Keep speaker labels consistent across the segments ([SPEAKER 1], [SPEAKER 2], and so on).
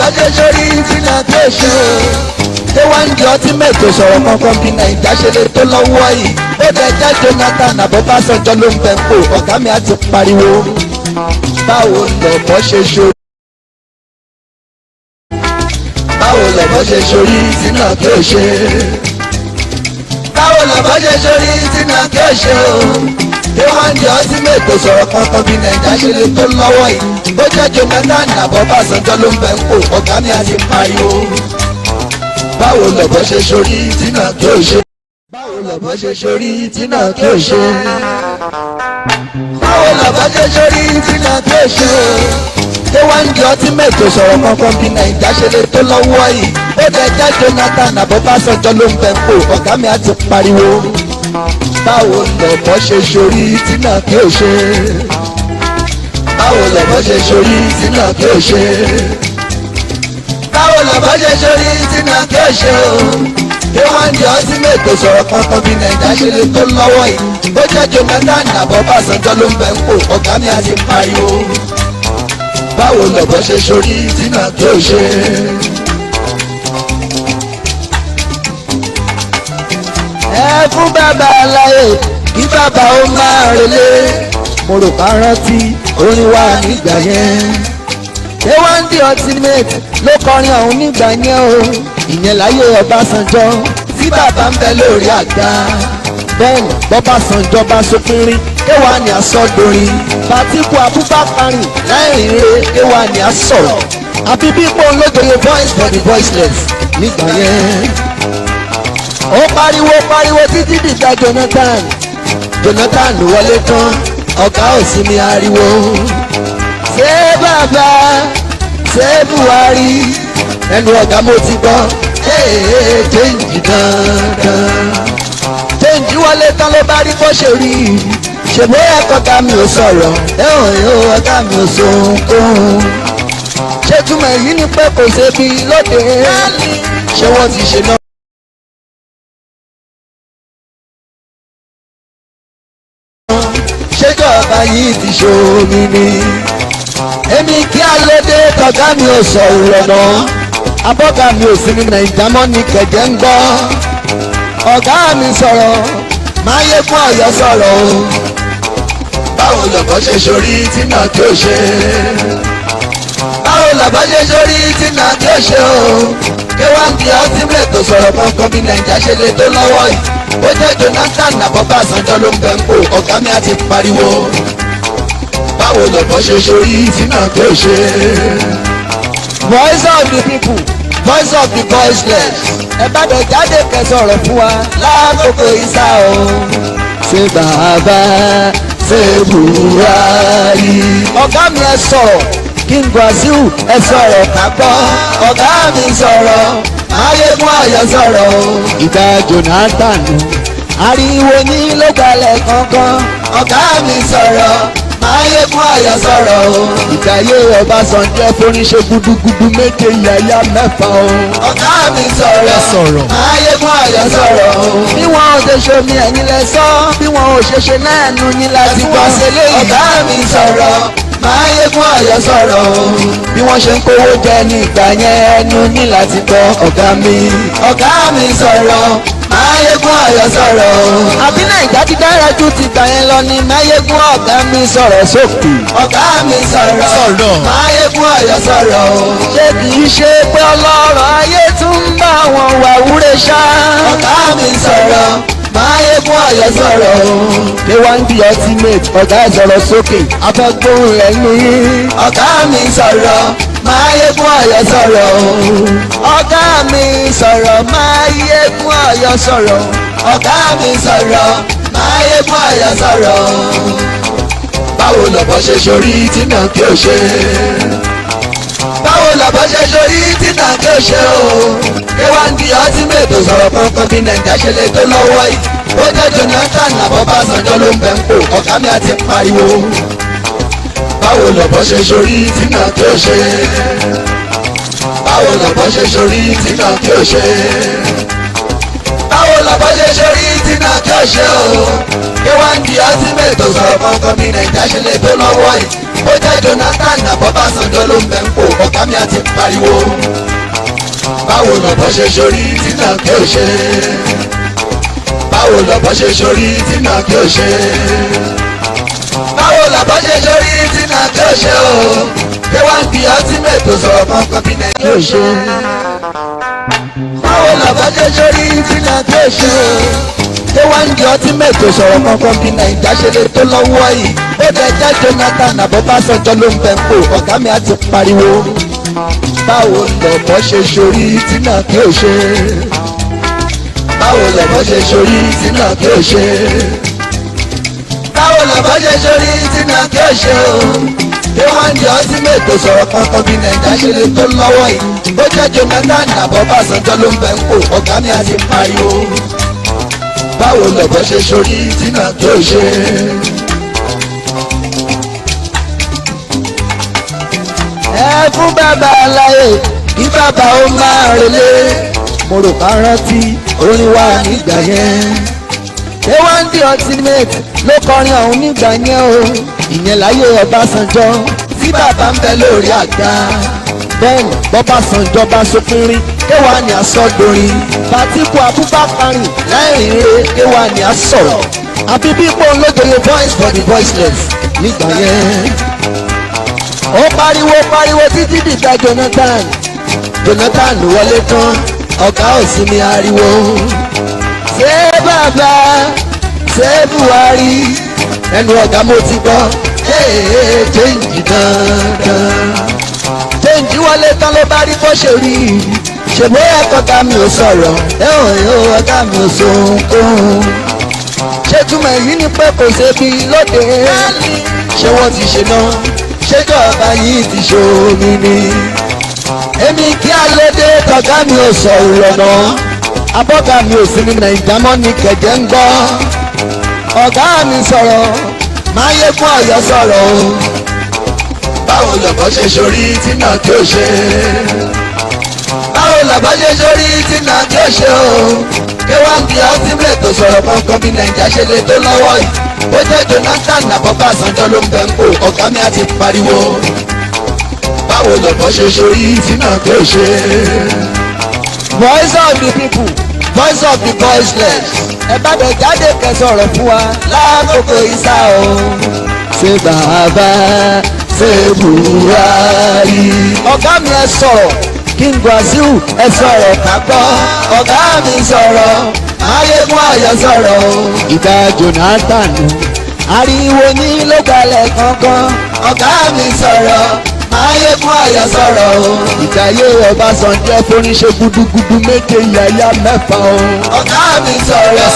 [SPEAKER 1] lọ́bọ̀ ṣe sórí tí náà tó ṣe o. ṣé wá ń di ọtí mẹ́tò sọ̀rọ̀ kankan bí nàìjà ṣe lè tó lọ́wọ́ yìí. ó dẹ̀ jẹ́ Jonathan Abọ́básanjọ́ ló ń bẹ̀ pò ọ̀gá mi á ti pariwo. báwo lọ́bọ̀ ṣe sórí. báwo lọ́bọ̀ ṣe sórí tí náà tó ṣe. báwo lọ́bọ̀ ṣe sórí tí náà tó ṣe o. ṣé wọ́n ń di ọtí mẹ́tò sọ̀rọ̀ kankan bí nàìjà ṣe lè tó lọ́wọ́ yìí. ó jẹ́ Jonathan Abọ́básanjọ́ ló ń bẹ̀ pò ọ̀gá mi á ti pariwo. báwo lọ́bọ̀ ṣe sórí tí náà tó ṣe. báwo lọ́bọ̀ ṣe sórí tí náà tó ṣe. báwo lọ́bọ̀ ṣe sórí tí náà tó ṣe. ṣé wá ń di ọtí mẹ́tò sọ̀rọ̀ kankan bí nàìjà ṣe lè tó lọ́wọ́ yìí. ó dẹ̀ jẹ́ Jonathan Abọ́básanjọ́ ló ń bẹ̀ pò ọ̀gá mi á ti pariwo. báwo lọ́bọ̀ ṣe sórí tí náà tó ṣe. báwo lọ́bọ̀ ṣe sórí tí náà tó ṣe. báwo lọ́bọ̀ ṣe sórí tí náà tó ṣe o. ṣé wọ́n ń di ọtí mẹ́tò sọ̀rọ̀ kankan bí nàìjà ṣe lè tó lọ́wọ́ yìí. ó jẹ́ Jonathan Abọ́básanjọ́ ló ń bẹ̀ pò ọ̀gá mi á ti pariwo. báwo lọ́bọ̀ ṣe sórí tí náà tó ṣe. ẹ fún bàbá aláyè kí bàbá ó máa relé. mo rò bá rántí orin wa nígbà yẹn. ṣé wọ́n ń di ultimate ló kọrin ọ̀hún nígbà yẹn o. ìyẹn láyé Ọbásanjọ́ tí bàbá ń bẹ lórí àga. bẹ́ẹ̀ni bọ́básanjọ́ bá sópinrin kéwà ní asọ́dorin. Bàtíkù Abubakar lẹ́yìn rẹ̀ kéwà ní asọ̀rọ̀. àfi bí ipò olódoye voice for the voiceless nígbà yẹn. ó pariwo títí dìgbà Jonathan wọlé tán ọ̀gá òsínmi ariwo. ṣé bàbá ṣé Buhari ẹnu ọ̀gá mo ti gbọ́ change dandan. change wọlé tán ló bá rí bó ṣe rí. ṣèbó ẹ̀kọ́ ọ̀gá mi ò sọ̀rọ̀ ọ̀gá mi ò sọ ohunkóhun. ṣé túmọ̀ èyí ni pé kò ṣe bí lóde. ṣé wọ́n ti ṣe náà. ṣéjọba yìí ti ṣomi ni. èmi kí alóde tọ̀gá mi ò sọ̀rọ̀ náà. abọ́gà mi ò sí ní nàìjíríà mọ́ ní kẹ̀jẹ́ ń gbọ́. ọ̀gá mi sọ̀rọ̀ máa yẹ fún Ọ̀yọ́ sọ̀rọ̀ o. báwo lọ́bọ̀ ṣe sórí tí náà tó ṣe. báwo lọ́bọ̀ ṣe sórí tí náà tó ṣe o. ké wá ń di ọtí mẹ́tò sọ̀rọ̀ kankan bí nàìjíríà ṣe lè tó lọ́wọ́ yìí. ó jẹ́ Jonathan Abọ́básanjọ́ ló ń bẹ̀ ń pò ọ̀gá mi á ti pariwo. báwo lọ́bọ̀ ṣe sórí tí náà tó ṣe. voice of the people voice of the voiceless. ẹ bá dẹ̀ jáde kẹsọ̀rọ̀ fún wa lákòókò ìsà o. ṣé bàbá ṣé Buhari. ọ̀gá mi ẹ sọ̀rọ̀ King Wasiu ẹ sọ̀rọ̀ ká gbọ́. ọ̀gá mi sọ̀rọ̀ Máyégún Ọ̀yọ́ sọ̀rọ̀ o. ìgbà Jonathan ariwo ní ló gbalẹ̀ kankan. ọ̀gá mi sọ̀rọ̀ Máyégún Ọ̀yọ́ sọ̀rọ̀ o. ìgbàyé Ọbásanjọ́ foníṣe gudugudu méje yàyà mẹ́fà o. ọ̀gá mi sọ̀rọ̀ Máyégún Ọ̀yọ́ sọ̀rọ̀ o. bí wọn ò ṣe ṣomi ẹ̀yin lẹ sọ bí wọn ò ṣe ṣe náà nu yín láti gbọ́ sílé. ọ̀gá mi sọ̀rọ̀ Máyégún Ọ̀yọ́ sọ̀rọ̀ o. bí wọ́n ṣe ń kówó jẹ ní ìgbà yẹn ẹnu ní láti gbọ́. ọ̀gá mi sọ̀rọ̀ Máyégún Ọ̀yọ́ sọ̀rọ̀ o. àbí Nàìjíríà ti dára ju ti gbà yẹn lọ ni Máyégún ọ̀gá mi sọ̀rọ̀ sókè. ọ̀gá mi sọ̀rọ̀ Máyégún Ọ̀yọ́ sọ̀rọ̀ o. ṣé kì í ṣe pé ọlọ́rọ̀ ayé tún ń bá wọn wà wúre ṣá. ọ̀gá mi sọ̀rọ̀ Máyégún Ọ̀yọ́ sọ̀rọ̀ o. ṣé wọ́n ń di ultimate ọ̀gá ẹ̀ sọ̀rọ̀ sókè afẹ́gbóhùn rẹ̀ ní. ọ̀gá mi sọ̀rọ̀ Máyégún Ọ̀yọ́ sọ̀rọ̀ o. ọ̀gá mi sọ̀rọ̀ Máyégún Ọ̀yọ́ sọ̀rọ̀. ọ̀gá mi sọ̀rọ̀ Máyégún Ọ̀yọ́ sọ̀rọ̀ o. báwo lọ́bọ̀ ṣe sórí tí náà kí o ṣe. báwo lọ́bọ̀ ṣe sórí tí náà kí o ṣe o. ké wá ń di ọtí mẹ́tò sọ̀rọ̀ kankan bí nàìjíríà ṣe lè tó lọ́wọ́ yìí. ó jẹ́ Jonathan Abọ́básanjọ́ ló ń bẹ̀ ń pò ọ̀gá mi á ti pariwo. báwo lọ́bọ̀ ṣe sórí tí náà kí o ṣe. báwo lọ́bọ̀ ṣe sórí tí náà kí o ṣe. báwo lọ́bọ̀ ṣe sórí tí náà kí o ṣe o. ké wá ń di ọtí mẹ́tò sọ̀rọ̀ kankan bí nàìjíríà ṣe lè tó lọ́wọ́ yìí. ó jẹ́ Jonathan àbọ̀básanjọ́ ló ń bẹ̀ ń pò ọ̀gá mi àti pariwo. báwo lọ́bọ̀ ṣe sórí tí náà kí ó ṣe. báwo lọ́bọ̀ ṣe sórí tí náà kí ó ṣe. báwo lọ́bọ̀ ṣe sórí tí náà kí ó ṣe o. pé wá ń di ultimate sọ̀rọ̀ kankan bí náà kí ó ṣe. báwo lọ́bọ̀ ṣe sórí tí náà kí ó ṣe o. pé wá ń di ultimate sọ̀rọ̀ kankan bí Naija ṣe lè tó lọ́wọ́ yìí. ó dẹ̀ jẹ́ Jonathan àbọ̀básanjọ́ ló ń bẹ̀ ń pò ọ̀gá mi àti pariwo. báwo lọ́bọ̀ ṣe sórí tí náà kí ó ṣe. báwo lọ́bọ̀ ṣe sórí tí náà kí ó ṣe. báwo lọ́bọ̀ ṣe sórí tí náà kí ó ṣe o. pé wọ́n di ultimate sọ̀rọ̀ kankan bí Naija ṣe lè tó lọ́wọ́ yìí. ó jẹ́ Jonathan àbọ̀básanjọ́ ló ń bẹ̀ ń pò ọ̀gá mi àti pariwo. báwo lọ́bọ̀ ṣe sórí tí náà kí ó ṣe. ẹ fún bàbá aláyè kí bàbá ó máa relé. mo rò ká rántí orin wa nígbà yẹn. ṣé wọ́n ń di ultimate ló kọrin ọ̀hún nígbà yẹn o. ìyẹn láyé Ọbásanjọ́ tí bàbá ń bẹ lórí àga. bẹ́ẹ̀ni bọ́básanjọ́ bá sópinrin kéwà ní asọ́dorin. Bàtíkù Abubakar lẹ́rìn re kéwà ní asọ̀rọ̀. àbí bí pọ́n lójoyè voice for the voiceless nígbà yẹn. ó pariwo títí dìgbà Jonathan wọlé tán ọ̀gá òsínmi ariwo. ṣé bàbá ṣé Buhari ẹnu ọ̀gá mo ti gbọ́ change dandan. change wọlé tán ló bá rí bó ṣe rí. ṣèbó ẹ̀kọ́ ọ̀gá mi ò sọ̀rọ̀ ọ̀gá mi ò sọ ohunkóhun. ṣé túmọ̀ èyí ni pé kò ṣe bí lóde. ṣé wọ́n ti ṣe náà ṣèjọba yìí ti ṣomi ni. èmi kí alóde tọ̀gá mi ò sọ ìrọ̀nà. abọ́gà mi ò sí ní Naija mọ́ ní kẹ̀jẹ́ ń gbọ́. ọ̀gá mi sọ̀rọ̀ máa yẹ fún Ọ̀yọ́ sọ̀rọ̀ o. báwo lọ́bọ̀ ṣe sórí tí náà kí ó ṣe. báwo lọ́bọ̀ ṣe sórí tí náà kí ó ṣe o. pé wọ́n di ultimate sọ̀rọ̀ kankan bí Naija ṣe lè tó lọ́wọ́ yìí. ó jẹ́ Jonathan àbọ̀básanjọ́ ló ń bẹ̀ ń pò ọ̀gá mi àti pariwo. báwo lọ́bọ̀ ṣe sórí tí náà kí ó ṣe. voice of the people voice of the voiceless. ẹ bá bẹ jáde kẹsọ̀rọ̀ fún wa lákòókò ìsà o. ṣé bàbá ṣé Buhari. ọ̀gá mi ẹ sọ̀rọ̀ King Wasiu ẹ sọ̀rọ̀ ká gbọ́. ọ̀gá mi sọ̀rọ̀ Máyégún Ọ̀yọ́ sọ̀rọ̀ o. ìgbà Jonathan ariwo ní ló gbalẹ̀ kankan. ọ̀gá mi sọ̀rọ̀ Máyégún Ọ̀yọ́ sọ̀rọ̀ o. ìdáyé Ọbásanjọ́ foníṣe gudugudu méje yàyà mẹ́fà o. ọ̀gá mi sọ̀rọ̀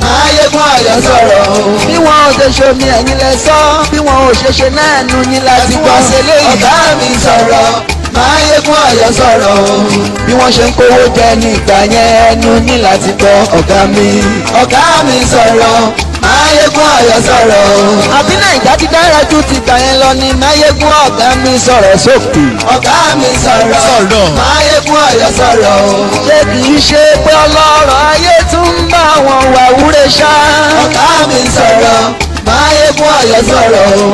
[SPEAKER 1] Máyégún Ọ̀yọ́ sọ̀rọ̀ o. bí wọn ò ṣe ṣomi ẹ̀yin lẹ sọ bí wọn ò ṣe ṣe náà nu yín láti gbọ́. ọ̀gá mi sọ̀rọ̀ Máyégún Ọ̀yọ́ sọ̀rọ̀ o. bí wọ́n ṣe ń kówó jẹ nígbà yẹn ẹnu ní láti gbọ́. ọ̀gá mi sọ̀rọ̀ Máyégún Ọ̀yọ́ sọ̀rọ̀ o. àbí Naija ti dára ju ti gbà yẹn lọ ni Máyégún ọ̀gá mi sọ̀rọ̀ sókè. ọ̀gá mi sọ̀rọ̀ Máyégún Ọ̀yọ́ sọ̀rọ̀ o. ṣé kì í ṣe pé ọlọ́rọ̀ ayé tún ń bá wọn wà wúre ṣá. ọ̀gá mi sọ̀rọ̀ Máyégún Ọ̀yọ́ sọ̀rọ̀ o.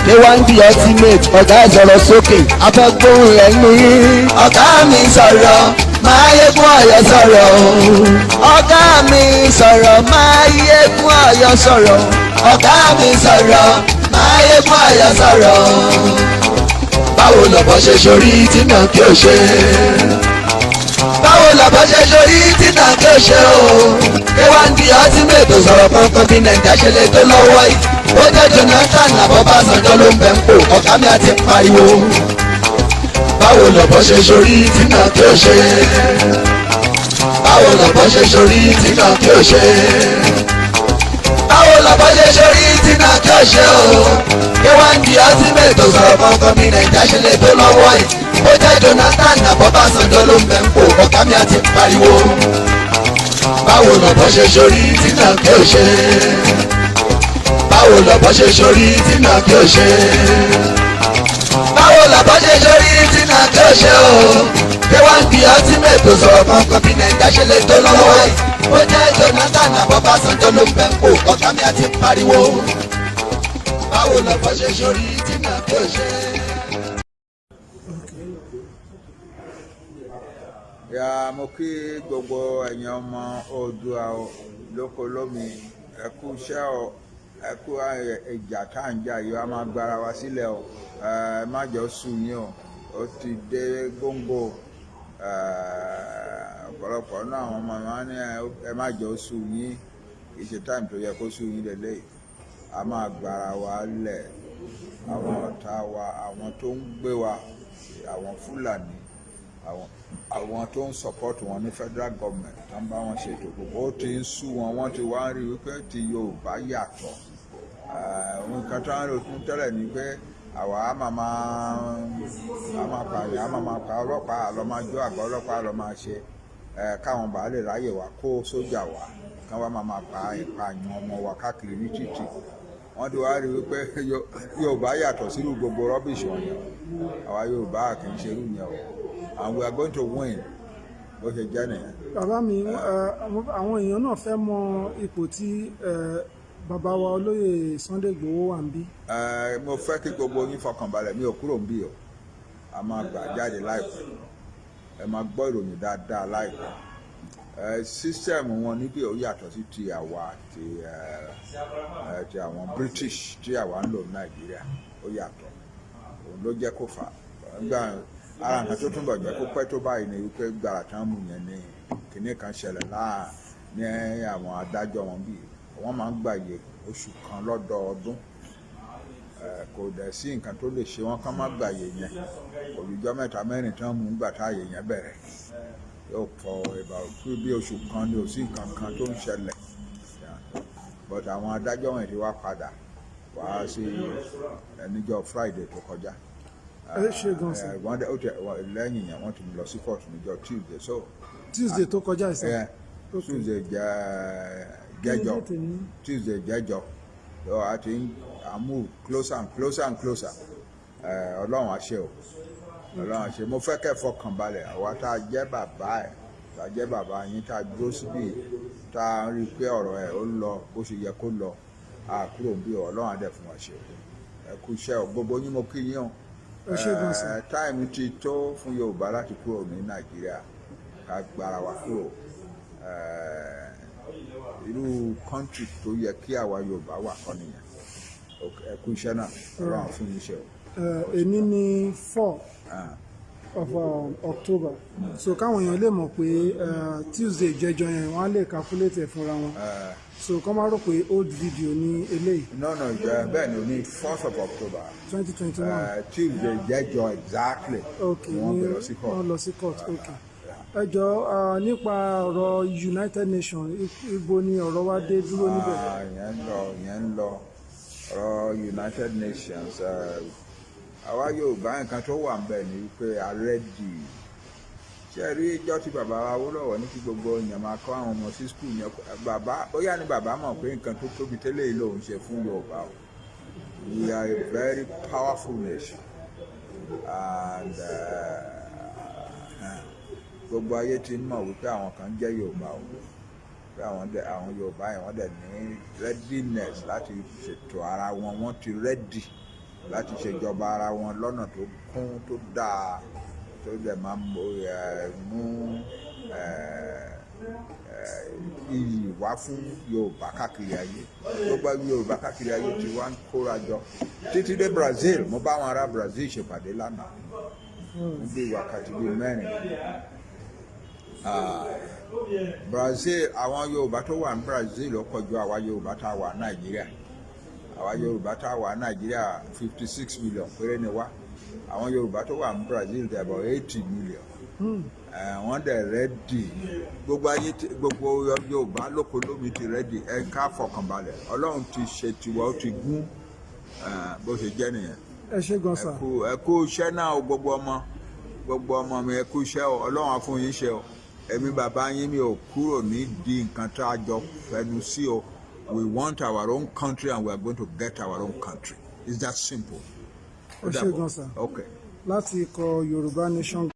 [SPEAKER 1] pé wọ́n ń di ultimate ọ̀gá sọ̀rọ̀ sókè afẹ́gbóhùn rẹ̀ nù yín. ọ̀gá mi sọ̀rọ̀ Máyégún Ọ̀yọ́ sọ̀rọ̀ o. ọ̀gá mi sọ̀rọ̀ Máyégún Ọ̀yọ́ sọ̀rọ̀. ọ̀gá mi sọ̀rọ̀ Máyégún Ọ̀yọ́ sọ̀rọ̀ o. báwo lọ́bọ̀ ṣe sórí tí náà kí ó ṣe. báwo lọ́bọ̀ ṣe sórí tí náà kí ó ṣe o. pé wọ́n di ultimate sọ̀rọ̀ kankan bí Naija ṣe lè tó lọ́wọ́ yìí. ó jẹ́ Jonathan àbọ̀básanjọ́ ló ń bẹ̀ ń pò ọ̀gá mi àti pariwo. báwo lọ́bọ̀ ṣe sórí tí náà kí ó ṣe. báwo lọ́bọ̀ ṣe sórí tí náà kí ó ṣe. báwo lọ́bọ̀ ṣe sórí tí náà kí ó ṣe o. pé wọ́n di ultimate sọ̀rọ̀ kankan bí Naija ṣe lè tó lọ́wọ́ yìí. ó jẹ́ Jonathan àbọ̀básanjọ́ ló ń bẹ̀ ń pò ọ̀gá mi àti pariwo. báwo lọ́bọ̀ ṣe sórí tí náà kí ó ṣe. báwo lọ́bọ̀ ṣe sórí tí náà kí ó ṣe. báwo lọ́bọ̀ ṣe sórí tí náà kí ó ṣe o. pé wọ́n di ultimate sọ̀rọ̀ kankan bí Naija ṣe lè tó lọ́wọ́ yìí. ó jẹ́ Jonathan àbọ̀básanjọ́ ló ń bẹ̀ ń pò ọ̀gá mi àti pariwo. báwo lọ́pọ̀ ṣe sórí tí náà kò ṣe.
[SPEAKER 2] Ya mo kí gbogbo ẹ̀yin ọmọ Oòduà lóko lómi ẹ kú iṣẹ́ o, ẹ kú ìjà tá à ń jà yìí a máa gbára wa sílẹ̀ o, ẹ má jọ sùn yín o, ó ti dé góńgó. Ọ̀pọ̀lọpọ̀ náà àwọn ọmọ wa ní ẹ má jọ sùn yín, kì í ṣe táìmù tó yẹ kó sùn yín lélẹ̀, a máa gbára wa lẹ̀. Àwọn ọ̀tá wa, àwọn tó ń gbé wa, àwọn Fúlàní, àwọn tó ń support wọn ní federal government tó ń bá wọn ṣètò gbogbo ó ti ń sú wọn, wọ́n ti wá ń rí wípé ti Yorùbá yàtọ̀. Nǹkan tó ń rò fún tẹ́lẹ̀ ni pé àwa á máa pààyàn, á máa pa ọlọ́pàá, àlọ́ máa jó àgọ́ ọlọ́pàá, àlọ́ máa ṣe káwọn bàá lè ráyè wá kó sójà wá kán wá máa pa ìpààyàn ọmọ wa káàkiri ní títì. Wọ́n ti wá rí wípé Yorùbá yàtọ̀ sínú gbogbo rọ́bìṣì wọ̀nyẹn. Àwa Yorùbá kì í ṣe irú yẹn o, and we are going to win bó ṣe jẹ́ nìyẹn.
[SPEAKER 3] Bàbá mi, àwọn èèyàn náà fẹ́ mọ ipò tí bàbá wa olóyè Sunday Igboho wà ń bí.
[SPEAKER 2] Mo fẹ́ kí gbogbo yín fọkàn balẹ̀, mi ò kúrò ń bí o, a máa gbà jáde láìpẹ́, ẹ máa gbọ́ ìròyìn dáadáa láìpẹ́. Sísẹ́ẹ̀mù wọn níbí ó yàtọ̀ sí ti àwa ti àwọn British tí àwa ń lò ní Nàìjíríà, ó yàtọ̀, òun ló jẹ́ kó fà á. Ara nǹkan tó túnbọ̀ jẹ́ kó pẹ́ tó báyìí ni wípé gbàrà tán mú yẹn ní kinní kan ṣẹlẹ̀ ní àwọn adájọ́ wọn bíi wọ́n máa ń gbàyè oṣù kan lọ́dọọdún, kò dẹ̀ sí nǹkan tó lè ṣe wọ́n kán má gbàyè yẹn, òjòjọ́ mẹ́ta mẹ́rin tán mú gbà táyè yẹn bẹ̀rẹ̀ yóò fọ ìbá òkú bí oṣù kan ní òsì nǹkan kan tó ń ṣẹlẹ̀, but àwọn adájọ́ wọn ti wá padà wá sí níjọ́ Friday tó kọjá. Lẹ́yìn yẹn wọ́n ti lọ sí court níjọ́
[SPEAKER 3] Tuesday tó kọjá ìsìn.
[SPEAKER 2] Tuesday jẹ́jọ́ Tuesday jẹ́jọ́ so I think I move closer and closer and closer. Ọlọ́run àṣẹ o, Ọlọ́run àṣẹ. Mo fẹ́ kẹ́ fọkàn balẹ̀, àwa tá a jẹ́ bàbá ẹ̀, tá a jẹ́ bàbá yín, tá a dúró síbí, tá a rí i pé ọ̀rọ̀ ẹ̀ ó lọ bó ṣe yẹ kó lọ, a kúrò bí Ọlọ́run á dẹ̀ fún wa ṣe o. Ẹ kú iṣẹ́ o, gbogbo yín mo kí yín o. Táìmù ti tó fún Yorùbá láti kúrò ní Nàìjíríà, ká gbára wa kúrò. Irú kọ́ńtì tó yẹ kí àwa Yorùbá wà kọ́ nìyẹn. Ẹ kú iṣẹ́ náà, Ọlọ́run fún yín ṣe o.
[SPEAKER 3] Èní ní 4 of October, so káwọn èèyàn lè mọ̀ pé Tuesday jẹjọ yẹn wọ́n á lè calculate ẹ̀ fúnra wọn, so kọ́ máa rò pé old video ní eléyìí.
[SPEAKER 2] No, bẹ́ẹ̀ ni o ní 4th of October
[SPEAKER 3] 2021
[SPEAKER 2] Tuesday jẹjọ exactly.
[SPEAKER 3] Okay, wọ́n lọ sí court. Okay. Ẹ jọ̀ọ́ nípa ọ̀rọ̀ United Nations, ibo ni ọ̀rọ̀ wa dé dúró níbẹ̀?
[SPEAKER 2] Ìyẹn ń lọ ọ̀rọ̀ United Nations. Àwa Yorùbá nǹkan tó wà ńbẹ̀ ni wípé àrẹ́dì ṣe rí ìjọ tí bàbá wa Awólọ́wọ̀ ní kí gbogbo èèyàn máa kọ́ àwọn ọmọ sí skul yẹn. Bóyá ni bàbá mọ̀ pé nǹkan tó tóbi tẹ́lẹ̀ yìí lòun ṣe fún Yorùbá o. We are a very powerful nation, and gbogbo ayé ti mọ̀ wípé àwọn kan jẹ́ Yorùbá o, pé àwọn Yorùbá yẹn wọ́n dẹ̀ ní readiness láti ṣètò ara wọn, wọ́n ti ready láti ṣèjọba ara wọn lọ́nà tó kún tó dáa, tó dẹ̀ máa mú iyì wá fún Yorùbá káàkiri ayé. Gbogbo Yorùbá káàkiri ayé ti wá ń kóra jọ títí dé Brazil. Mo bá àwọn ará Brazil ṣèpàdé lánàá fún bí wákàtí bíi 4. Brazil, àwọn Yorùbá tó wà ní Brazil ó pọ̀ ju àwa Yorùbá tá a wà Nàìjíríà. Àwa Yorùbá tá a wà Nàìjíríà 56 million péré ni wá. Àwọn Yorùbá tó wà ní Brazil dẹ̀ about 80 million. Wọ́n dẹ̀ rẹ́dì, gbogbo ayé, gbogbo Yorùbá lóko lómi ti rẹ́dì. Ẹ ká fọkànbalẹ̀, Ọlọ́run ti ṣe tiwa, ó ti gún bó ṣe jẹ́ nìyẹn.
[SPEAKER 3] Ẹ ṣé gan sà.
[SPEAKER 2] Ẹ kú iṣẹ́ náà o, gbogbo ọmọ mi, ẹ kú iṣẹ́ o, Ọlọ́run á fún yín ṣe o. Èmi bàbá yín mi ò kúrò nídìí nǹkan tá a jọ fẹnu sí o. We want our own country and we are going to get our own country. It's that simple.
[SPEAKER 3] Ẹ ṣé gan sà.
[SPEAKER 2] Okay.
[SPEAKER 3] Láti ikọ̀ Yorùbá Nation.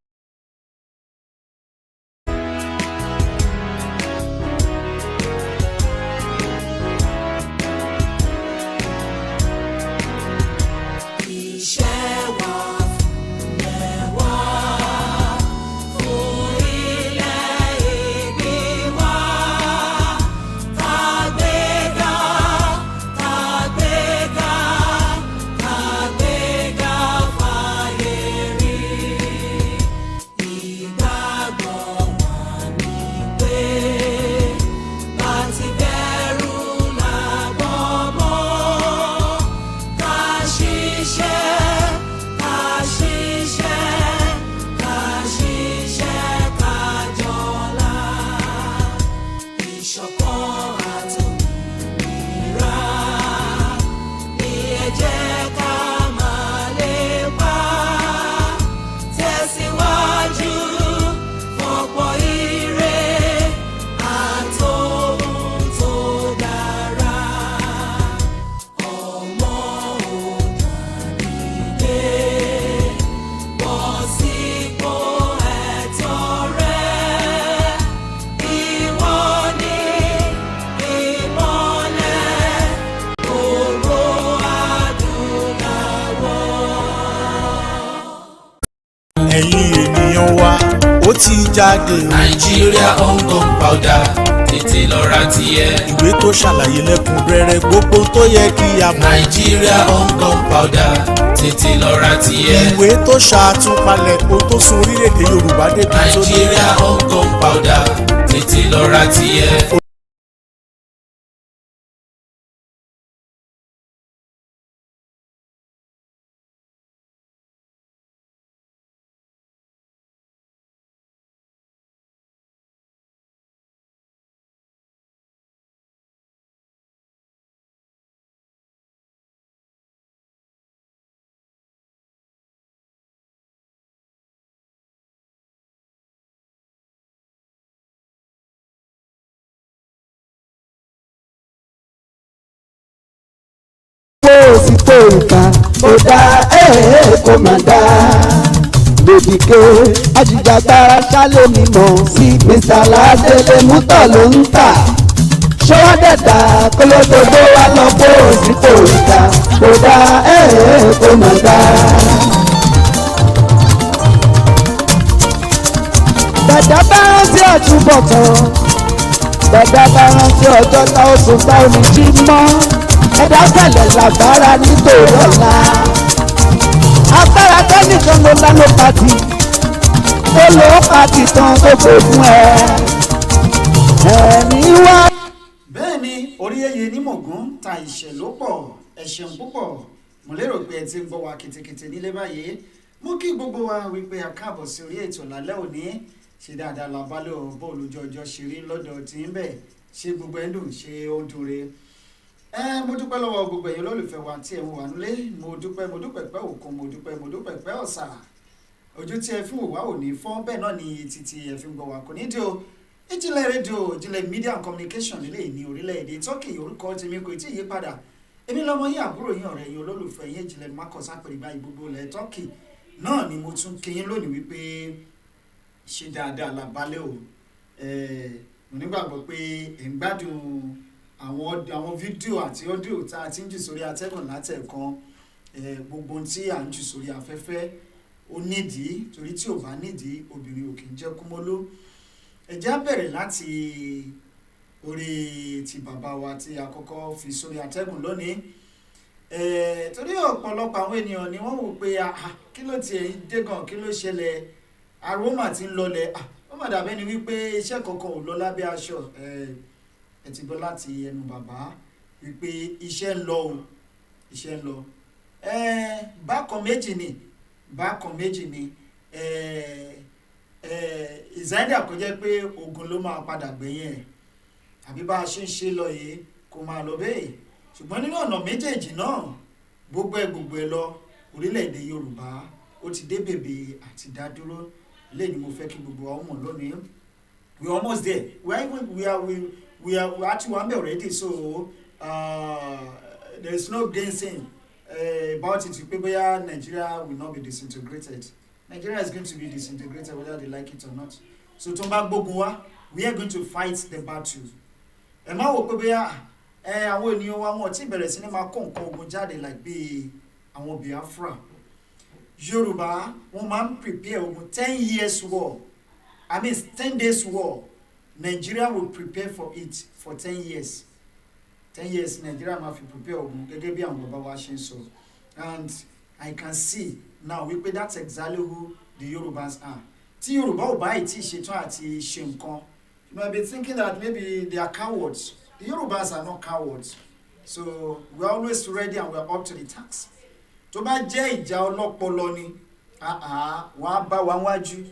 [SPEAKER 4] ó ti jáde.
[SPEAKER 5] Nigeria on gunpowder tètè lọ ra tiẹ̀.
[SPEAKER 4] ìwé tó ṣàlàyé lẹ́kùnrẹ́rẹ́ gbogbo tó yẹ kí a mọ̀.
[SPEAKER 5] Nigeria on gunpowder tètè lọ ra tiẹ̀.
[SPEAKER 4] ìwé tó ṣàtúpalẹ̀ kó tó sun orílẹ̀-èdè Yorùbá débi tó dé.
[SPEAKER 5] Nigeria on gunpowder tètè lọ ra tiẹ̀.
[SPEAKER 1] sì tó nǹkan kó dá kó má dá lòdìké ajìjàgbara ṣálẹ̀ mímọ́ sí Mr. Ládélé mútọ̀ ló ń tà ṣọ́wádẹ́ta kólódódó wa lọ bó sì tó nǹkan kó dá kó má dá. Dàda bá rántí àtúbọ̀tán dàda bá rántí ọjọ́ tá ó sùn tá ó ní jí mọ́ ẹ̀dá fẹ̀lẹ̀ làbára nítorí ọ̀la agbára tẹ́nìkan ló lánà pàtì ó lò ó pàtì tán tó gbé fún ẹ̀mí wá.
[SPEAKER 6] bẹ́ẹ̀ ni orí ẹyẹ nímọ̀gún ta ìṣẹ̀ ló pọ̀ ẹ ṣeun púpọ̀ mo lérò pé ẹ ti ń gbọ́ wa kìtìkìtì nílé báyìí mú kí gbogbo wa wípé a káàbọ̀ sí orí ètò lálẹ́ òní ṣe dáadáa làbálẹ̀ bọ́ọ̀lù jọjọ ṣeré lọ́dọ̀ tí ń bẹ̀ ṣe gbogbo ẹ̀ dùn ṣe ó dùn re. Mo dúpẹ́ lọ́wọ́ gbogbo ẹ̀yin olólùfẹ́ wa tí ẹ wà nílé mo dúpẹ́ pẹ́ òkun mo dúpẹ́ pẹ́ ọ̀sà ojú tí ẹ fi wò wá ò ní fọ́ bẹ́ẹ̀ náà ni títí ẹ fi ń gbọ́ wa kò ní dí o Ìjìnlẹ̀ rédíò Ìjìnlẹ̀ media and communication nílé ní orílẹ̀-èdè Turkey orúkọ tèmi kò tí ì yí padà èmi lọ́mọ yín àbúrò yín ọ̀rẹ́ yín olólùfẹ́ yín Ìjìnlẹ̀ Marcus Apẹ̀rẹ̀gbá gbogbo ilẹ̀ Turkey náà ni mo tún kí yín lónìí wípé ṣe dáadáa làbálẹ̀ o mo nígbàgbọ́ pé ẹ̀ ń gbádùn àwọn fídíò àti ọ́díò tá a ti ń jù sórí atẹ́gùn látẹ̀kan gbogbo tí à ń jù sórí afẹ́fẹ́ ó nídìí torí tí ò bá nídìí obìnrin ò kì í jẹ́ kúmọ́lú ẹ jẹ́ á bẹ̀rẹ̀ láti orí ti bàbá wa tí a kọ́kọ́ fi sórí atẹ́gùn lónìí torí ọ̀pọ̀lọpọ̀ àwọn ènìyàn ni wọ́n wò pé kí ló tiẹ̀ dé gan kí ló ṣẹlẹ̀ aroma ti ń lọlẹ̀ ó mà dàbẹ́ ni wípé iṣẹ́ kankan ò lọ lábẹ́ aṣọ ẹ ti gbọ́ láti ẹnu bàbá wípé iṣẹ́ ń lọ o iṣẹ́ ń lọ bákan méjì ni ìzáìdà kò jẹ́ pé ogun ló máa padà gbẹ̀yìn ẹ̀ àbí bá a ṣe ń ṣe lọ yìí kò máa lọ bẹ́ẹ̀ ṣùgbọ́n nínú ọ̀nà méjèèjì náà gbogbo ẹ̀ lọ orílẹ̀-èdè Yorùbá ó ti dé bèbè àti dádúró lẹ́yìn mo fẹ́ kí gbogbo wa mọ̀ lónìí we are almost there we are actually one already so there is no gainsaying about it pé bóyá Nigeria will not be disintegrated Nigeria is going to be disintegrated whether they like it or not so tó ń bá gbógun wá we are going to fight the battle ẹ má wò pé bóyá àwọn ènìyàn wa wọn ti bẹ̀rẹ̀ sí ní máa kó nǹkan ogun jáde like bíi àwọn Biafra Yorùbá wọn máa ń prepare ogun 10 years war I mean 10 days war Nigeria will prepare for it for 10 years 10 years Nigeria máa fi prepare ogun gẹ́gẹ́ bí àwọn bàbá wa ṣe ń sọ and I can see now wípé that's exactly who the Yorubas are tí Yorùbá ò bá ìtì ṣetán àti ṣe nǹkan you might be thinking that maybe they are cowards the Yorubas are not cowards so we are always ready and we are up to the task tó bá jẹ́ ìjà ọlọ́pọlọ ni wọ́n á bá wa wájú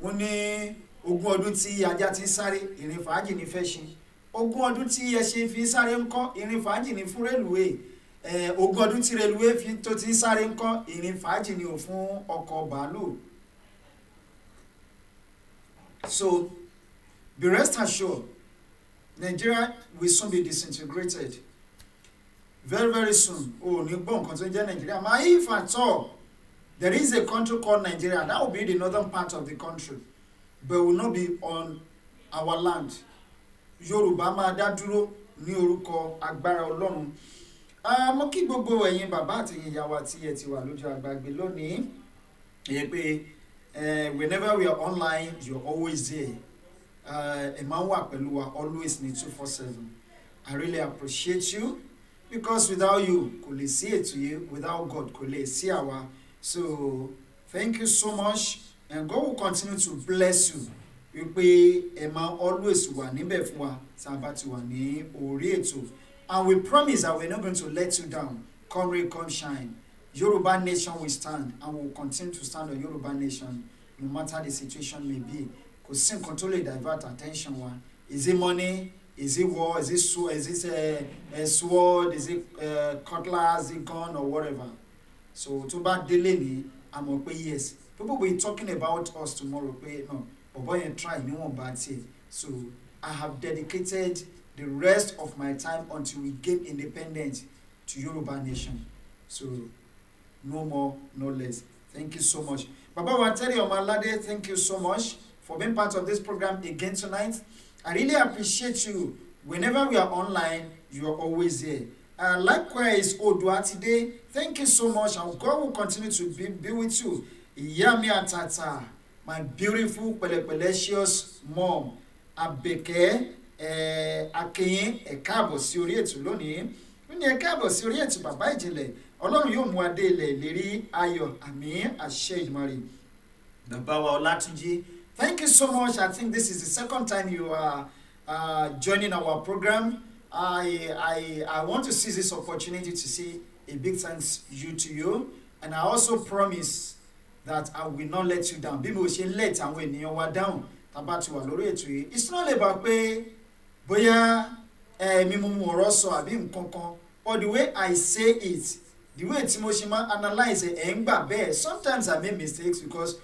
[SPEAKER 6] wọ́n ní ogún ọdún tí ajá ti ń sáré ìrìn fàájì ní fẹ́ ṣe ogún ọdún tí ẹṣin fi ń sáré ń kọ́ ìrìn fàájì ní fún rélùwé ogún ọdún tí rélùwé tó ti ń sáré ń kọ́ ìrìn fàájì ní ò fún ọkọ̀ bàálù. So be rest assured Nigeria will soon be disintegrated very very soon. Ní gbọ́ nǹkan tó ń jẹ́ Nigeria ma if at all there is a country called Nigeria that will be the northern part of the country but will not be on our land. Yorùbá máa dá dúró ní orúkọ agbára Ọlọ́run. Mo kí gbogbo ẹ̀yin bàbá àti ìyá wa tí ẹ ti wà lójú àgbàgbé lónìí. Ẹ pé whenever we are online you're always there. Ẹ máa ń wà pẹ̀lú wa always ní 247. I really appreciate you because without you kò lè sí ètò yìí, without God kò lè sí àwa. So thank you so much and God will continue to bless you. Wípé ẹ máa always wà níbẹ̀ fún wa tá a bá ti wà ní orí ètò. And we promise that we're not going to let you down. Come rain, come shine. Yoruba nation will stand and we will continue to stand on Yoruba nation no matter the situation may be. Kò sí nǹkan tó lè divert attention wa. Is it money? Is it war? Is it sword? Is it a sword? Is it cutlass? Is it gun or whatever? So tó bá délé ní àmọ́ pé yes. People will be talking about us tomorrow. Pé no, bọ̀bọ́ yẹn try níwọ̀n bá tiẹ̀. So I have dedicated the rest of my time until we gain independence to Yoruba nation. So no more, no less. Thank you so much. Baba Wateri Omalade, thank you so much for being part of this program again tonight. I really appreciate you. Whenever we are online, you are always there. Likewise, Odua today, thank you so much. And God will continue to be with you. Iyami Atata, my beautiful, precious mom, Abeke, Akeyin, Ekabo, sí orí ètò lónìí. Ní ẹ káàbọ̀ sí orí ètò bàbá ìjìnlẹ̀. Ọlọ́run yóò mú adé ilẹ̀ ìlérí ayọ̀ àmín àṣẹ Ìdùmarè. Bàbá wa Ọlátúnjí, thank you so much. I think this is the second time you are joining our program. I want to seize this opportunity to say a big thanks to you. And I also promise that I will not let you down. Bí mo ṣe let àwọn ènìyàn wa down tàbá ti wà lórí ètò yìí. It's not about pé bóyá mímú ọ̀rọ̀ sọ àbí nǹkan kan. Or the way I say it, the way tí mo ṣe máa analyze ẹ̀ ń gbà bẹ́ẹ̀. Sometimes I make mistakes because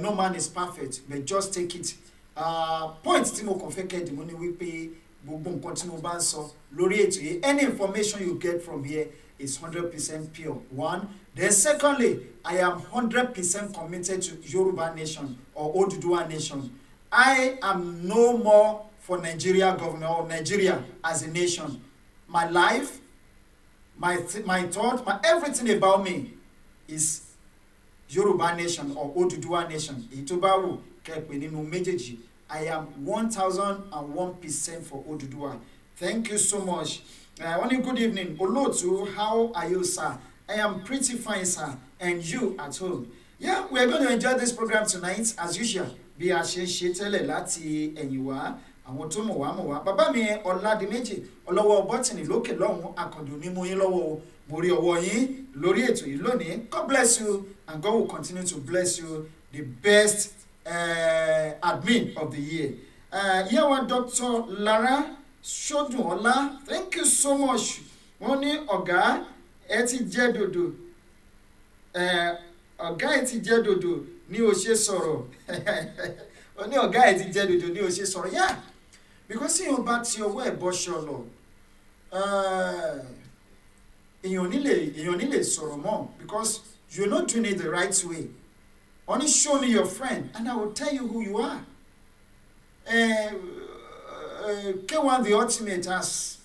[SPEAKER 6] no man is perfect, but just take it. Point tí mo kàn fẹ́ kẹ́ẹ̀dì mo ní wípé gbogbo nǹkan tí mo bá ń sọ lórí ètò yìí, any information you get from here is 100% pure. One. Then secondly, I am 100% committed to Yoruba nation or Oduduwa nation. I am no more for Nigeria government or Nigeria as a nation. My life, my thought, everything about me is Yoruba nation or Oduduwa nation. Itobawu kekpe nínú méjèèjì. I am 1001% for Oduduwa. Thank you so much. Only good evening. Olotu, how are you, sir? I am pretty fine, sir. And you at home? Yeah, we are going to enjoy this program tonight as usual. Bí a ṣe ṣe tẹ́lẹ̀ láti ẹ̀yìn wá. Àwọn tó mọ̀ wá mọ̀ wá. Bàbá mi Ọládìméjì, ọlọ́wọ́ bọ́tìnì lókè lọ́hùn Àkàndùn ní mú yín lọ́wọ́ mo rí ọwọ́ yín lórí ètò yìí lónìí. God bless you and God will continue to bless you. The best admin of the year. Here one Dr. Lara Shodunola, thank you so much. Wọ́n ní ọ̀gá ẹ ti jẹ́ dòdò. Ọ̀gá ẹ ti jẹ́ dòdò ní o ṣe sọ̀rọ̀. Wọ́n ní ọ̀gá ẹ ti jẹ́ dòdò ní o ṣe sọ̀rọ̀. Yeah. Because tí o bá ti ọwọ́ ẹ̀ bọ́ ṣọlọ, èèyàn nílè sọ̀rọ̀ mọ́ because you're not doing it the right way. Only show me your friend and I will tell you who you are. K1 the ultimate has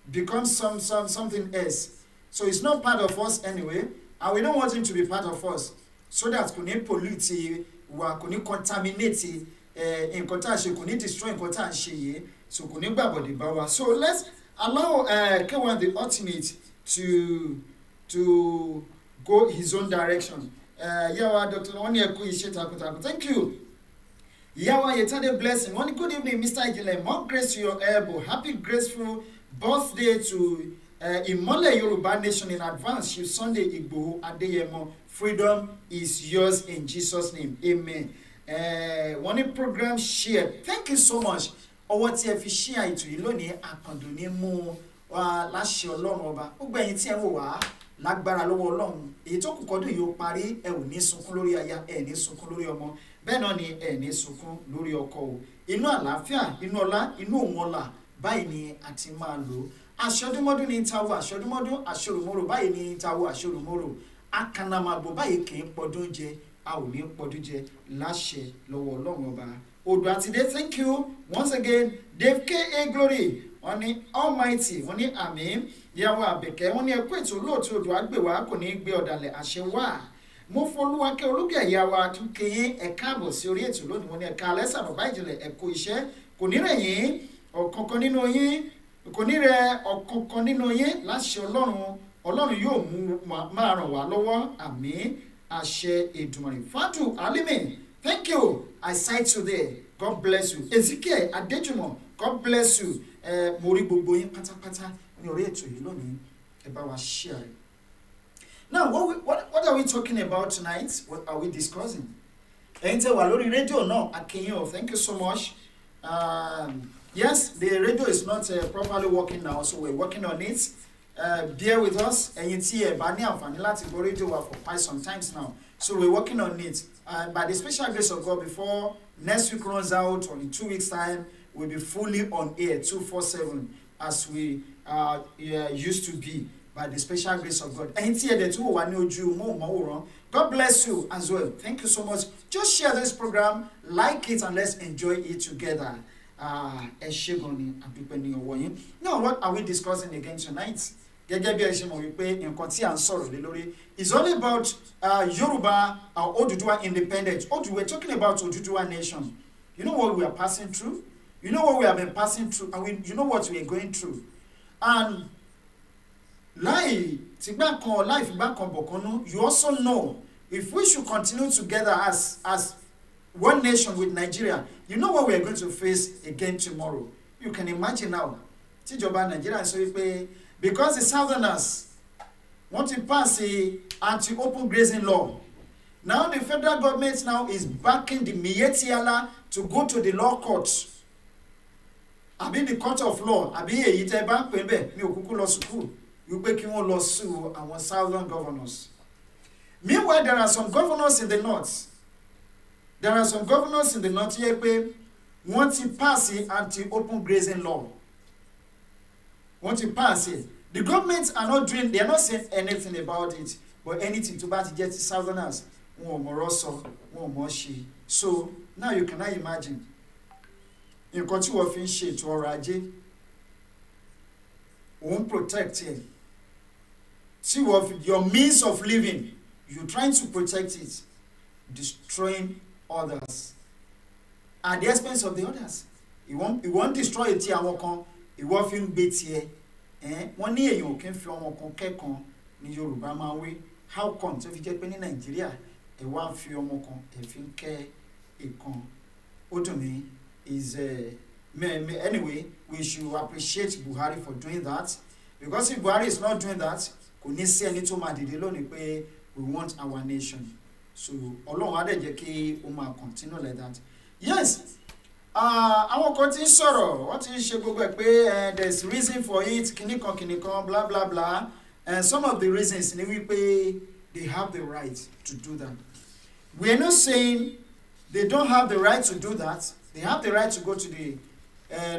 [SPEAKER 6] become something else. So it's not part of us anyway, and we don't want him to be part of us. So that kò ní pollute wa, kò ní contaminate nǹkan tá a ṣe, kò ní destroy nǹkan tá a ṣe yìí, so kò ní gbàbọ̀dé bá wa. So let's allow K1 the ultimate to go his own direction. Yawa Dr. Wani Eku Ishe Takuntakun. Thank you. Yawa Yetade Blessing. One good evening, Mr. Ijile. More grace to your elbow. Happy graceful birthday to Imole Yoruba Nation in advance. You Sunday Igboho Adeyemo. Freedom is yours in Jesus' name. Amen. One program shared. Thank you so much. Ọwọ́ tí ẹ fi share ètò yìí lónìí Àkàndùn ní mú wa láṣẹ Ọlọ́run ọba. Gbogbo ẹ̀yin tí ẹ wò wá lágbára lọ́wọ́ Ọlọ́run. Èyí tó kù kọ́dún yóò parí, ẹ ò ní sunkún lórí aya, ẹ ní sunkún lórí ọmọ. Bẹ́ẹ̀ náà ni ẹ ní sunkún lórí ọkọ o. Inú àlàáfíà, inú ọlá, inú òun ọlá, báyìí ni a ti máa lò. Aṣọdúnmọ́dún ní ìtawọ̀, aṣọdúnmọ́dún, aṣòròmọ́rò, báyìí ní ìtawọ̀, aṣòròmọ́rò. Akanamagbo báyìí kì í pọdún jẹ, a ò ní pọdún jẹ láṣẹ lọ́wọ́ Ọlọ́run ọba. Odò àtidé, thank you once again. Dave K.A. Glory, wọ́n ní Almighty, wọ́n ní àmín. Ìyàwó Àbẹ̀kẹ́, wọ́n ní ẹkú ètò olóòtú odò àgbèwà kò ní gbé ọ̀dàlẹ̀ àṣẹ wá. mo folúwakẹ́ olúgẹ̀yà wa tún kéyìn ẹ káàbọ̀ sí orí ètò lónìí mo ní ẹ̀ka alẹ́sà bàbá ìjìnlẹ̀ ẹ̀kọ́ iṣẹ́ kò ní rẹ̀ yín ọ̀kankan nínú yín kò ní rẹ̀ ọ̀kankan nínú yín láṣẹ ọlọ́run yóò mú máa ràn wá lọ́wọ́ àmín àṣẹ Èdùmàrè. Fatu Alimi, thank you, I sight you there, God bless you. Ezekiel Adejumo, God bless you. Mo rí gbogbo yín pátápátá ní orí ètò yìí lónìí ẹ bá wa share. Now, what are we talking about tonight? What are we discussing? Ẹ̀yin tẹ́ wà lórí rédíò náà, Akinyo, thank you so much. Yes, the radio is not properly working now, so we're working on it. Bear with us. Ẹ̀yin tí ẹ bá ní àǹfààní láti gbọ́ rédíò wa for quite some times now, so we're working on it. By the special grace of God, before next week runs out, or in 2 weeks' time, we'll be fully on air 247 as we used to be. By the special grace of God. God bless you as well. Thank you so much. Just share this program, like it, and let's enjoy it together. Now, what are we discussing again tonight? It's all about Yoruba or Oduduwa independence. We're talking about Oduduwa nation. You know what we are passing through? You know what we have been passing through? And you know what we are going through? And life back on, you also know if we should continue together as one nation with Nigeria, you know what we are going to face again tomorrow. You can imagine now. Nigeria, so because the Southerners want to pass a anti-open grazing law. Now the federal government now is backing the Miyetti to go to the law court. The court of law. You make him all sue our southern governors. Meanwhile, there are some governors in the north. Here want to pass the anti-open grazing law. Want to pass it. The governments are not doing, they are not saying anything about it, but anything to bat get southerners. So now you cannot imagine. In country of shit to Oraje won't protect it. See what your means of living, you're trying to protect it, destroying others at the expense of the others. You won't destroy it here. You won't feel bit here. One year you can feel more ni Yoruba man. How come? So if you get in Nigeria, a one feel more if you care a con. Otomi is anyway. We should appreciate Buhari for doing that, because if Buhari is not doing that, we want our nation. So Ọlọ́run á dẹ̀ jẹ́ kí ó máa continue like that. Yes, àwọn kan ti ń sọ̀rọ̀, wọ́n ti ń ṣe gbogbo ẹ̀ pé there's reason for it, kìnìkan blah blah blah, and some of the reasons ni wípé they have the right to do that. We are not saying they don't have the right to do that. They have the right to go to the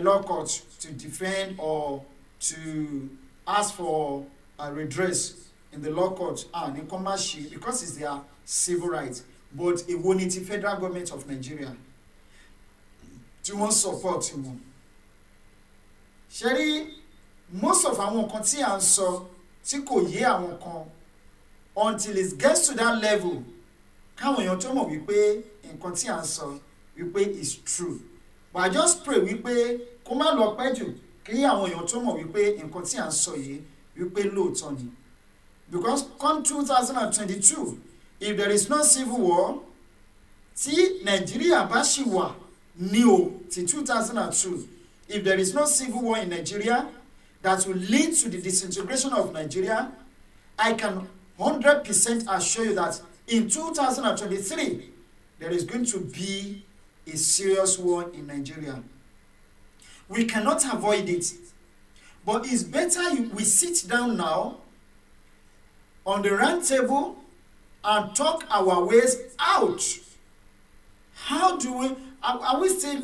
[SPEAKER 6] law court to defend or to ask for redress in the law court because it's their civil rights. But it won't need the federal government of Nigeria to want support him. Sherry, most of our country and so until it gets to that level, we pay in country and so we pay is true. But I just pray we pay come on peju we pay in country and so we pay low Tony. Because come 2022, if there is no civil war, see Nigeria Bashiwa Neo till 2002. If there is no civil war in Nigeria that will lead to the disintegration of Nigeria, I can 100% assure you that in 2023 there is going to be a serious war in Nigeria. We cannot avoid it, but it's better we sit down now on the round table and talk our ways out. How do we, are we still,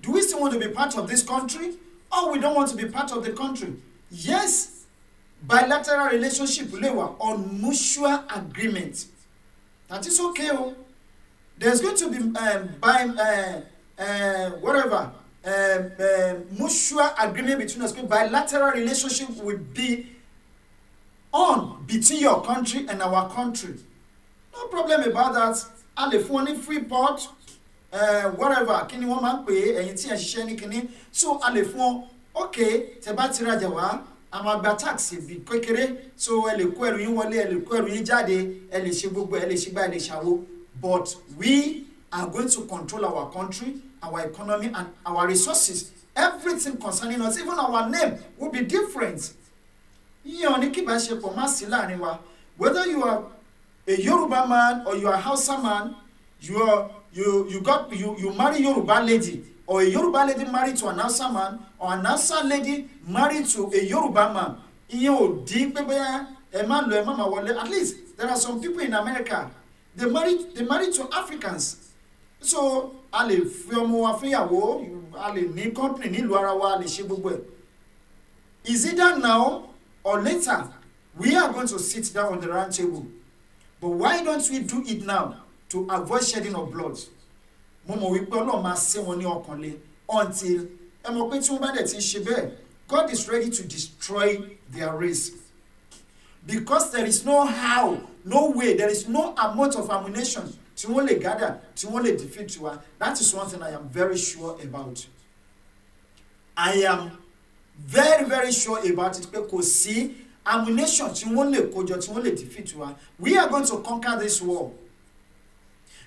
[SPEAKER 6] do we still want to be part of this country, or we don't want to be part of the country? Yes, bilateral relationship on mutual agreement. That is okay. There's going to be mutual agreement between us. Bilateral relationship will be on between your country and our country. no problem about that. A lè fún wọn ní free port whatever kí ni wọ́n máa ń pè é ẹ̀yin tí ẹ̀ ṣiṣẹ́ ní kinní so a lè fún wọn ok tẹ́ bá ti rajà wá a máa gba tax bí kékeré so ẹ lè kó ẹrù yín wọlé ẹ lè kó ẹrù yín jáde ẹ lè ṣe gbogbo ẹ lè ṣe gbá ẹ lè ṣàwo but we are going to control our country, our economy and our resources. Everything concerning us, even our name will be different. Whether you are a Yoruba man or you are a Hausa man, you marry Yoruba lady, or a Yoruba lady married to an Hausa man, or an Hausa lady married to a Yoruba man. At least there are some people in America, they married to Africans. So a lè fi ọmọ wa fẹ́yàwó a lè ní company nílùú ara wa a lè ṣe gbogbo ẹ̀. Is it that now or later we are going to sit down on the round table? But why don't we do it now to avoid shedding of blood? Mo mọ̀ wípé Ọlọ́run máa ṣe wọn ní ọkàn le until ẹ mọ̀ pé tí wọ́n bá dẹ̀ ti ń ṣe bẹ́ẹ̀ God is ready to destroy their race. Because there is no how, no way, there is no amount of ammunition tí wọ́n lè gather, tí wọ́n lè defeat wa. That is one thing I am very sure about. I am very, very sure about it. Pé kò sí ammunition tí wọ́n lè kójọ, tí wọ́n lè defeat wa. We are going to conquer this war.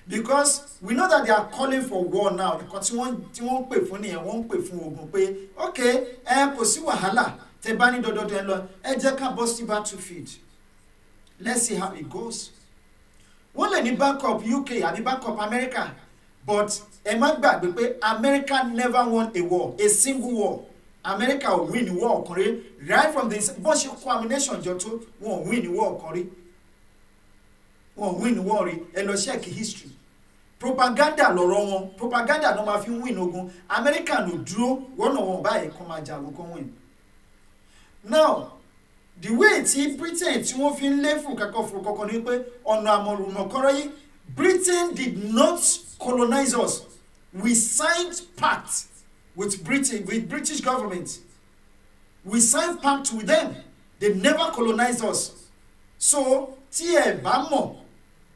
[SPEAKER 6] Because we know that they are calling for war now. Because tí wọ́n pè fún nìyẹn, wọ́n pè fún ogun pé okay, kò sí wàhálà. Tẹ́ bá ní dodo ẹ lọ, ẹ jẹ́ ká bọ́ sí battlefield. Let's see how it goes. Wọ́n lè ní backup UK àbí backup America, but ẹ má gbàgbé pé America never won a war, a single war. America ò win war kan rí, right from the bó ṣe kó ammunition jọ tó wọn ò win war kan rí. Wọn ò win war rí, ẹ lọ check history. Propaganda lọ̀rọ̀ wọn, propaganda ló máa fi win ogun. America ló dúró wọ́n náà wọn báyìí kan máa jà lókun win. Now, the way tí Britain tí wọ́n fi ń lé fún kankan ní pé ọ̀nà àmọ̀rùmọ̀kọ́rọ́ yìí, Britain did not colonize us. We signed pact with Britain, with British government. We signed pact with them. They never colonized us. So tí ẹ bá mọ̀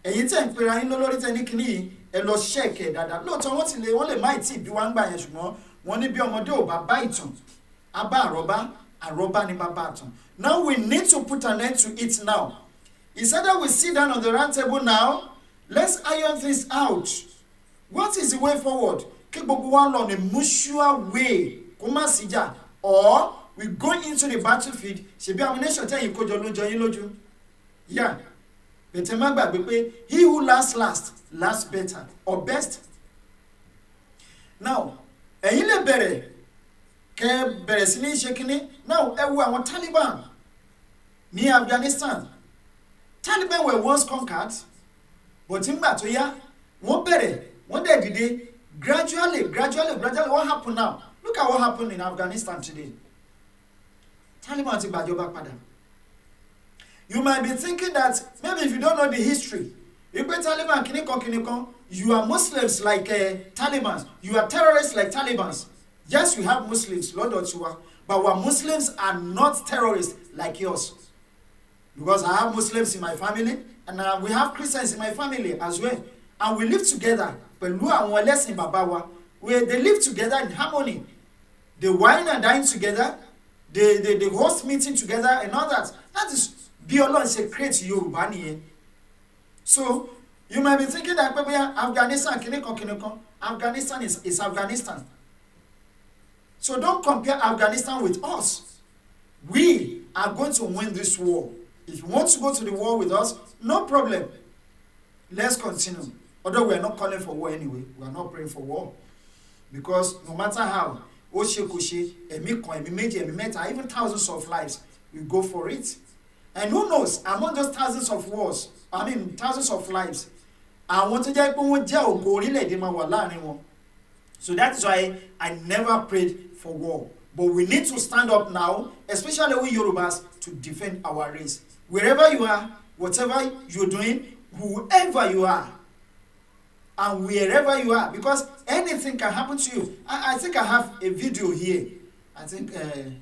[SPEAKER 6] ẹ̀yin tẹ́ ń pera yín lórí tẹ́ ní kíní yìí ẹ lọ ṣẹ́ẹ̀kẹ́ dáadáa. Lóòótọ́ wọ́n lè má tí bí wá ń gbà yẹn ṣùgbọ́n wọ́n ní bí ọmọdé ò bá bá ìtàn á bá àrọ́bá ní bàbá àtàn. Now we need to put an end to it now. It's either we sit down on the round table now, let's iron things out. What is the way forward? Kí gbogbo wa lọ ní mutual way kó má sí jà, or we go into the battlefield ṣebí ammunition tẹ́yìn kójọ ló jọ yín lójú. Yeah, bẹ̀tẹ̀ má gbàgbé pé he who last better or best. Now ẹ̀yin lè bẹ̀rẹ̀ kẹ́ bẹ̀rẹ̀ sí ní ṣe kínní. Now ẹ wo àwọn Taliban ní Afghanistan. Taliban were once conquered, but nígbà tó yá wọ́n bẹ̀rẹ̀ wọ́n dẹ̀ dìde gradually what happened now? Look at what happened in Afghanistan today. Taliban ti gbàjọba padà. You might be thinking that maybe if you don't know the history, you pé Taliban kìnìkan, you are Muslims like Taliban, you are terrorists like Talibans. Yes, we have Muslims, lọ́dọ̀ tiwa, but our Muslims are not terrorists like yours. Because I have Muslims in my family, and we have Christians in my family as well. And we live together. Pẹ̀lú àwọn ẹlẹ́sìn bàbá wa, they live together in harmony. They wine and dine together. They host meeting together and all that. That is bí Ọlọ́run ṣe create Yorùbá nìyẹn. So you might be thinking that maybe Afghanistan kìnìkan, Afghanistan is Afghanistan. So don't compare Afghanistan with us. We are going to win this war. If you want to go to the war with us, no problem. Let's continue. Although we are not calling for war anyway, we are not praying for war. Because no matter how, even thousands of lives, we go for it. And who knows, among those thousands of wars, thousands of lives, I want to so that is why I never prayed for war. But we need to stand up now, especially we Yorubas, to defend our race. Wherever you are, whatever you're doing, whoever you are, and wherever you are, because anything can happen to you. I think I have a video here. I think,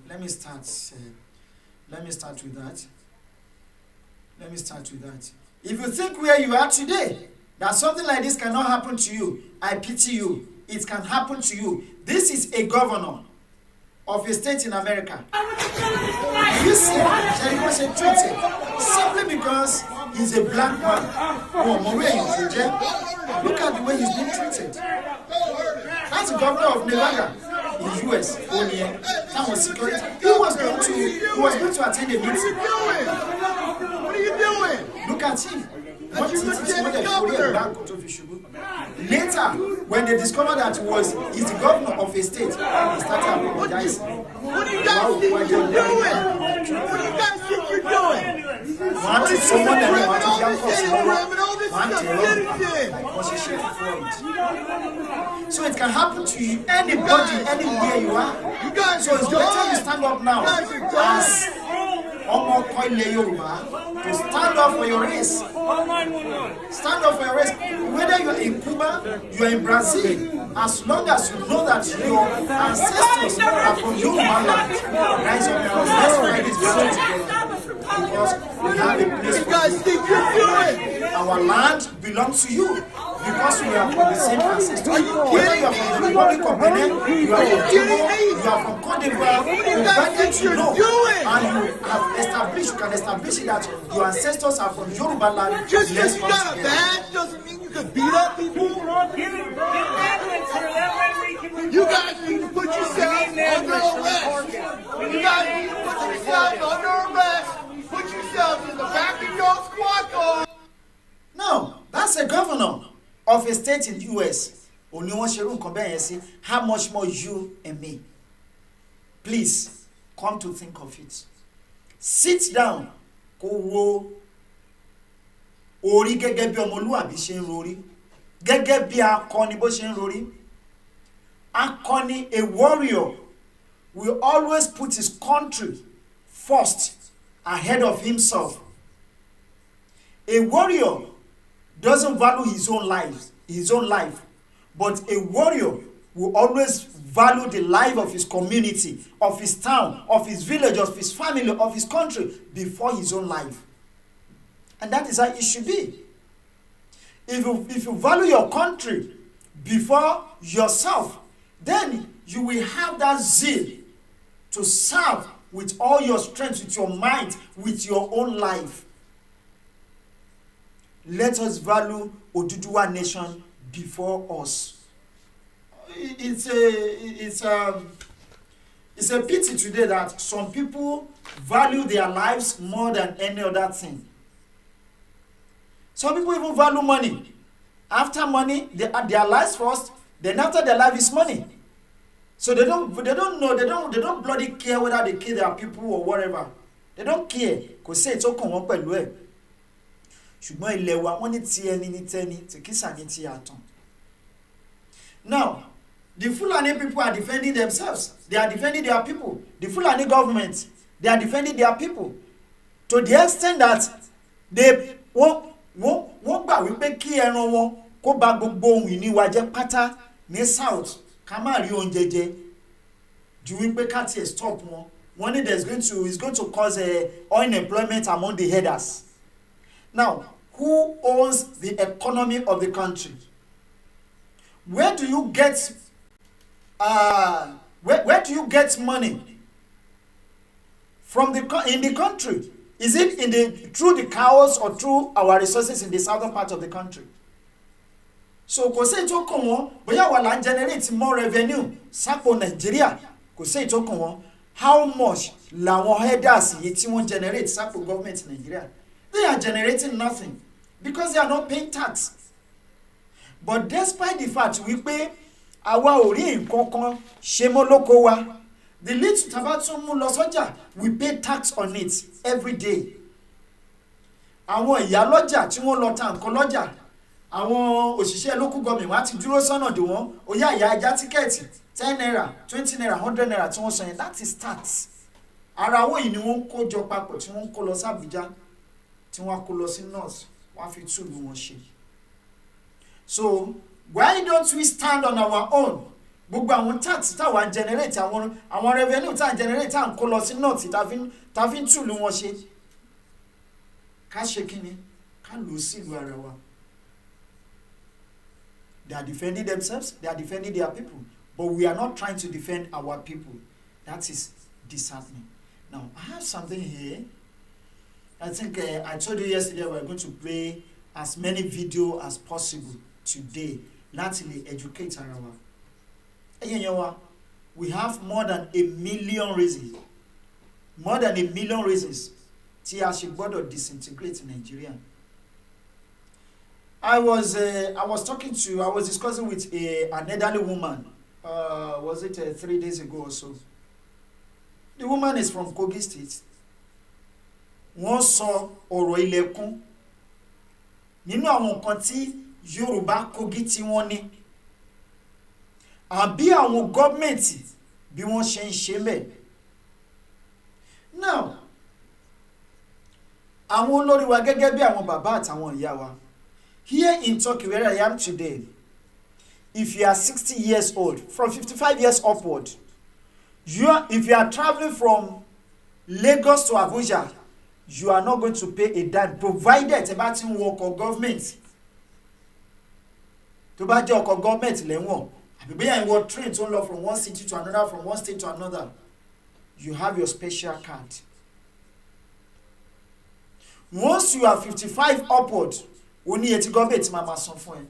[SPEAKER 6] let me start with that. If you think where you are today, that something like this cannot happen to you, I pity you. It can happen to you. This is a governor of a state in America. You see, he was treated simply because he's a black man. Look at the way he's being treated. That's the governor of Nevada in US. Security. He was going to attend a meeting.
[SPEAKER 7] What are you doing?
[SPEAKER 6] Look at him. Later, when they discovered that he's the governor of a state, they started apologizing.
[SPEAKER 7] What do you guys think you're doing? What do you guys think you're doing?
[SPEAKER 6] So it can happen to you, anybody, anywhere you are. So it's better you stand up now as Omo Koile Yoruba to stand up for your race. Stand up for your race. Whether you're in Cuba, you're in Brazil, as long as you know that your ancestors are from Yoruba land, rise up now. Let's fight this battle together. Because we have a place for you. Our land belongs to you. Because we are from the same ancestors. Whether you are from the Republic of Benin, you are from Togo, you are from Cote d'Ivoire, provided you know, and you have established, you can establish that your ancestors are from Yoruba land.
[SPEAKER 7] Just because you got a badge doesn't mean you can beat up people. You guys need to put yourselves under arrest. You guys need to put yourselves under arrest. Put yourselves in the back of your squad car.
[SPEAKER 6] No, that's a governor of a state in the US. Only one sharing compare how much more you and me. Please come to think of it. Sit down. Kó wo orí gẹ́gẹ́ bí ọmọlúwàbí ṣe ń rori. Gẹ́gẹ́ bí akọni bó ṣe ń rori. Akọni, a warrior, will always put his country first ahead of himself. A warrior doesn't value his own life, but a warrior will always value the life of his community, of his town, of his village, of his family, of his country before his own life. And that is how it should be. If you value your country before yourself, then you will have that zeal to serve with all your strength, with your mind, with your own life. Let us value Oduduwa nation before us. It's a pity today that some people value their lives more than any other thing. Some people even value money. After money, their lives first. Then after their life is money. So they don't bloody care whether they kill their people or whatever. They don't care. Because say it's okay wọ́n pẹ̀lú ẹ̀. Ṣùgbọ́n ilẹ̀ wa wọ́n ní ti ẹni ní tẹ́ni tí kìsà ní ti àtàn. Now, the Fulani people are defending themselves. They are defending their people. The Fulani government, they are defending their people. To the extent that they wọ́n gbà wípé kí ẹran wọn kó bà gbogbo ohun ìní wa jẹ́ pátá ní south ká má rí oúnjẹ jẹ ju wípé ká tiẹ̀ stop wọn. One day it's going to cause unemployment among the headers. Now, who owns the economy of the country? Where do you get where do you get money from in the country? Is it through the cows or through our resources in the southern part of the country? So kò sí ètò kan wọn bóyá wà là ń generate more revenue sápò Nàìjíríà kò sí ètò kan wọn. How much làwọn headers yìí tí wọ́n generate sápò government Nàìjíríà? They are generating nothing because they are not paying tax. But despite the fact wípé àwa ò rí nǹkan kan ṣe mọ́ lóko wa, the little tá bá tún mú lọ sọ́jà, we pay tax on it every day. Àwọn ìyá lọ́jà tí wọ́n lọ ta nǹkan lọ́jà, àwọn òṣìṣẹ́ local government wá ti dúró sọ́nà dè wọ́n, ó yá ìyá ẹja tíkẹ́ẹ̀tì 10 naira, 20 naira, 100 naira tí wọ́n san yẹn, that is tax. Ara owó yìí ni wọ́n kó jọ papọ̀ tí wọ́n kó lọ sí Abuja, tí wọ́n kó lọ sí north, wọ́n fi túlù wọn ṣe. So why don't we stand on our own? Gbogbo àwọn tax táwa generate àwọn revenue tá generate tá kó lọ sí north tá fi túlù wọn ṣe. Ká ṣe kíni? ká lò sí ìlú ara wa. They are defending themselves, they are defending their people, but we are not trying to defend our people. That is disheartening. Now, I have something here. I think I told you yesterday we are going to play as many videos as possible today. Naturally, educate our. We have more than 1 million reasons. More than 1 million reasons. Tí a ṣe gbọ́dọ̀ disintegrate Nigeria. I was discussing with an elderly woman. Was it 3 days ago or so? The woman is from Kogi State. Wọ́n sọ ọ̀rọ̀ ilẹ̀kùn nínú àwọn nǹkan tí Yorùbá Kogi tí wọ́n ní. Àbí àwọn gọ́ọ̀mẹ̀ntì bí wọ́n ṣe ń ṣe mẹ́. Now, àwọn olórí wa gẹ́gẹ́ bí àwọn bàbá àtàwọn ìyá wa. Here in Turkey, where I am today, if you are 60 years old, from 55 years upward, if you are traveling from Lagos to Abuja, you are not going to pay a dime, provided about in work or government. To buy your government, lẹ́wọ̀n, train to lọ from one city to another, from one state to another. You have your special card. Once you are 55 upward, only a government mama son for him.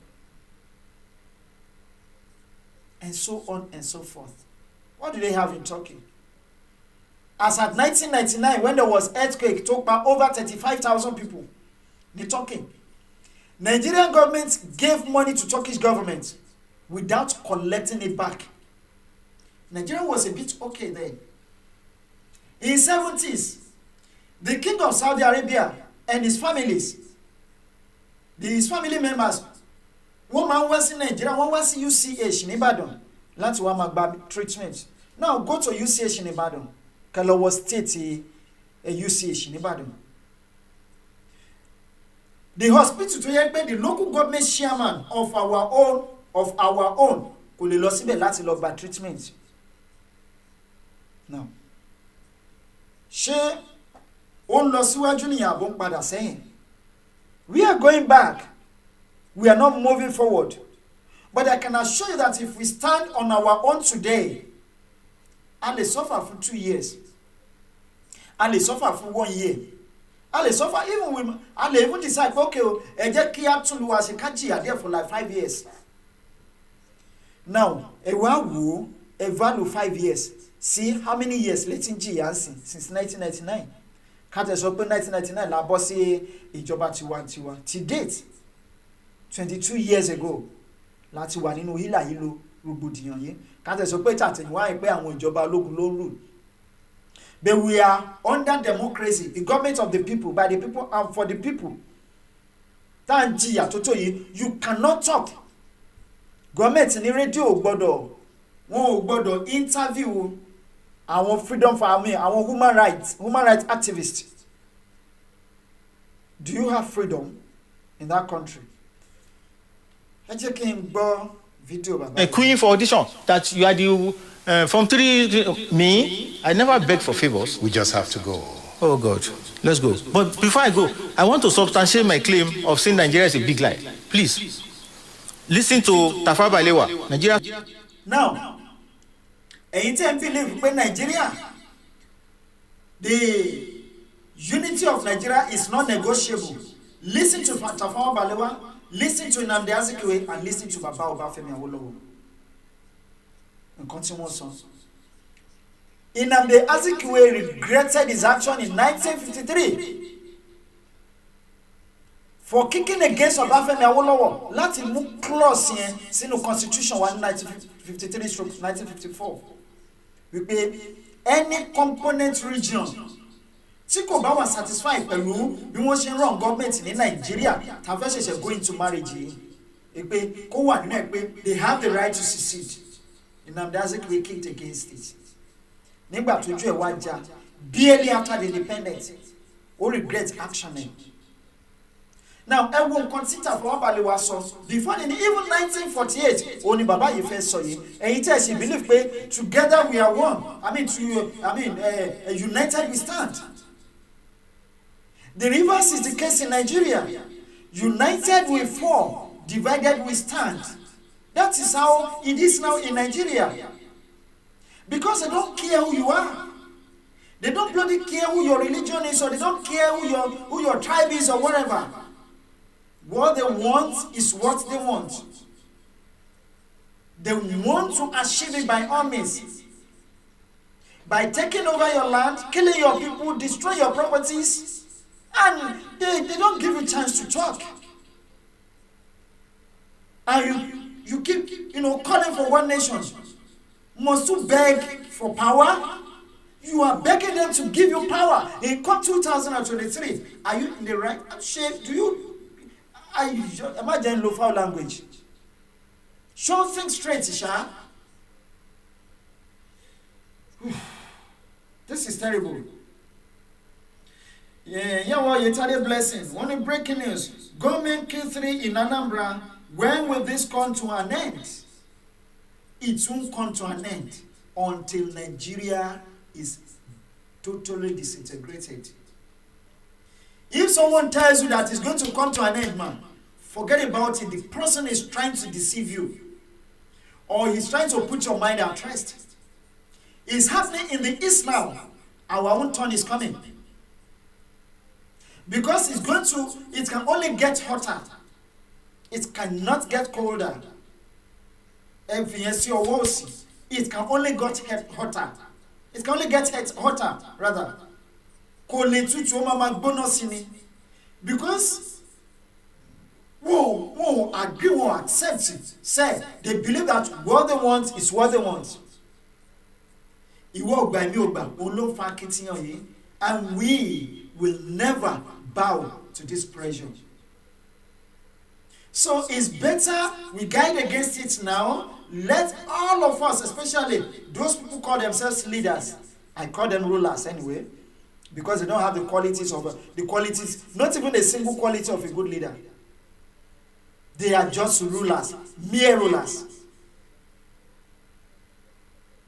[SPEAKER 6] And so on and so forth. What do they have in Turkey? As at 1999, when there was earthquake, took by over 35,000 people. They're talking. Nigerian government gave money to Turkish government without collecting it back. Nigeria was a bit okay then. In the 70s, the king of Saudi Arabia and his families, his family members, one man was in Nigeria, one was in UCH in Ibadan. Láti wá máa gba treatment. Now go to UCH in Ibadan. Kalawo State UCH in Ibadan. The hospital to yẹ the local government chairman of our own kò lè lọ síbẹ̀ láti lọ gba treatment. Now, ṣé ó ń lọ síwájú ní àbò ń padà sẹ́yìn? We are going back. We are not moving forward. But I can assure you that if we stand on our own today, and they suffer for 2 years, and they suffer for 1 year, and they suffer and they even decide, okay, ẹ jẹ́ kí a tún lu àṣekájì there for like 5 years. Now, a value 5 years. See how many years letting jìyà since 1999. Kátẹ́ sọ pé 1999 la bọ́ sí ìjọba tiwantiwa. To date, 22 years ago, láti wà nínú hílàhílo rògbòdìyàn yìí. Kátẹ́ sọ pé tàtẹ̀yìnwá pé àwọn ìjọba ológun ló rule. But we are under democracy, the government of the people, by the people and for the people. Tá ń jìyà tó tó yìí, you cannot talk. Government ní rédíò gbọ́dọ̀, wọn ò gbọ́dọ̀ interview àwọn freedom for àwọn human rights activists. Do you have freedom in that country? Ẹ jẹ́ kí n gbọ́ fídíò bàbá.
[SPEAKER 8] A queen for audition that you are the from 3 me. I never beg for favors.
[SPEAKER 9] We just have to go.
[SPEAKER 8] Oh God, let's go. But before I go, I want to substantiate my claim of saying Nigeria is a big lie. Please listen to Tafawa Balewa. Nigeria.
[SPEAKER 6] Now, ẹ̀yin tẹ́ ń believe pé Nigeria, the unity of Nigeria is not negotiable. Listen to Tafawa Balewa, listen to Nnamdi Azikiwe, and listen to Baba Obafemi Awolowo. Nǹkan tí wọ́n sọ. Nnamdi Azikiwe regretted his action in 1953 for kicking against Obafemi Awolowo láti mú clause yẹn sínú constitution wa ní 1953-1954 wípé any component region tí kò bá wà satisfied pẹ̀lú bí wọ́n ṣe ń run government ní Nàìjíríà tá fẹ́ ṣẹ̀ṣẹ̀ go into marriage yìí pé kó wà nínú ẹ̀ pé they have the right to secede. Nnamdi Azikiwe kicked against it. Nígbà tójú ẹ̀ wá já barely after the independence ó regret action ẹ̀. Now, everyone consider for Balewa sọ before in even 1948 ó ní bàbá yìí fẹ́ sọ yìí ẹ̀yin tẹ́ sì believe pé together we are one. United we stand. The reverse is the case in Nigeria. United we fall, divided we stand. That is how it is now in Nigeria. Because they don't care who you are. They don't bloody care who your religion is, or they don't care who your tribe is, or whatever. What they want is what they want. They want to achieve it by all means. By taking over your land, killing your people, destroying your properties, and they don't give you a chance to talk. And you keep, calling for one nation. Must you beg for power? You are begging them to give you power. In 2023, are you in the right shape? Am I in low foul language? Show things straight, Isha. This is terrible. Yeah, blessing. One breaking news. Government Q3 in Anambra. When will this come to an end? It won't come to an end until Nigeria is totally disintegrated. If someone tells you that it's going to come to an end, man, forget about it. The person is trying to deceive you, or he's trying to put your mind at rest. It's happening in the east now. Our own turn is coming. Because it can only get hotter. It cannot get colder. It can only get hotter. It can only get hotter, rather. Because won't agree, won't accept it. Say they believe that what they want is what they want. And we will never bow to this pressure. So it's better we guide against it now. Let all of us, especially those people who call themselves leaders, I call them rulers anyway, because they don't have the qualities, not even a single quality of a good leader. They are just rulers, mere rulers.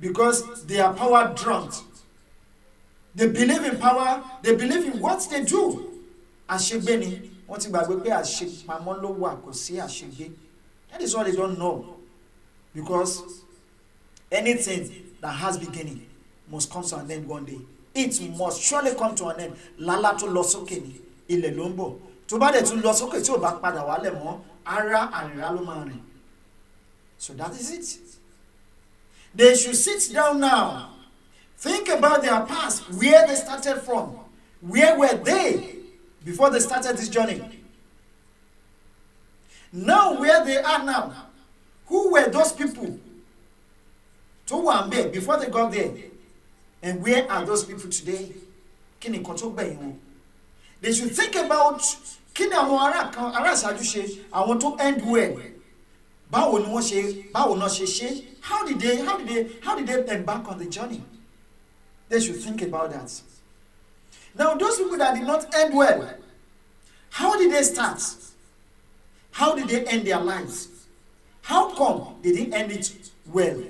[SPEAKER 6] Because they are power drunk. They believe in power, they believe in what they do. Ashegbeni, that is what they don't know. Because anything that has beginning must come to an end one day. It must surely come to an end. Lala to losoke ni ile lombo. To ba de tun losoke tí ó bá padà wálẹ̀ mọ́, ara àrìnrà ló máa rìn. So that is it. They should sit down now. Think about their past, where they started from. Where were they before they started this journey? Now where they are now. Who were those people to Wambe before they got there? And where are those people today? They should think about I want to end well. How did they embark on the journey? They should think about that. Now those people that did not end well, how did they start? How did they end their lives? How come they didn't end it well?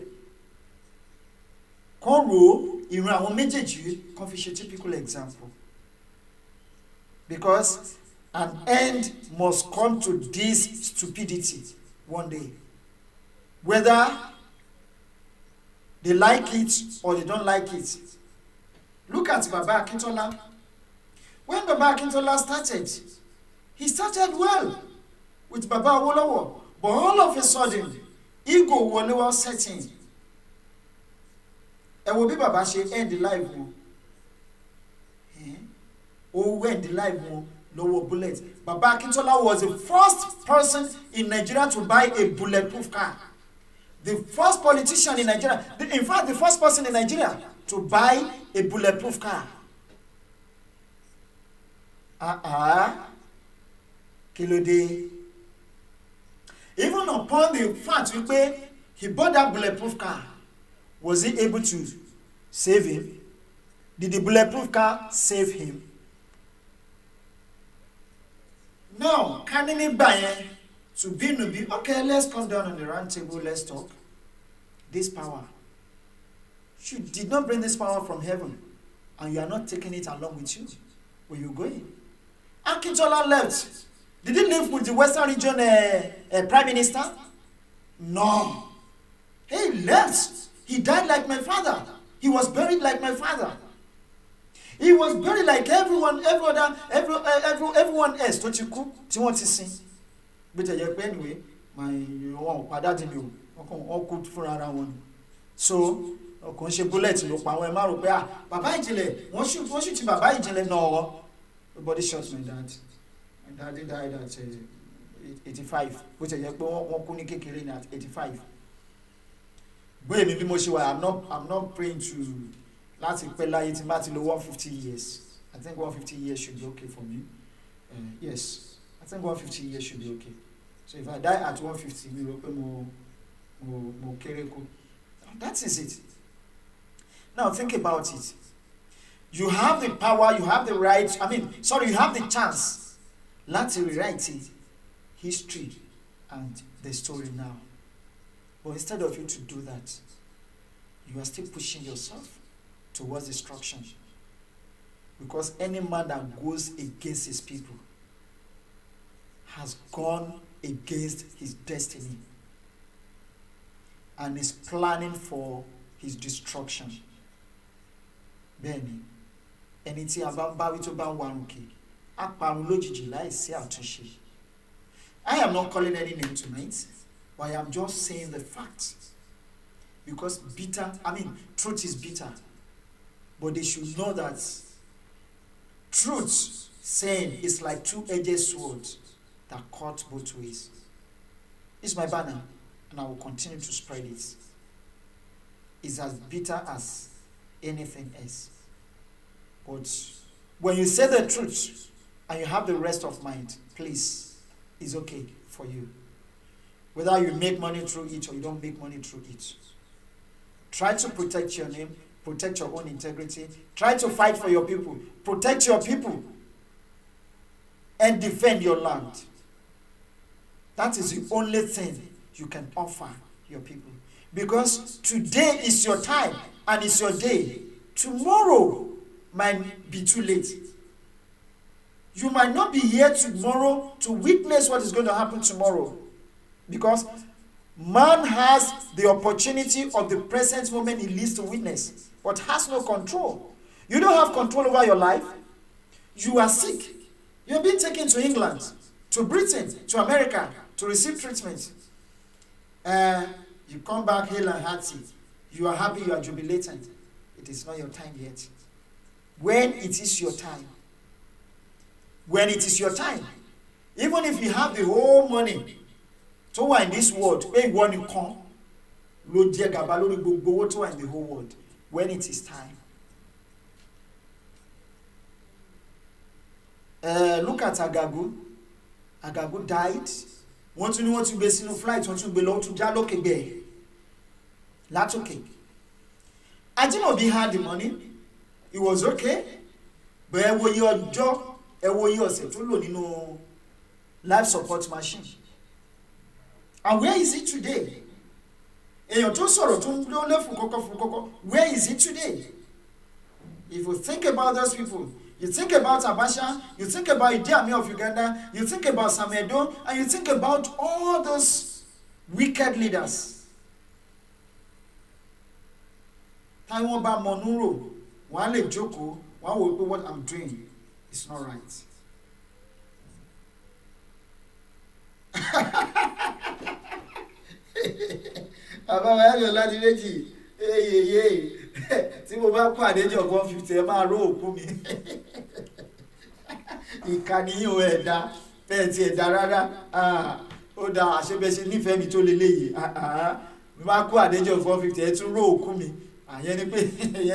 [SPEAKER 6] Typical example. Because an end must come to this stupidity one day. Whether they like it or they don't like it. Look at Baba Akintola. When Baba Akintola started, he started well with Baba Awolowo. But all of a sudden, ego was setting. And will be Baba she end the life. Oh, end the life. Lower bullets. Baba Akintola was the first person in Nigeria to buy a bulletproof car. The first politician in Nigeria, in fact, the first person in Nigeria to buy a bulletproof car. Kilode. Even upon the fact he bought that bulletproof car, was he able to save him? Did the bulletproof car save him? Now, can anybody to be okay, let's come down on the round table, let's talk. This power. You did not bring this power from heaven, and you are not taking it along with you. Where you going? Akintola left Did he live with the Western region Prime Minister? No. He left. He died like my father. He was buried like my father. He was buried like everyone else. Don't you cook? Do you want to sing? But anyway, my dad knew. All good for around one. So, conscious bullets look my way. Baba Ijile, once you to Baba Ijile, no. Nobody shot my dad. My daddy died at 85. Which I couldn't at 85. I'm not praying to last 150 years. I think 150 years should be okay for me. Yes, I think 150 years should be okay. So if I die at 150, that is it. Now think about it. You have the power, you have the right, you have the chance. Let's rewrite it, history and the story now. But instead of you to do that, you are still pushing yourself towards destruction. Because any man that goes against his people has gone against his destiny and is planning for his destruction. Bẹ́ẹ̀ni, ẹni tí a bá ń bá wí tó bá ń warun kì, á parun lójijì láìsí àtúnṣe. I am not calling any name tonight, but I am just saying the fact. Because truth is bitter. But they should know that truth, saying, is like two-edged sword that cut both ways. It's my banner, and I will continue to spread it. It's as bitter as anything else. But when you say the truth and you have the rest of mind, please, it's okay for you. Whether you make money through it or you don't make money through it. Try to protect your name, protect your own integrity. Try to fight for your people. Protect your people. And defend your land. That is the only thing you can offer your people. Because today is your time and it's your day. Tomorrow might be too late. You might not be here tomorrow to witness what is going to happen tomorrow. Because man has the opportunity of the present moment he lives to witness, but has no control. You don't have control over your life. You are sick. You're being taken to England, to Britain, to America, to receive treatment. You come back hale and hearty. You are happy, you are jubilating. It is not your time yet. When it is your time. When it is your time. Even if you have the whole money, to win this world, where you want to come, go to win the whole world. When it is time. Look at Agagu. Agagu died. Want to be in flight, want to belong to Jaloke Bay. That's okay. Ajimobi had the money. It was okay. But when your job, life support machine. And where is it today? Where is it today? If you think about those people, you think about Abacha, you think about Idi Amin of Uganda, you think about Samedo, and you think about all those wicked leaders. Taiwan Ba Monuro, one le Joko, one will do what I'm doing. It's not right. Àbáwá yóò láti méjì tí mo bá kó àdéjọ 150 ẹ máa ró òkú mi ìkànnì yìí ò ẹ̀dá bẹ́ẹ̀ ti ẹ̀dá rárá ó da àṣebẹ́ṣe nífẹ̀ẹ́ mi tó leléyìí mo bá kó àdéjọ 450 ẹ tún ró òkú mi ìyẹn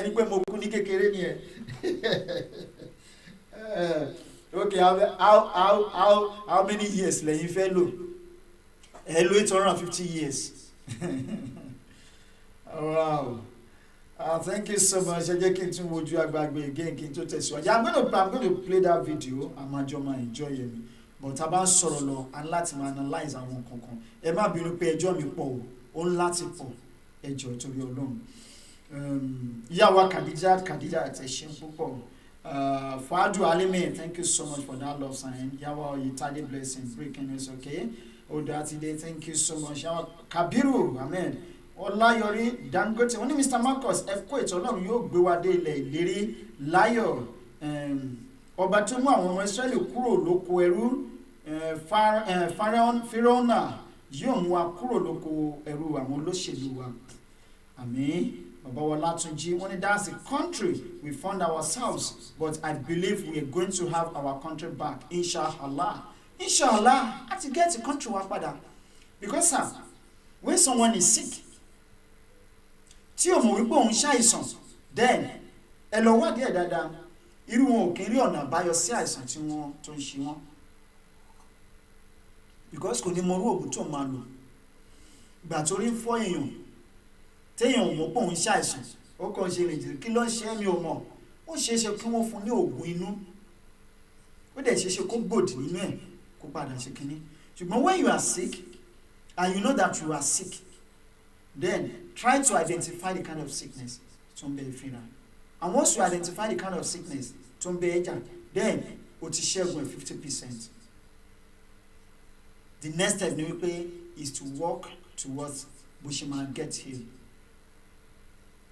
[SPEAKER 6] ni pé mo kú ní kékeré ni ẹ. Okay, how many years lẹ́yìn fẹ́ lò? Ẹ lò 850 years. Wow. Thank you so much. I'm going to play that video. I'm enjoy it. But about sorrow and let's analyze our own. Ẹ má bínú pé ẹjọ́ mi pọ̀ o láti pọ̀ ẹjọ́ torí Ọlọ́run. Ìyá wa Khadija ẹ ṣé púpọ̀. Fadu Alime, thank you so much for that love sign. Yawa Yitade blessing, breaking is okay. Odatide, thank you so much. Yawa Kabiru, amen. Olayori Dangote, wọ́n ní Mr. Marcus ẹ̀kọ́ ètò ọlọ́run yóò gbé wa dé ilẹ̀ ìlérí láyọ̀. Ọba tó mú àwọn ọmọ Ísírẹ́lì kúrò lóko ẹrú Fíráúnà yóò mú wa kúrò lóko ẹrú àwọn olóṣèlú wa. Àmín. Baba Olatunji, when that's the country we found ourselves, but I believe we are going to have our country back, inshallah. Inshallah, I have to get the country back. Because sir, when someone is sick, tí o mọ̀ wípé òun ṣàìsàn, then ẹ lọ wá díẹ̀ dáadáa, irú wọn ò kí ń rí ọ̀nà àbáyọ sí àìsàn tí wọ́n tó ń ṣe wọ́n. Because kò ní mọ irú òògùn tó máa lò. Ìgbà tó rí fọ́ èèyàn, téèyàn ò mọ̀ pé òun ṣàìsàn, ó kàn ṣe rìn kí ló ń ṣe mí ò mọ̀. Ó ṣeéṣe kí wọ́n fún ní oògùn inú. Ó dẹ̀ ṣeéṣe kó gbòdì nínú ẹ̀ kó padà ṣe kínní. Ṣùgbọ́n when you are sick and you know that you are sick, then try to identify the kind of sickness tó ń bẹ ìfira. And once you identify the kind of sickness tó ń bẹ ẹja, then o ti ṣẹ́gun 50%. The next step ni wípé is to work towards bó ṣe máa get healed.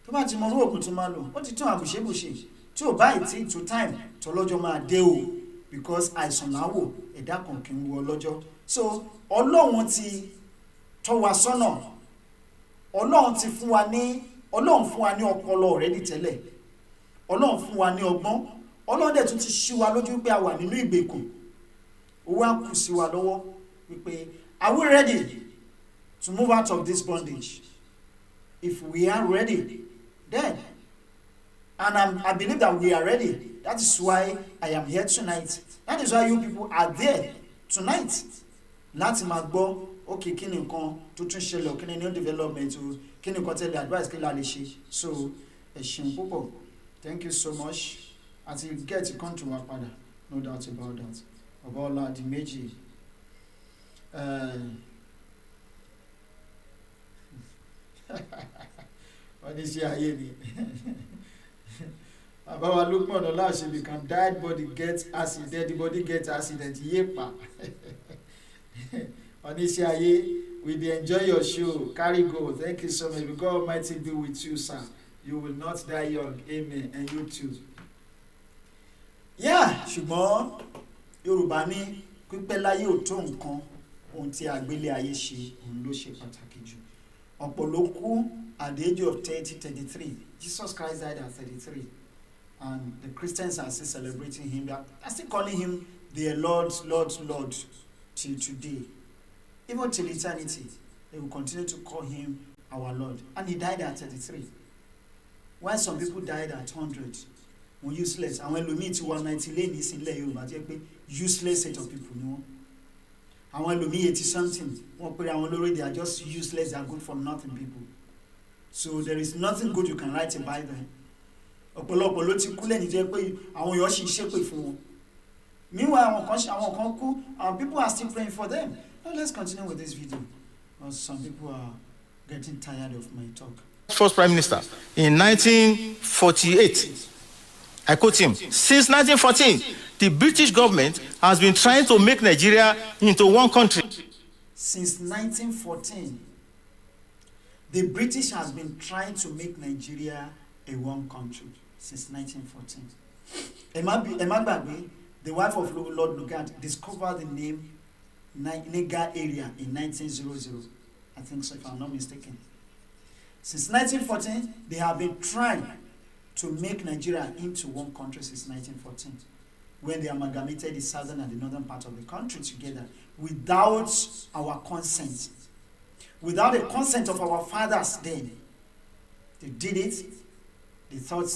[SPEAKER 6] Tó bá ti mọ orú òògùn tó máa lò, ó ti tún àbùṣebùṣe tí ò bá ìtì to time tó lọ́jọ́ máa dé o, because àìsàn láwò ẹ̀dá kan kì í wo ọlọ́jọ́. So Ọlọ́run ti tọ́ wa sọ́nà, Ọlọ́run fún wa ní ọpọlọ already tẹ́lẹ̀, Ọlọ́run fún wa ní ọgbọ́n, Ọlọ́run dẹ̀ tún ti ṣí wa lójú pé a wà nínú ìgbèkùn. Ó wá kù sí wa lọ́wọ́ wípé are we ready to move out of this bondage? If we are ready, then, and I believe that we are ready. That is why I am here tonight. That is why you people are there tonight. Láti máa gbọ́, okay, kí ni nǹkan tó tún ṣẹlẹ̀, kí ni new development, kí ni nǹkan tẹ́lẹ̀ advice kí la lè ṣe. So, ẹ ṣeun púpọ̀. Thank you so much. Until you get to come to wa padà, no doubt about that. Ọbọ̀ọ́lá di méjì. Wọ́n ní ṣe ayé ni. Àbáwá Lukman Ọláṣẹ́bí kan died body get acid, dead body get accident, yépa. Wọ́n ní ṣe ayé, we dey enjoy your show, carry go, thank you so much, may God Almighty be with you, sir. You will not die young, amen, and you too. Yeah, ṣùgbọ́n Yorùbá ní pípẹ́ láyé ò tó nǹkan, ohun tí àgbélé ayé ṣe òun ló ṣe pàtàkì jù. Ọ̀pọ̀ ló kú at the age of 33. Jesus Christ died at 33. And the Christians are still celebrating him. They are still calling him their Lord, Lord, Lord till today. Even till eternity, they will continue to call him our Lord. And he died at 33. While some people died at 100, wọ́n useless. Àwọn ẹlòmíì tí wọ́n 90 lé ní ìsìnlẹ̀ Yorùbá jẹ́ pé useless set of people ni wọ́n. Àwọn ẹlòmíì 80 something, wọ́n pèrè àwọn olórí, they are just useless, they are good for nothing people. So there is nothing good you can write about them. Ọ̀pọ̀lọpọ̀ ló ti kú lẹ́ni jẹ́ pé àwọn èèyàn ṣì ń ṣépè fún wọn. Meanwhile, àwọn kan kú, and people are still praying for them. Now let's continue with this video, because some people are getting tired of my talk.
[SPEAKER 8] First Prime Minister in 1948. I quote him, since 1914, the British government has been trying to make Nigeria into one country.
[SPEAKER 6] Since 1914, the British has been trying to make Nigeria a one country since 1914. Emma Gbagbe, the wife of Lord Lugard, discovered the name Niger area in 1900. I think so, if I'm not mistaken. Since 1914, they have been trying to make Nigeria into one country since 1914, when they amalgamated the southern and the northern part of the country together without our consent. Without the consent of our fathers then. They did it. They thought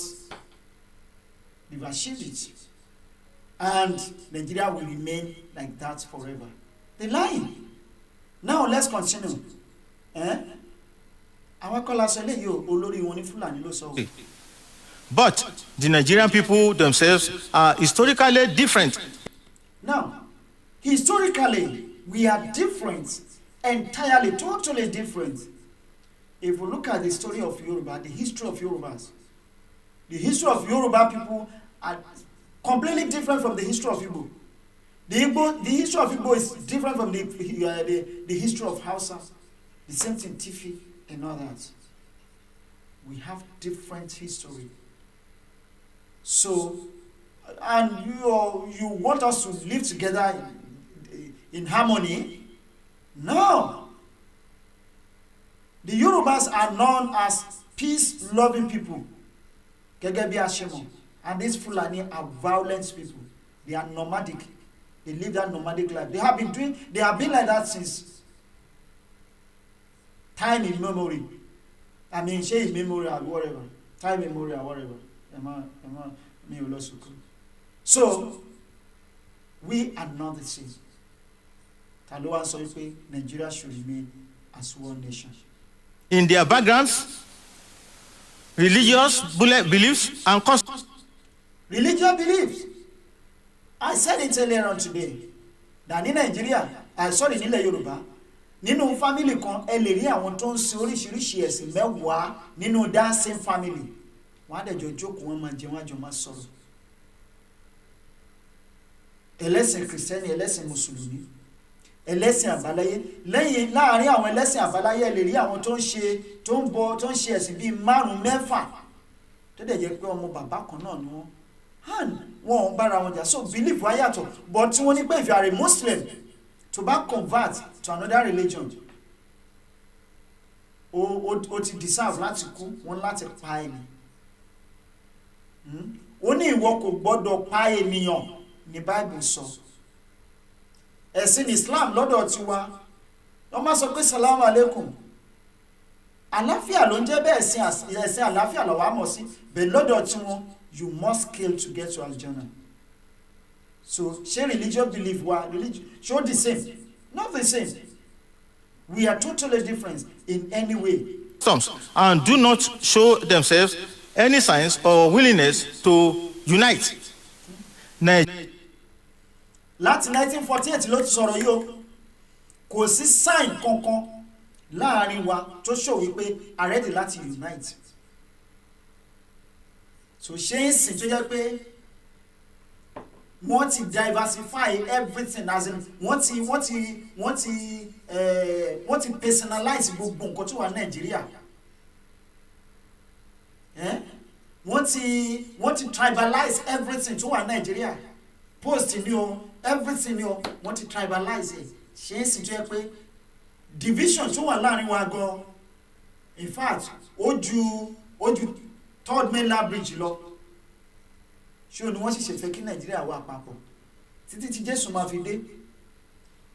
[SPEAKER 6] they've achieved it. And Nigeria will remain like that forever. They're lying. Now let's continue.
[SPEAKER 8] But the Nigerian people themselves are historically different.
[SPEAKER 6] Now, historically, we are different, entirely, totally different. If we look at the story of Yoruba, the history of Yorubas, the history of Yoruba people completely different from the history of Igbo. The history of Igbo is different from the history of Hausa. The same thing, Tifi and all that. We have different history. So, and you want us to live together in harmony? No. The Yorubas are known as peace-loving people. Gẹ́gẹ́ bí Ashemo. And these Fulani are violent people. They are nomadic. They live that nomadic life. They have been like that since time immemorial. I mean, say immemorial or whatever. Time immemorial or whatever. So, we are not the same. Taloa Soipe, Nigeria should remain as one nation.
[SPEAKER 8] In their backgrounds, religious beliefs and customs.
[SPEAKER 6] Religious beliefs. I said it earlier on today that in Nigeria, nílẹ̀ Yorùbá, nínú family kan ẹ lè rí àwọn tó ń sin oríṣiríṣi ẹ̀sìn mẹ́wàá nínú that same family. Wọ́n á dẹ̀jọ jókòó wọn máa jẹun àjọ máa sọ̀rọ̀. Ẹlẹ́sìn Kìrìsìtẹ́nì, ẹlẹ́sìn Mùsùlùmí, ẹlẹ́sìn àbáláyé. Lẹ́yìn láàárín àwọn ẹlẹ́sìn àbáláyé ẹ lè rí àwọn tó ń ṣe ẹ̀sìn bíi 5-6 tó dẹ̀ jẹ́ pé ọmọ bàbá kan náà ni wọ́n. Wọ́n bára wọn jà. So belief wa yàtọ̀. But tí wọ́n ní pé if you are a Muslim to back convert to another religion, o ti deserve láti kú, wọ́n láti pa ẹni. Ó ní ìwọ kò gbọ́dọ̀ pa ènìyàn ní Bible sọ. Ẹ̀sìn Islam lọ́dọ̀ tiwa wọ́n máa sọ pé salamu alaikum. Àlàáfíà ló ń jẹ́ bẹ́ẹ̀ ẹ̀sìn àlàáfíà ló wá mọ̀ sí. Bẹ́ẹ̀ lọ́dọ̀ tiwọn you must kill to get to Al-Jannah. So, share religious belief, show the same. Not the same. We are totally different in any way.
[SPEAKER 8] And do not show themselves any signs or willingness to unite.
[SPEAKER 6] Láti 1948 ló ti sọ̀rọ̀ yìí, kò sí sign kankan láàrin wa tó show wípé are ready láti unite. So ṣé ń sìn tó jẹ́ pé wọ́n ti diversify everything as in wọ́n ti personalize gbogbo nǹkan tó wà Nàìjíríà. Wọ́n ti tribalize everything tó wà Nàìjíríà. Post ni o, everything ni o, wọ́n ti tribalize it. Ṣé ń sìn tó jẹ́ pé division tó wà láàrin wa gan, in fact ó ju third mainland bridge lọ. Ṣé ni wọ́n sì ṣe fẹ́ kí Nàìjíríà wà papọ̀ títí tí Jésù máa fi dé.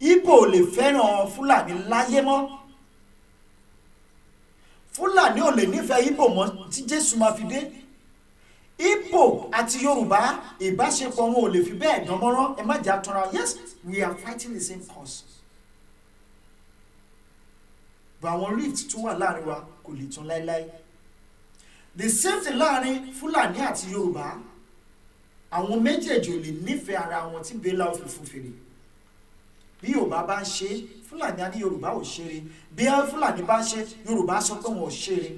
[SPEAKER 6] Igbo lè fẹ́ràn Fúlàní láyé mọ́. Fúlàní ò lè nífẹ̀ẹ́ Igbo mọ́ tí Jésù máa fi dé. Igbo àti Yorùbá ìbáṣepọ̀ wọn ò lè fi bẹ́ẹ̀ dánmọ́rán. Ẹ má jà tanra. Yes, we are fighting the same cause. But àwọn rift tó wà láàrin wa kò lè tán láéláé. The same thing láàrin Fúlàní àti Yorùbá. Àwọn méjèèjì ò lè nífẹ̀ẹ́ ara wọn tí Bélà ò fi fún fèrè. Bí Yorùbá bá ń ṣe, Fúlàní á ní Yorùbá ò ṣeré. Bí Fúlàní bá ń ṣe, Yorùbá sọ pé wọn ò ṣeré.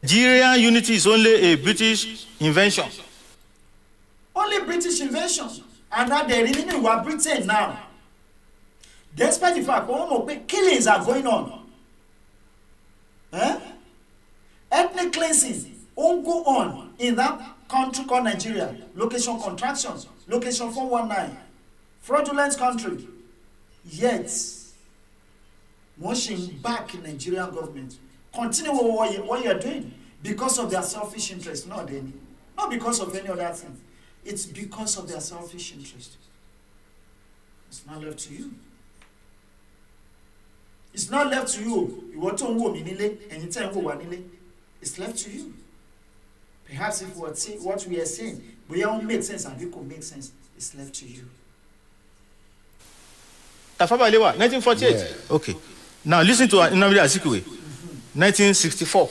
[SPEAKER 8] Nigerian unity is only a British invention.
[SPEAKER 6] Only British invention. And that they really nínú Britain now. Despite the fact wọ́n mọ̀ pé killings are going on. Ethnic cleansing won't go on in that country called Nigeria. Location contractions, location 419, fraudulent country. Yet, washing back in Nigerian government. Continue what you're doing because of their selfish interest. Not because of any other thing. It's because of their selfish interest. It's not left to you. It's not left to you. It's left to you. Perhaps if what we are saying, but it won't make sense and it could make sense, it's left to you.
[SPEAKER 8] Tafawa Balewa, 1948.
[SPEAKER 1] Yeah.
[SPEAKER 8] Okay. Now listen to Nnamdi Azikiwe, 1964.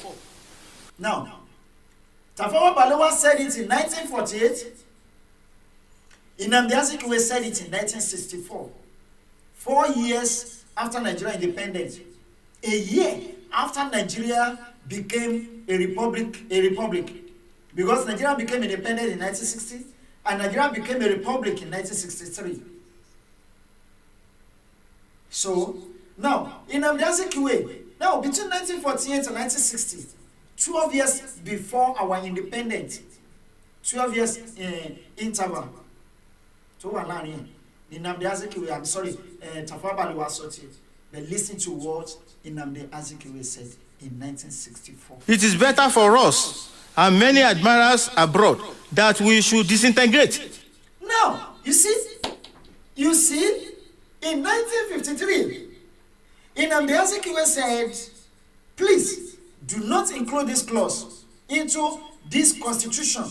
[SPEAKER 6] Now, Tafawa Balewa said it in 1948. Nnamdi Azikiwe said it in 1964. 4 years after Nigeria independence, a year after Nigeria became a republic. Because Nigeria became independent in 1960 and Nigeria became a republic in 1963. So, now, in Nnamdi Azikiwe, now between 1948 and 1960, 12 years before our independence, 12 years interval, so Nnamdi Azikiwe, I'm sorry, Tafawa Balewa Soti, but listen to what Nnamdi Azikiwe said in 1964.
[SPEAKER 8] It is better for us and many admirers abroad that we should disintegrate.
[SPEAKER 6] Now, you see, in 1953, Nnamdi Azikiwe said, please do not include this clause into this constitution.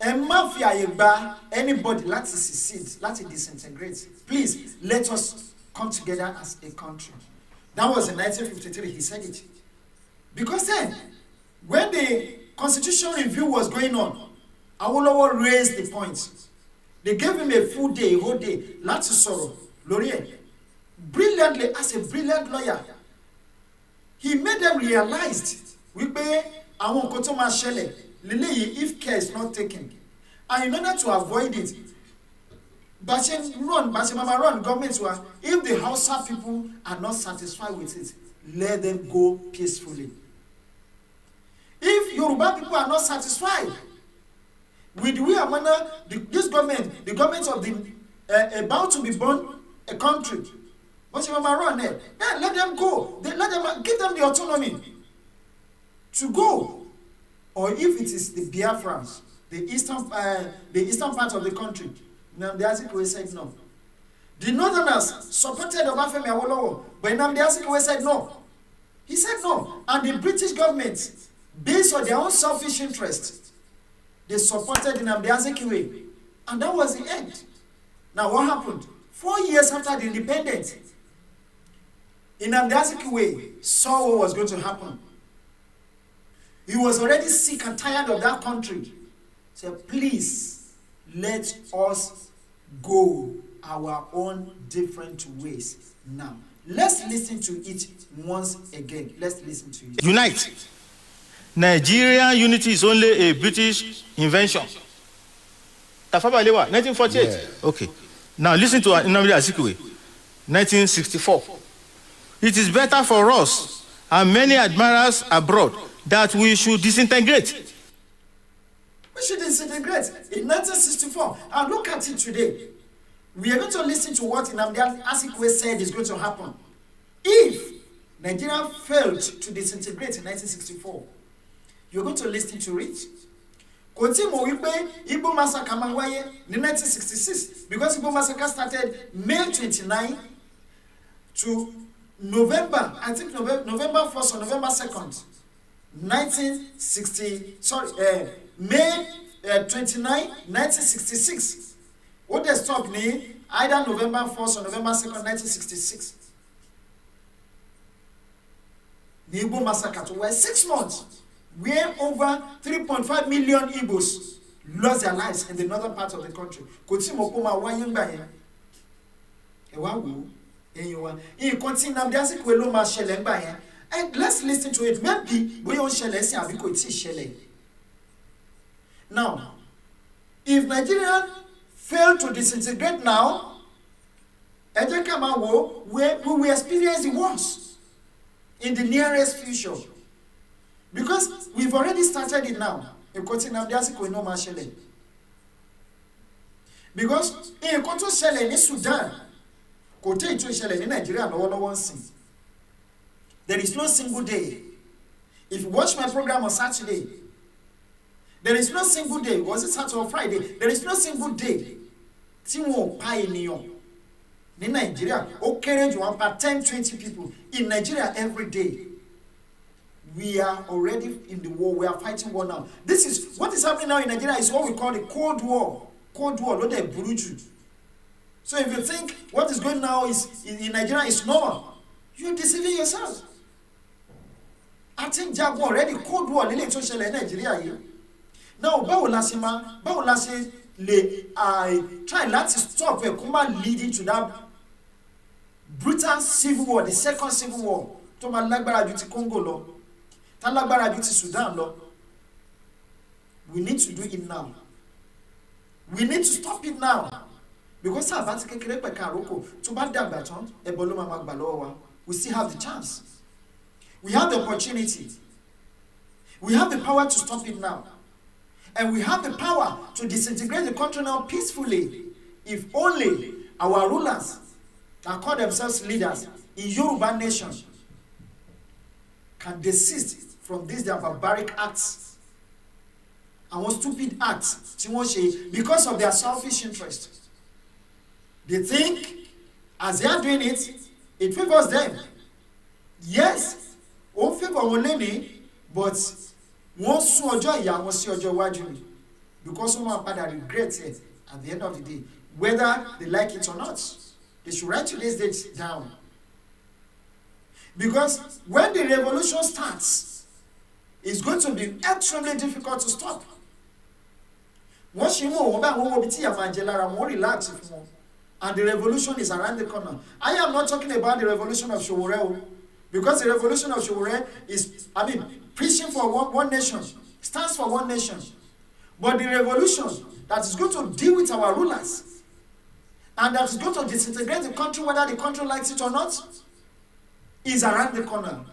[SPEAKER 6] And mafia yeba anybody láti secede, láti disintegrate. Please let us come together as a country. That was in 1953. He said it because then, when the constitution review was going on, Awolowo raised the point. They gave him a full day, a whole day. Láti sọ̀rọ̀ lórí ẹ̀. Brilliantly, as a brilliant lawyer, he made them realize wípé àwọn nǹkan tó máa ṣẹlẹ̀ lélẹ́yìí if care is not taken. And in order to avoid it, Bashema run government wa, if the Hausa people are not satisfied with it, let them go peacefully. If Yoruba people are not satisfied with the way this government, the government of the about to be born a country, Bashema run there, then let them go. Give them the autonomy to go. Or if it is the Biafrans, the eastern part of the country, Nnamdi Azikiwe said no. The Northerners supported Obafemi Awolowo, but Nnamdi Azikiwe said no. He said no. And the British government, based on their own selfish interest, they supported Nnamdi Azikiwe. And that was the end. Now what happened? 4 years after the independence, Nnamdi Azikiwe saw what was going to happen. He was already sick and tired of that country. He said, please, let us go our own different ways. Now, let's listen to it once again. Let's listen to it.
[SPEAKER 8] Unite. Nigerian unity is only a British invention. Tafawa Balewa, 1948. Yeah. Okay. Now listen to Nnamdi Azikiwe, 1964. It is better for us and many admirers abroad that we should disintegrate.
[SPEAKER 6] We should disintegrate in 1964. And look at it today. We are going to listen to what Nnamdi Azikiwe said is going to happen. If Nigeria failed to disintegrate in 1964, you're going to listen to it. Continue with Igbo massacre in 1966, because Igbo massacre started May 29 to November, I think November 1st or November 2nd. 1960, May 29, 1966. What they stopped me, either November 1st or November 2nd, 1966. The Igbo massacre were 6 months, where over 3.5 million Igbos lost their lives in the northern part of the country. And let's listen to it. Maybe we don't share. Now, if Nigeria fail to disintegrate now, we will experience the worst in the nearest future. Because we've already started it now. Because in Sudan, in Nigeria, no one sings. There is no single day. If you watch my program on Saturday, there is no single day. Was it Saturday or Friday? There is no single day. Timo pioneer in Nigeria. Okay, you want 10, 20 people in Nigeria every day. We are already in the war. We are fighting war now. This is what is happening now in Nigeria. Is what we call the Cold War. Cold War. Not the Buruju. So if you think what is going now is in Nigeria is normal, you're deceiving yourself. I think Jaguar already Cold War in Nigeria here. Now, I try not to stop a command leading to that brutal civil war, the second civil war. tó máa lágbára ju ti Congo lọ, tá lágbára ju ti Sudan lọ. We need to do it now. We need to stop it now. Because sábà ti kékeré pẹ̀ka àrókò tó bá dàgbà tán ẹbọ ló máa gbà lọ́wọ́ wa. We still have the chance. We have the opportunity. We have the power to stop it now. And we have the power to disintegrate the country now peacefully. If only our rulers that call themselves leaders in Yoruba nation can desist from these their barbaric acts and stupid acts because of their selfish interest. They think as they are doing it, it favors them. Yes, ó favor wọn lẹ́ni, but wọ́n sún ọjọ́ ìyà wọn sí ọjọ́ iwájú ni, because wọ́n máa padà regret it at the end of the day, whether they like it or not. They should write today's date down. Because when the revolution starts, it's going to be extremely difficult to stop. Once you know, relax, and the revolution is around the corner. I am not talking about the revolution of Sowore, because the revolution of Sowore is, preaching for one nation, stands for one nation. But the revolution that is going to deal with our rulers, and that is going to disintegrate the country, whether the country likes it or not, is around the corner.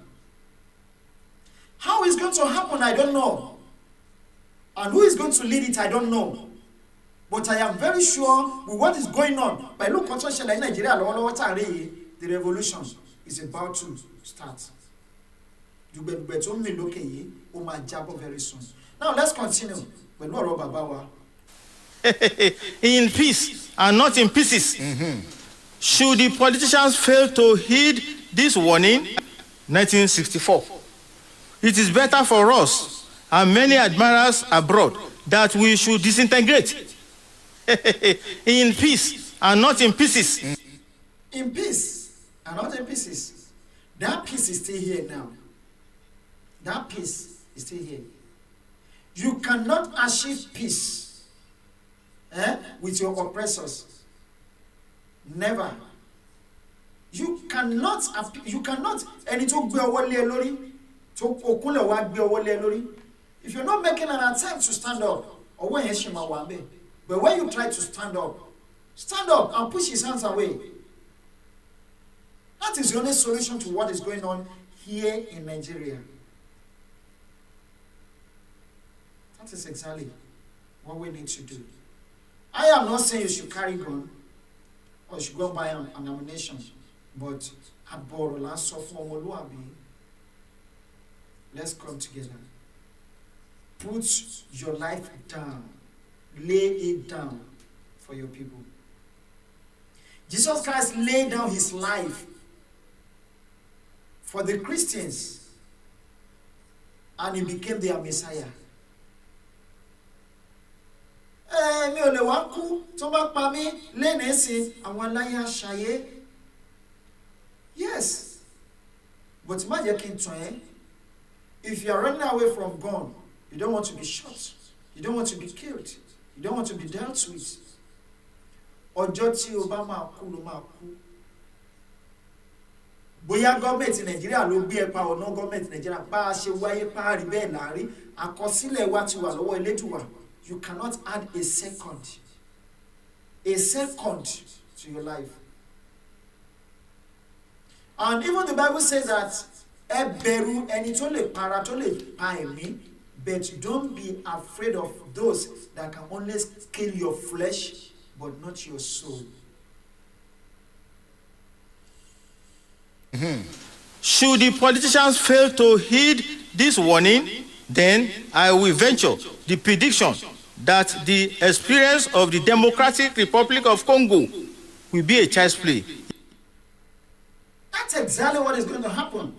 [SPEAKER 6] How it's going to happen, I don't know. And who is going to lead it, I don't know. But I am very sure with what is going on, by look at Nigeria, the revolution is about to start. Very soon. Now let's continue.
[SPEAKER 8] In peace and not in pieces. Should the politicians fail to heed this warning? 1964. It is better for us and many admirers abroad that we should disintegrate. In peace and not in pieces.
[SPEAKER 6] In peace and not in pieces. That peace is still here now. That peace is still here. You cannot achieve peace with your oppressors. Never. You cannot. And it will be if you're not making an attempt to stand up, but when you try to stand up and push his hands away. That is the only solution to what is going on here in Nigeria. That is exactly what we need to do. I am not saying you should carry gun or you should go buy an ammunition, but let's come together. Put your life down. Lay it down for your people. Jesus Christ laid down his life for the Christians, and he became their Messiah. Yes, but if you are running away from God, you don't want to be shot, you don't want to be killed, you don't want to be dealt with. Bóyá gọ́ọ̀mẹ̀ntì Nàìjíríà ló gbé ẹ̀pà ọ̀nà gọ́ọ̀mẹ̀ntì Nàìjíríà bá a ṣe wáyé páàrí bẹ́ẹ̀ láàrí àkọsílẹ̀ wa ti wà lọ́wọ́ Elédùwà. You cannot add a second to your life. And even the Bible says that ẹbẹ̀rù ẹni tó lè para tó lè pa ẹ̀mí, but don't be afraid of those that can only kill your flesh but not your soul.
[SPEAKER 8] Should the politicians fail to heed this warning, then I will venture the prediction that the experience of the Democratic Republic of Congo will be a child's play.
[SPEAKER 6] That's exactly what is going to happen.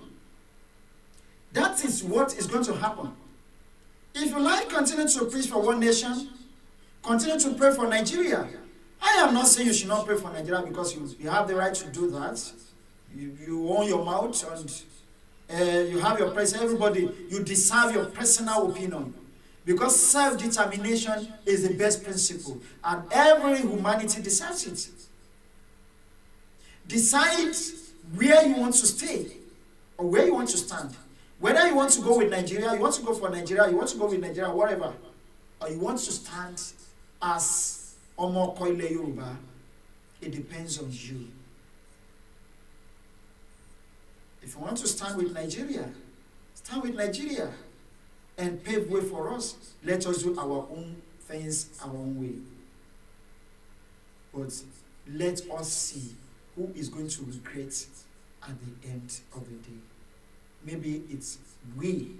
[SPEAKER 6] That is what is going to happen. If you like, continue to preach for one nation, continue to pray for Nigeria. I am not saying you should not pray for Nigeria because you have the right to do that. You own your mouth and you have your personal, everybody, you deserve your personal opinion. Because self-determination is the best principle. And every humanity deserves it. Decide where you want to stay or where you want to stand. Whether you want to go with Nigeria, you want to go for Nigeria, you want to go with Nigeria, whatever, or you want to stand as Omo Koile Yoruba, it depends on you. If you want to stand with Nigeria and pave way for us. Let us do our own things our own way. But let us see who is going to regret at the end of the day. Maybe it's we,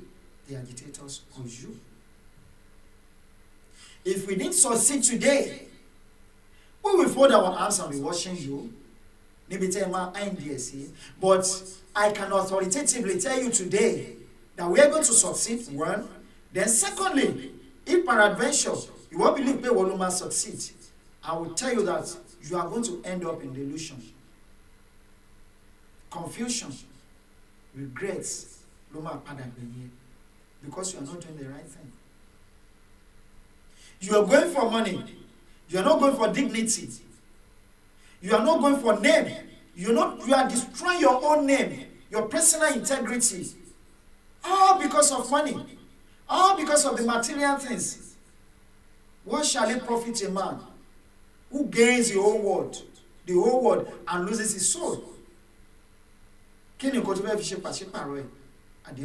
[SPEAKER 6] the agitators, or you. If we didn't succeed today, we will fold our arms and be watching you. But I can authoritatively tell you today that we are going to succeed, one. Then secondly, if peradventure you won't believe we will succeed, I will tell you that you are going to end up in delusion, confusion, regrets, because you are not doing the right thing. You are going for money. You are not going for dignity. You are not going for name. You are destroying your own name, your personal integrity. All because of money. All because of the material things. What shall it profit a man who gains the whole world, and loses his soul? At the end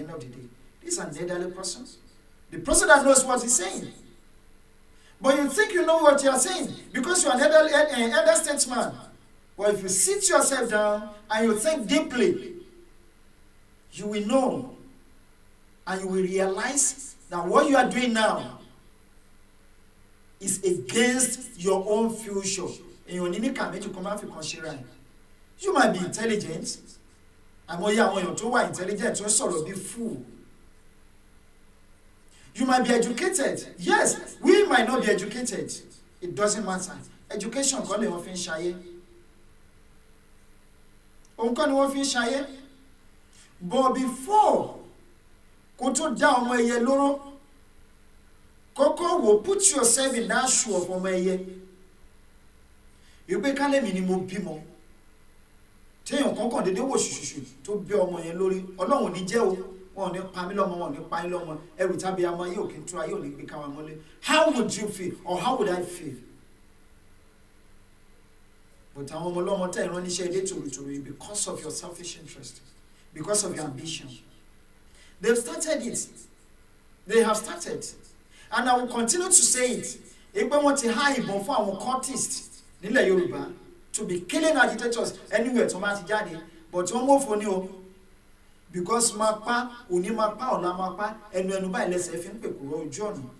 [SPEAKER 6] of the day, this is an elderly person. The person that knows what he's saying. But you think you know what you are saying because you are an elder statesman. Well, if you sit yourself down and you think deeply, you will know and you will realize that what you are doing now is against your own future. You might be intelligent. Intelligent, be fool. You might be educated. Yes, we might not be educated. It doesn't matter. Education call it often shy. But before Koto down my yellow, Koko will put yourself in that shoe of Omeye. You be calling minimum bimo. Tell your Koko the day was to be on my lorry, along with the jail. Every time you can try, you become a money. How would you feel, or how would I feel? But I'm because of your selfish interest, because of your ambition. They've started it. They have started. And I will continue to say it. If we want to hire for our cultists, Yoruba, to be killing agitators anywhere to Matijani, but one more for you. Because mapa, unimapa, or namapa, and when you buy less if you grow journal.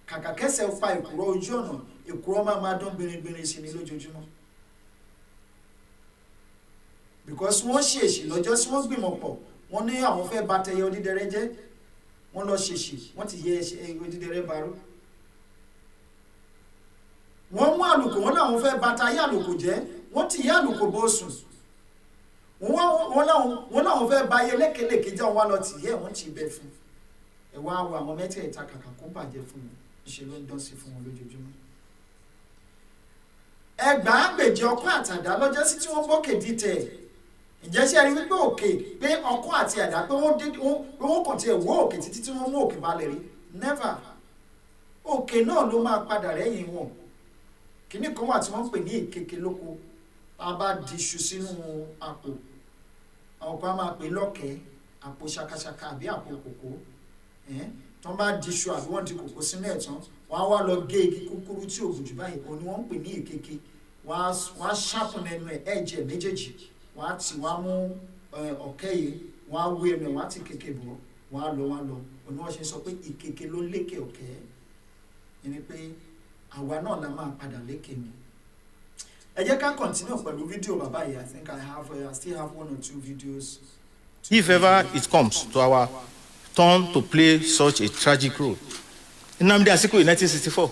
[SPEAKER 6] Kakakese upa grow journal, you grow my don't be in illusion. Because one she no just won't be more. One year of a battery or did the rege, one or she, what year she did the rebaro. One look, one of a battery, what year look bosus. One of a buy a leke don't want to hear what she bet from. A while, met a taka compa from she don't see from Lujum. A garbage your quarter, that just sit on pocket detail. Just here we go, okay, pay or quarter that won't continue walk it, it won't walk, Valerie. Never. Okay, no mark padre in one. Can you come at one penny, cake loco about dishes in apple? Our grandma be lucky, apple shaka be apple cocoa. Tomba dish I want to cook senator. One log gay kukuru would buy only one penny cake was sharpened and edge a major. What's one okay, one way and what's a cakebo, one low, when washing so quick, cake low lake, okay. In a pay, I want not a man pada lake. I can continue but the video bye. I think I still have 1 or 2 videos.
[SPEAKER 8] If ever it comes to our turn to play such a tragic role. In Nnamdi Azikiwe in 1964,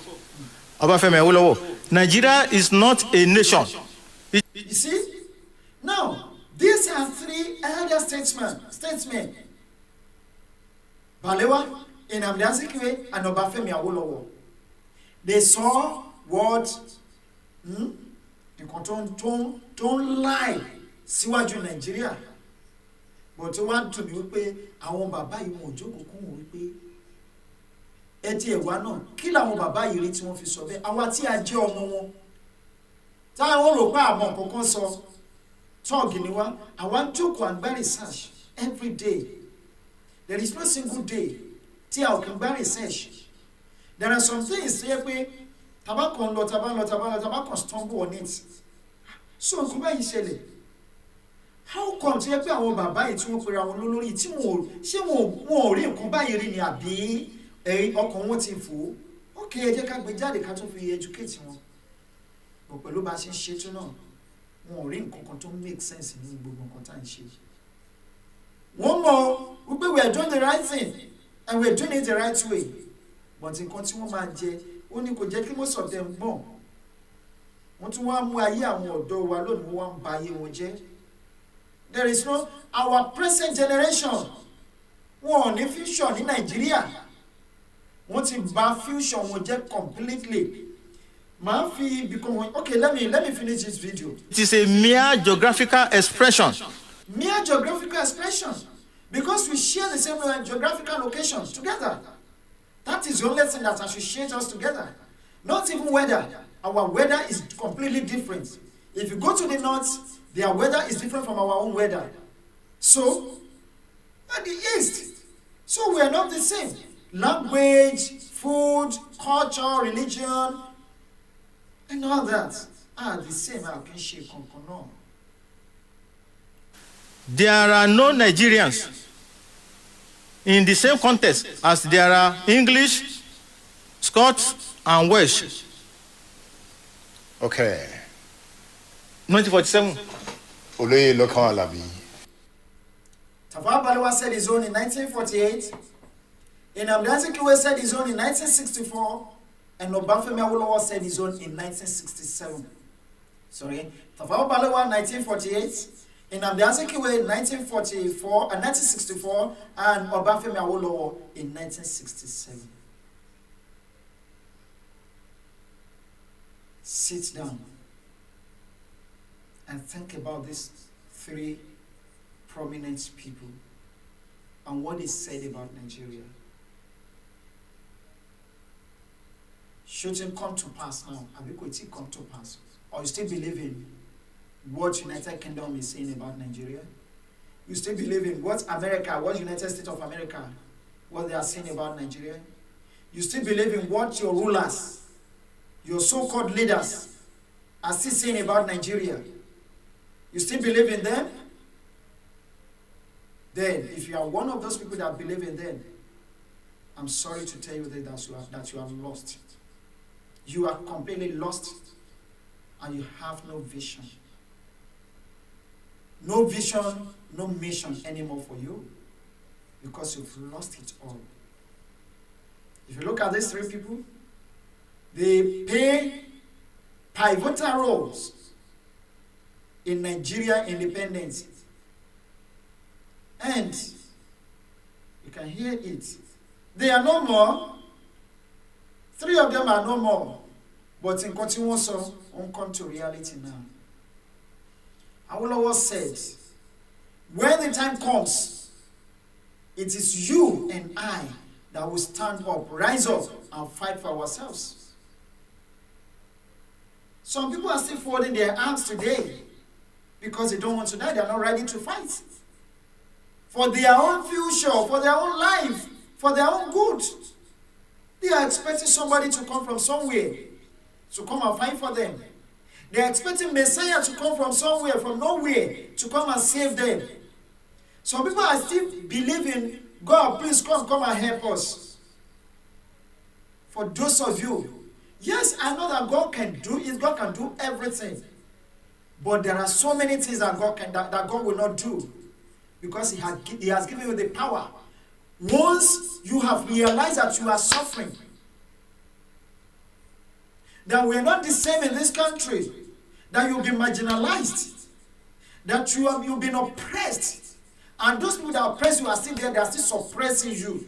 [SPEAKER 8] Obafemi Awolowo, Nigeria is not a nation.
[SPEAKER 6] You see? Now, these are 3 elder statesmen. Balewa, Nnamdi Azikiwe, and Obafemi Awolowo. They saw what don't lie síwájú Nigeria. but ó wá dùn mí wípé àwọn bàbá yìí wọn ò jókòó kún wọn wípé ẹ ti ẹ̀wá náà kí làwọn bàbá yìí rí tí wọ́n fi sọ bẹ́ẹ̀ àwa tí a jẹ́ ọmọ wọn táwọn rò pé àmọ́ kankan sọ tọ́ọ̀gì ni wá àwa ń jókòó and gba research every day. There is no single day tí a ò kí ń gba research. There are some things tí yẹ pé tabakọ̀ ń lọ tabakọ̀ stumble on it. So nǹkan báyìí ṣẹlẹ̀. How come tí yẹ pé àwọn bàbá yìí tí wọ́n pera wọn lólórí tí wọn ò rí nǹkan báyìí rí ni àbí ọkàn wọn ti fò? Ok, ẹ jẹ́ ká gbé jáde ká tó fi educate wọn. But pẹ̀lú bá a ṣe ń ṣe tó náà wọn ò rí nǹkan kan tó make sense ní gbogbo nǹkan tá à ń ṣe. Wọ́n mọ̀ wípé we are doing the right thing and we are doing it the right way. But nǹkan tí wọ́n máa jẹ ó ní kò jẹ́ kí most of them gbọ́n. Wọ́n tún wá mú ayé àwọn ọ̀dọ́ wa lónìí wọ́n wá ń ba ayé wọn jẹ́. There is no our present generation wọn ò ní future ní Nàìjíríà. Wọ́n ti bà future wọn jẹ́ completely. Okay, let me finish this video.
[SPEAKER 8] It is a mere geographical expression.
[SPEAKER 6] Mere geographical expression. Because we share the same geographical location together. That is the only thing that associates us together. Not even weather. Our weather is completely different. If you go to the north, their weather is different from our own weather. So, at the east, so we are not the same. Language, food, culture, religion, and all that are the same. I can share no.
[SPEAKER 8] There are no Nigerians in the same context as there are English, Scots, and Welsh.
[SPEAKER 9] Okay.
[SPEAKER 8] 1947.
[SPEAKER 9] Olóyè Lọ́kàn Àlàbí.
[SPEAKER 6] Tafawa Balewa said his own in 1948. Nnamdi Azikiwe said his own in 1964. And Obafemi Awolowo said his own in 1967. Sorry. Tafawa Balewa 1948. Nnamdi Azikiwe 1964 and 1964, and Obafemi Awolowo in 1967. Sit down and think about these three prominent people and what is said about Nigeria. Should it come to pass now? Could it come to pass? Or you still believe in what United Kingdom is saying about Nigeria? You still believe in what United States of America, what they are saying about Nigeria? You still believe in what your rulers, your so-called leaders, are still saying about Nigeria? You still believe in them? Then, if you are one of those people that believe in them, I'm sorry to tell you that you are lost. You are completely lost, and you have no vision. No vision, no mission anymore for you, because you've lost it all. If you look at these three people, they play pivotal roles in Nigeria independence. And you can hear it. They are no more. Three of them are no more. But in continuous won't come to reality now. Awolowo said, when the time comes, it is you and I that will stand up, rise up, and fight for ourselves. Some people are still folding their arms today because they don't want to die. They are not ready to fight. For their own future, for their own life, for their own good. They are expecting somebody to come from somewhere to come and fight for them. They are expecting Messiah to come from somewhere, from nowhere, to come and save them. Some people are still believing, God, please come and help us. For those of you, yes, I know that God can do it. God can do everything. But there are so many things that God will not do. Because he has given you the power. Once you have realized that you are suffering, that we are not the same in this country, that you'll be marginalized, that you've been oppressed, and those people that oppress you are still there, they are still suppressing you.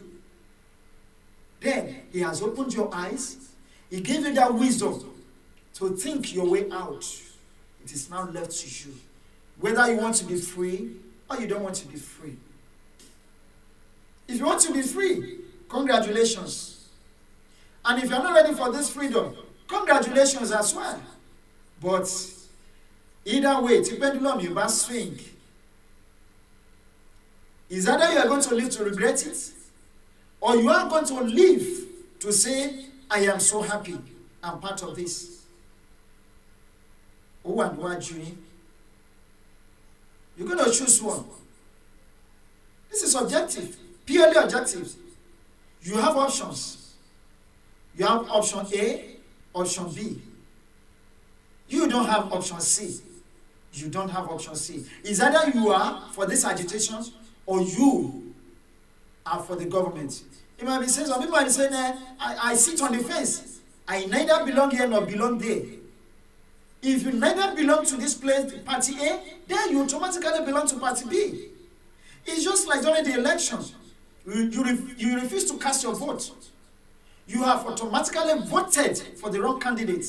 [SPEAKER 6] Then he has opened your eyes, he gave you that wisdom to think your way out. It is now left to you. Whether you want to be free or you don't want to be free. If you want to be free, congratulations. And if you're not ready for this freedom, congratulations as well. But either way, tí pendulum you must swing. Is either you are going to live to regret it, or you are going to live to say, I am so happy I'm part of this. Who and what you? You're going to choose one. This is objective, purely objective. You have options. You have option A, option B. You don't have option C. You don't have option C. It's either you are for this agitation or you are for the government. It might be saying, some people might be saying, I sit on the fence. I neither belong here nor belong there. If you neither belong to this place, party A, then you automatically belong to party B. It's just like during the election. You refuse to cast your vote. You have automatically voted for the wrong candidate.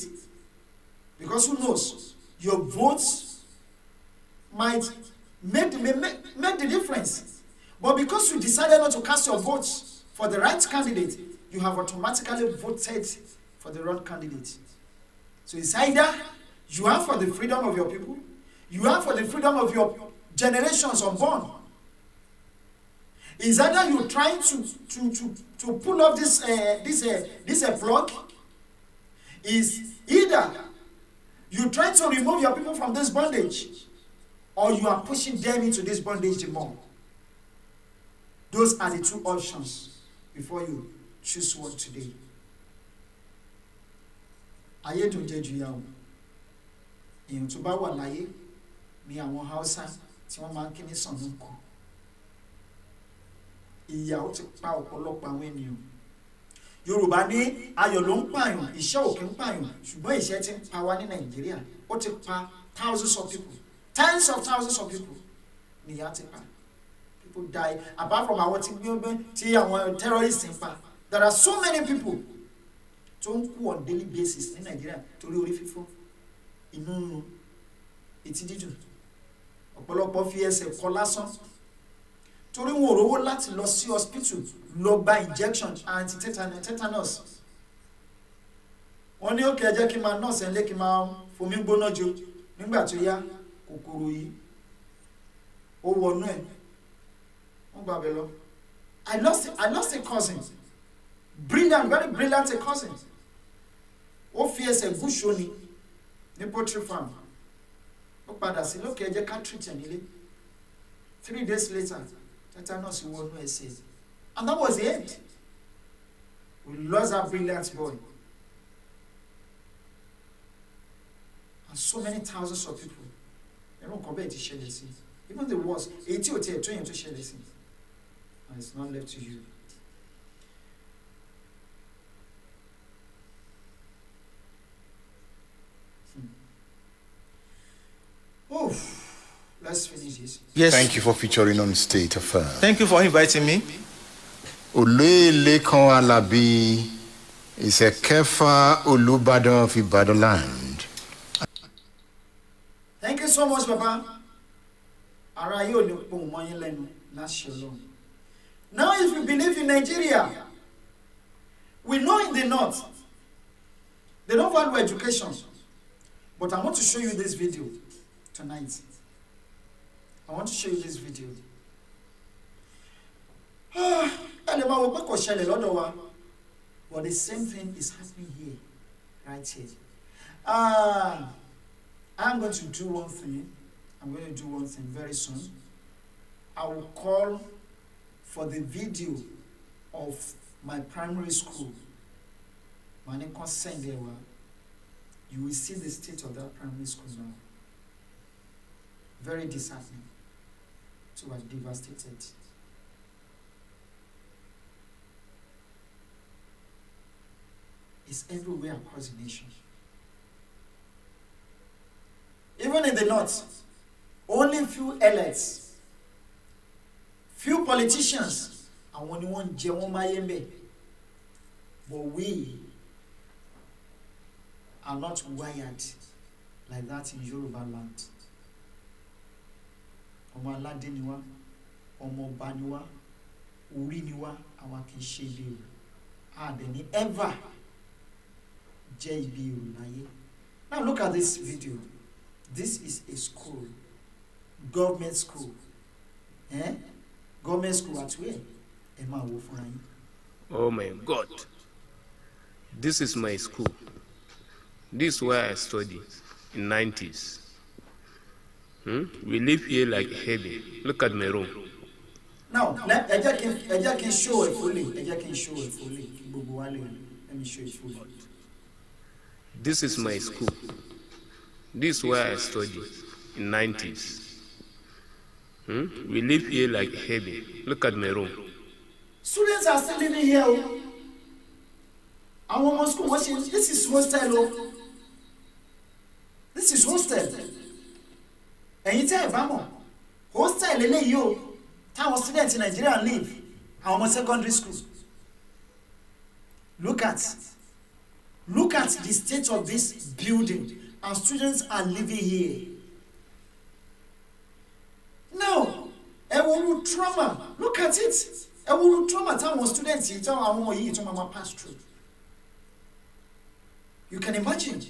[SPEAKER 6] Because who knows? Your votes might make the difference. But because you decided not to cast your votes for the right candidate, you have automatically voted for the wrong candidate. So it's either you are for the freedom of your people, you are for the freedom of your generations unborn. Is either you're trying to pull off this plug, is either you're trying to remove your people from this bondage, or you are pushing them into this bondage the more. Those are the two options before you choose one today. Ayé tó jẹ́ ju yàwó. Èèyàn tó bá wà láyé ní àwọn Hausa tí wọ́n máa ń kí ní Sànúkù. Ìyà ó ti pa ọ̀pọ̀lọpọ̀ àwọn ènìyàn. Yorùbá ní ayọ̀ ló ń pààyàn, ìṣẹ́ ò kí ń pààyàn, ṣùgbọ́n ìṣẹ́ ti ń pa wá ní Nàìjíríà. Ó ti pa thousands of people, tens of thousands of people. Níyà ti pa. People die. Apart from àwọn tí àwọn terrorists ń pa, there are so many people tó ń kú on daily basis ní Nàìjíríà torí orí fífọ́, inú rírun, etí dídùn. Ọ̀pọ̀lọpọ̀ fi ẹsẹ̀ kọ lásán. Torí wọn ò rówó láti lọ sí hospital lọ gba injection anti-tetanus. Wọ́n ní òkè ẹ jẹ́ kí n máa nọ́ọ̀sì ẹ̀ńlé kí n máa fomi gbóná jo nígbà tó yá kòkòrò yìí ó wọnú ẹ̀ wọ́n gbà bẹ́ẹ̀ lọ. I lost a cousin, brilliant, very brilliant a cousin. Ó fi ẹsẹ̀ gúúsù ni ní poultry farm. Ó padà sí lókè ẹ jẹ́ ká treat ẹ̀ nílé. 3 days later, tetanus wọnú ẹsẹ̀. And that was the end. We lost our brilliant boy. And so many thousands of people. Ẹ̀rọ nǹkan bẹ́ẹ̀ ti ṣẹlẹ̀ sí. Even the worst, èyí tí ò tiẹ̀ tó yẹn tó ṣẹlẹ̀ sí. And it's not left to you. Oh, let's finish this.
[SPEAKER 8] Yes.
[SPEAKER 9] Thank you for featuring on State Affairs.
[SPEAKER 8] Thank you for inviting me.
[SPEAKER 9] Oluyelekan Alabi is a Kefa Olubadan of Ibadan land.
[SPEAKER 6] Thank you so much, Baba. Ara yóò lè pọ̀ mọ́ yín lẹ́nu láṣẹ Ọlọ́run. Now, if you believe in Nigeria, we know in the north, they don't value education. But I want to show you this video tonight. I want to show you this video. But the same thing is happening here, right here. I'm going to do one thing. I'm going to do one thing very soon. I will call for the video of my primary school. You will see the state of that primary school now. Very disheartening. So I devastated. It's everywhere across the nation. Even in the north, only few elites, few politicians, and when you want Mayembe. But we are not wired like that in Yoruba land. ọmọ aládé ni wá ọmọ ọba ni wá orí ni wá àwa kì í ṣe ibi èrò àdẹ̀ ní ever jẹ́ ibi èrò láyé. Now look at this video. This is a school, government school. Government school at where? Ẹ máa wò fúnra yín.
[SPEAKER 10] Oh my God, this is my school. This is where I studied in 90s. We live here like heaven. Look at my room.
[SPEAKER 6] Now, ẹ jẹ́ kí n show it fully. Let me show it fully.
[SPEAKER 10] This is my school. This is where I studied in 90s. We live here like heaven. Look at my room.
[SPEAKER 6] Students are still living here. Àwọn ọmọ school watching. This is hostel. This is hostel. Ẹ̀yin tẹ́ ẹ bá mọ̀, hostel eléyìí o, táwọn students in Nigeria live, àwọn ọmọ secondary school. Look at the state of this building, and students are living here. Now, ẹ wo irú trauma, look at it. Ẹ wo irú trauma táwọn students yìí, táwọn àwọn ọmọ yìí tó máa pass through. You can imagine.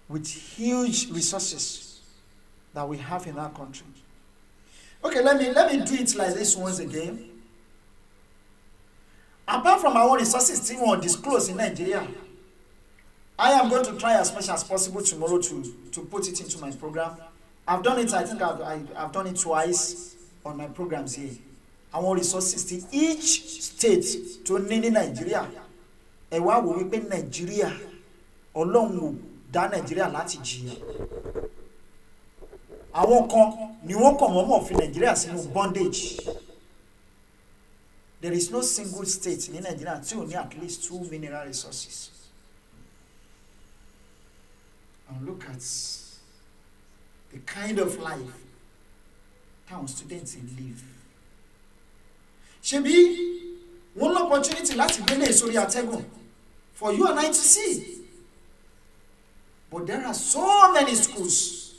[SPEAKER 6] With huge resources that we have in our country. Okay, let me do it like this once again. Apart from our resources still won't disclose in Nigeria, I am going to try as much as possible tomorrow to put it into my program. I've done it, I think I've done it twice on my programs here. Our resources to each state to Nigeria. E wa wo wí pé Nigeria Ọlọ́run dá Nigeria láti jìyà. Àwọn kan ni wọ́n kàn mọ́mọ́ fi Nigeria sínú bondage. There is no single state in Nigeria tí ò ní at least 2 mineral resources. And look at the kind of life our students live. Ṣebí one opportunity láti gbélé sórí àtẹ́gùn for you and I to see. But there are so many schools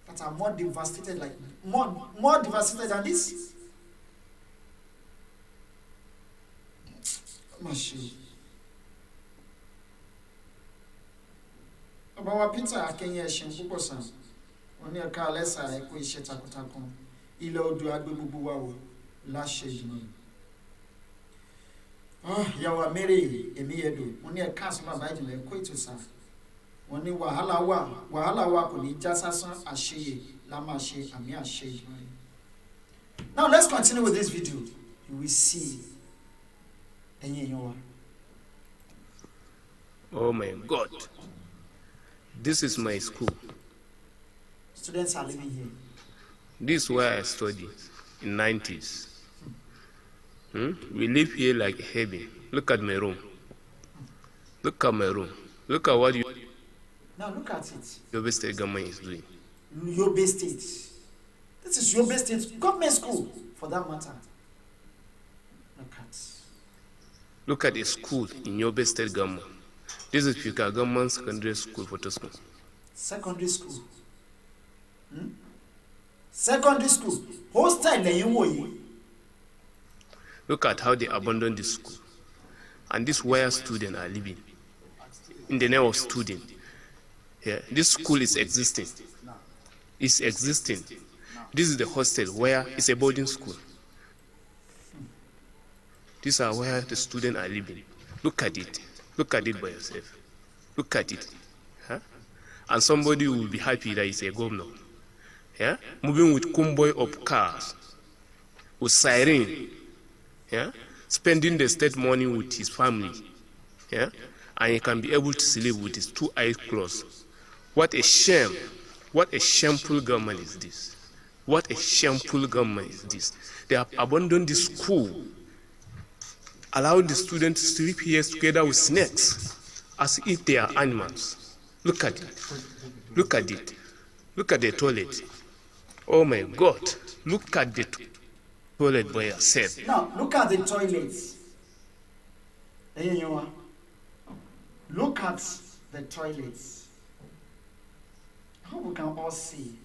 [SPEAKER 6] that are more devastated, like more devastated than this. Ọba wa Peter Akẹ́yẹ ẹ̀ṣin púpọ̀ sàn wọ́n ní ẹ̀ka alẹ́sà ẹ̀kọ́ iṣẹ́ takuntakun ilẹ̀ odò agbé gbogbo wa wò láṣẹ ìdùnnú. Ìyàwó Mary Emiedo wọ́n ní ẹ̀ka àṣọ bàbá ìjìnlẹ̀ ẹ̀kọ́ ìtòsà wọ́n ní wàhálà wa kò ní já sásán àṣeyè la máa ṣe àmì àṣẹ ìdùnnú. Now let's continue with this video. You will see.
[SPEAKER 10] Oh my God. This is my school.
[SPEAKER 6] Students are living here.
[SPEAKER 10] This is where I studied in 90s. We live here like heaven. Look at my room. Look at my room. Look at what
[SPEAKER 6] Now look at it.
[SPEAKER 10] Yobe State government is doing.
[SPEAKER 6] Yobe State. This is Yobe State government school, for that matter.
[SPEAKER 10] Look at a school in Yobe State government. This is Pika Government Secondary School for Tosco.
[SPEAKER 6] Secondary school. Secondary school. Hostel.
[SPEAKER 10] Look at how they abandoned this school. And this is where students are living. In the name of student. Yeah, this school is existing. It's existing. This is the hostel where it's a boarding school. These are where the students are living. Look at it. Look at it by yourself. Look at it. And somebody will be happy that he's a governor. Yeah? Moving with convoy of cars, with siren. Yeah? Spending the state money with his family. Yeah? And he can be able to sleep with his 2 eyes closed. What a shame. What a shameful government is this. What a shameful government is this. They have abandoned the school, allowing the students to sleep here together with snakes, as if they are animals. Look at it. Look at it. Look at the toilet. Oh my God. Look at the toilet by yourself.
[SPEAKER 6] Now, look at the toilet. Look at the toilets. hope we can all see.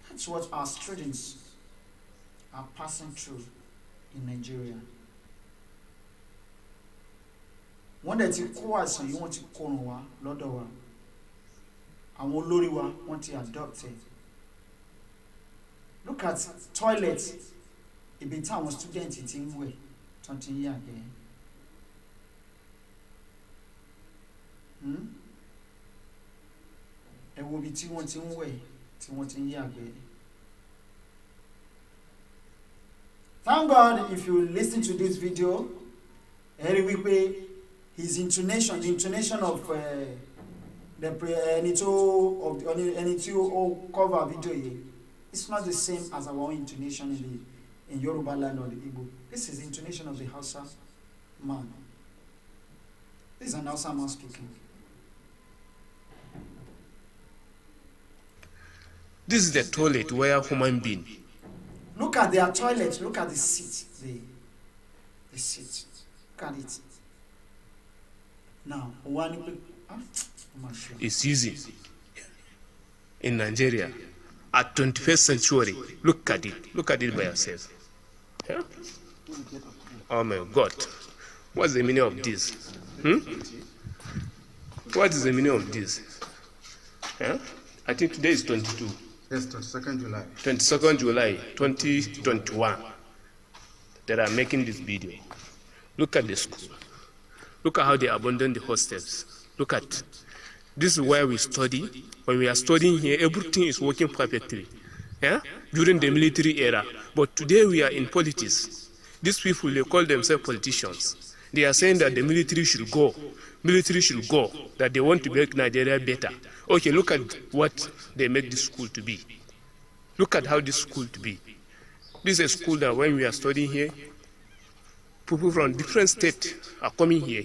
[SPEAKER 6] That's what our students are passing through in Nigeria. Wọ́n dẹ̀ ti kó àìsàn yìí wọ́n ti kórun wa lọ́dọ̀ wa. Àwọn olórí wa wọ́n ti adopt it. Look at toilet. Ibi tí àwọn student ti ń wẹ̀ tó ti ń yàgbẹ́. Ẹ wo ibi tí wọ́n ti ń wẹ̀ tí wọ́n ti ń yàgbẹ́. Thank God if you listen to this video, his intonation, the intonation of ẹni tí ó cover video yìí, it's not the same as our own intonation in Yoruba land or the Igbo. This is the intonation of the Hausa man. This is an Hausa man speaking.
[SPEAKER 10] This is the toilet where human being.
[SPEAKER 6] Look at their toilet. Look at the seat. The seat. Look at it. Now,
[SPEAKER 10] is using in Nigeria at 21st century. Look at it. Look at it by yourself. Yeah? Oh my God. What's the meaning of this? What is the meaning of this? Yeah? I think today is 22.
[SPEAKER 9] Yes, 22nd July.
[SPEAKER 10] 22nd July 2021 that are making this video. Look at the school. Look at how they abandon the hostels. Look at this is where we study. When we are studying here, everything is working perfectly. Yeah? During the military era. But today we are in politics. These people, they call themselves politicians. They are saying that the military should go. Military should go. That they want to make Nigeria better. Okay, look at what they make this school to be. Look at how this school to be. This is a school that when we are studying here, people from different states are coming here.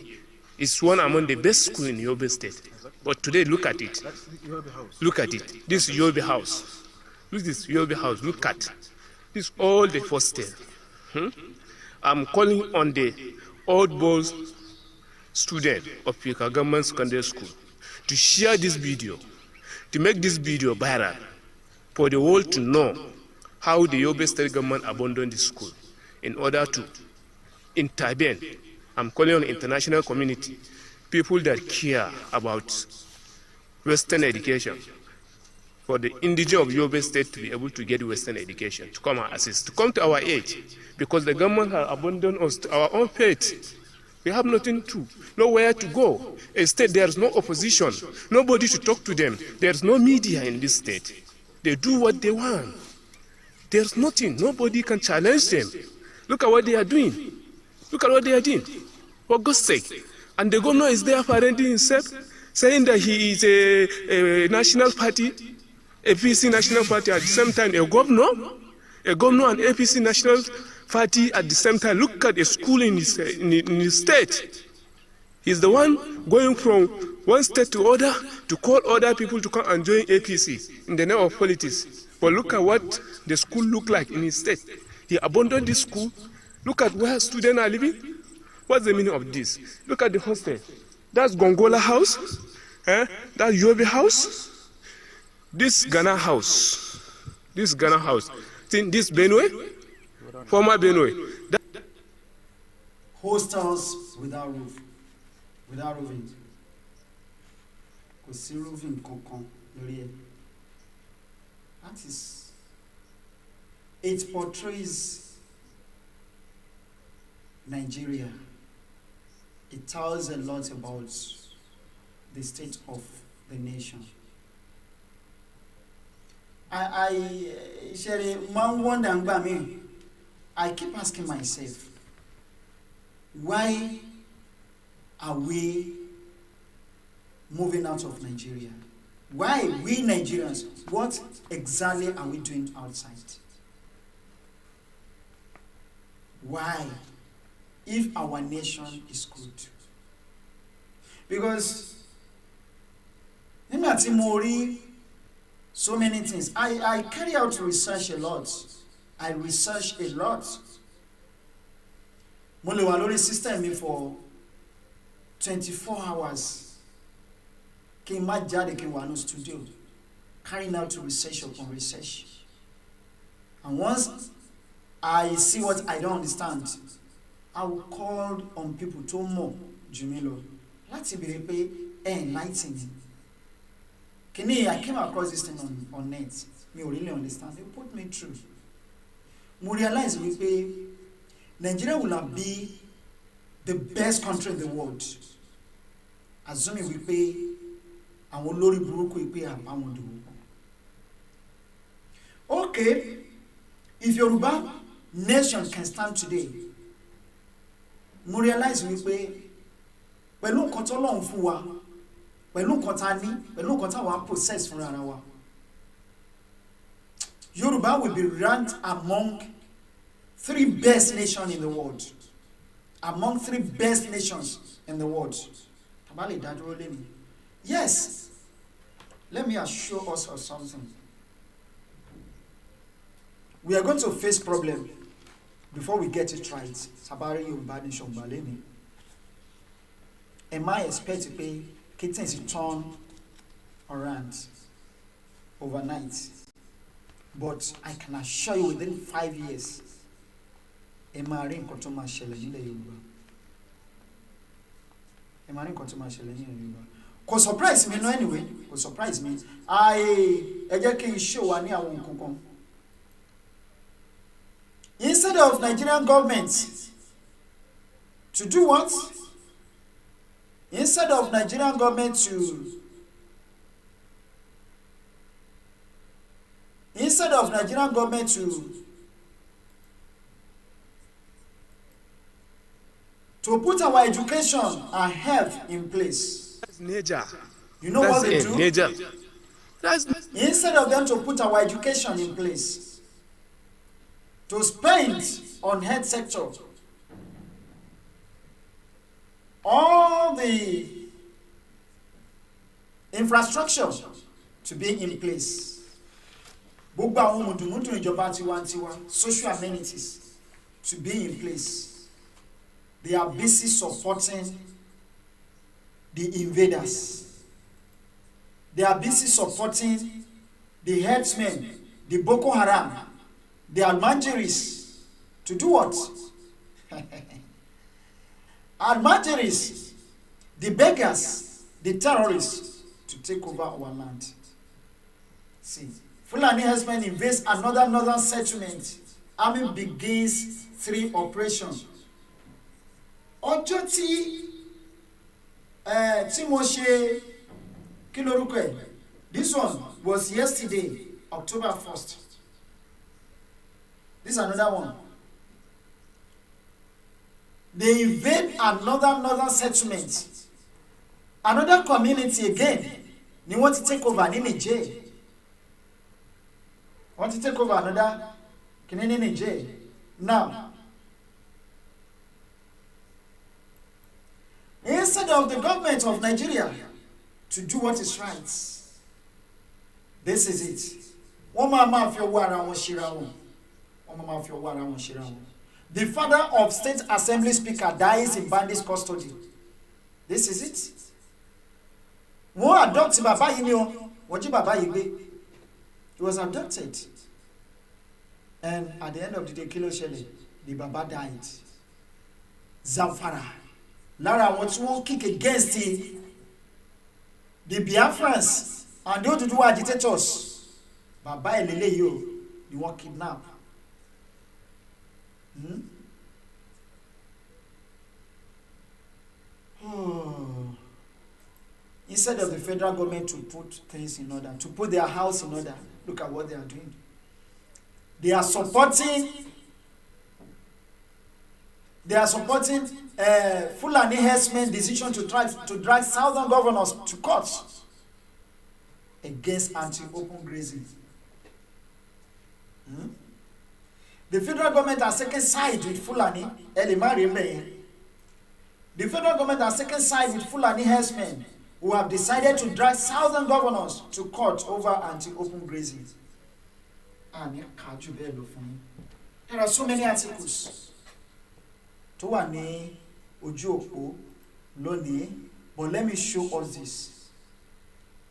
[SPEAKER 10] It's one among the best schools in Yobe State. But today, look at it. Look at it. This is Yobe House. Look at this Yobe House. Look at this all the hostel. I'm calling on the old boys student of Pika Government Secondary School to share this video, to make this video viral, for the world to know how the Yobe State government abandoned the school in order to intervene. I'm calling on the international community, people that care about Western education, for the indigenous of Yobe State to be able to get Western education, to come and assist, to come to our aid, because the government has abandoned us to our own fate. We have nothing to, nowhere to go. A state, there is no opposition, nobody to talk to them. There is no media in this state. They do what they want. There's nothing, nobody can challenge them. Look at what they are doing. Look at what they are doing. For God's sake. And the governor is there parading himself, saying that he is a national party, APC national party at the same time, a governor and APC national party at the same time. Look at a school in his state. He's the one going from one state to other to call other people to come and join APC in the name of politics. But look at what the school look like in his state. He abandoned this school. Look at where students are living. What's the meaning of this? Look at the hostel. That's Gongola House. That's Yobe House. This Ghana House. This Ghana House. See, this Benue. Former Benue.
[SPEAKER 6] Hostels without roof. Without roofing. Kò sí roofing kankan lórí ẹ̀. That is. It portrays Nigeria. It tells a lot about the state of the nation. I keep asking myself, why are we moving out of Nigeria? Why we Nigerians? What exactly are we doing outside? Why? If our nation is good. Because so many things. I carry out research a lot. I research a lot. Mo lè wà lórí system mi for 24 hours. kí n má jáde kí n wà ní studio carrying out research upon research, and once I see what I don't understand, I will call on people tó mọ̀ jù mí lọ láti béèrè pé enlighten me. Kini, I came across this thing on net. Me really understand. They put me through. Mo realize wípé Nigeria will be the best country in the world, assuming wípé àwọn olórí burúkú wípé àbáwọn dòwò. Okay, if Yoruba nation can stand today, mo realize wípé pẹ̀lú nǹkan tó Ọlọ́run fún wa, pẹ̀lú nǹkan tá ní, pẹ̀lú nǹkan tá wa process fúnra ara wa, Yoruba will be ranked among 3 best nations in the world. Among 3 best nations in the world. Yes. Let me assure us of something. We are going to face problem before we get it right. Sabari Yoruba nation baleni. Am I expect to pay kittens to turn around overnight? But I can assure you within 5 years, Emarin Kotoma Sheleni Yoruba. Emarin Kotoma Sheleni Yoruba. Ko surprise me no anyway. Ko surprise me. Eje ki show wa ni awon nkankan. Instead of Nigerian government to do what? Instead of Nigerian government to put our education and health in place.
[SPEAKER 10] That's nature.
[SPEAKER 6] You know what they do?
[SPEAKER 10] Nature.
[SPEAKER 6] Instead of them to put our education in place, to spend on health sector, all the infrastructure to be in place. Gbogbo àwọn mùdùmùdù ìjọba tiwantiwa, social amenities to be in place. They are busy supporting the invaders. They are busy supporting the herdsmen, the Boko Haram, the Almanjiris. To do what? Almanjiris, the beggars, the terrorists, to take over our land. See, Fulani herdsmen invades another northern settlement. Army begins 3 operations. Ọjọ́ tí mo ṣe kí lorúkọ ẹ̀, this one was yesterday, October 1st. This is another one. They invade another northern settlement. Another community again. They want to take over in Niger. Want to take over another Canadian Niger. Now, instead of the government of Nigeria to do what is right, this is it. The father of State Assembly Speaker dies in bandits' custody. This is it. Wọ́n adopt bàbá yìí ni o, wọ́n jí bàbá yìí gbé. He was abducted. And at the end of the day, kí ló ṣẹlẹ̀? The baba died. Zamfara. Lára àwọn tí wọ́n kick against the Biafrans and the Oduduwa agitators. Bàbá ìlélẹ̀ yìí o, ni wọ́n kidnap. Instead of the federal government to put things in order, to put their house in order, look at what they are doing. They are supporting Fulani herdsmen decision to drag southern governors to court against anti-open grazing. The federal government has taken side with Fulani. The federal government has taken side with Fulani herdsmen who have decided to drag southern governors to court over anti-open grazing. There are so many articles to wà ní ojú òpó lónìí, but let me show us this.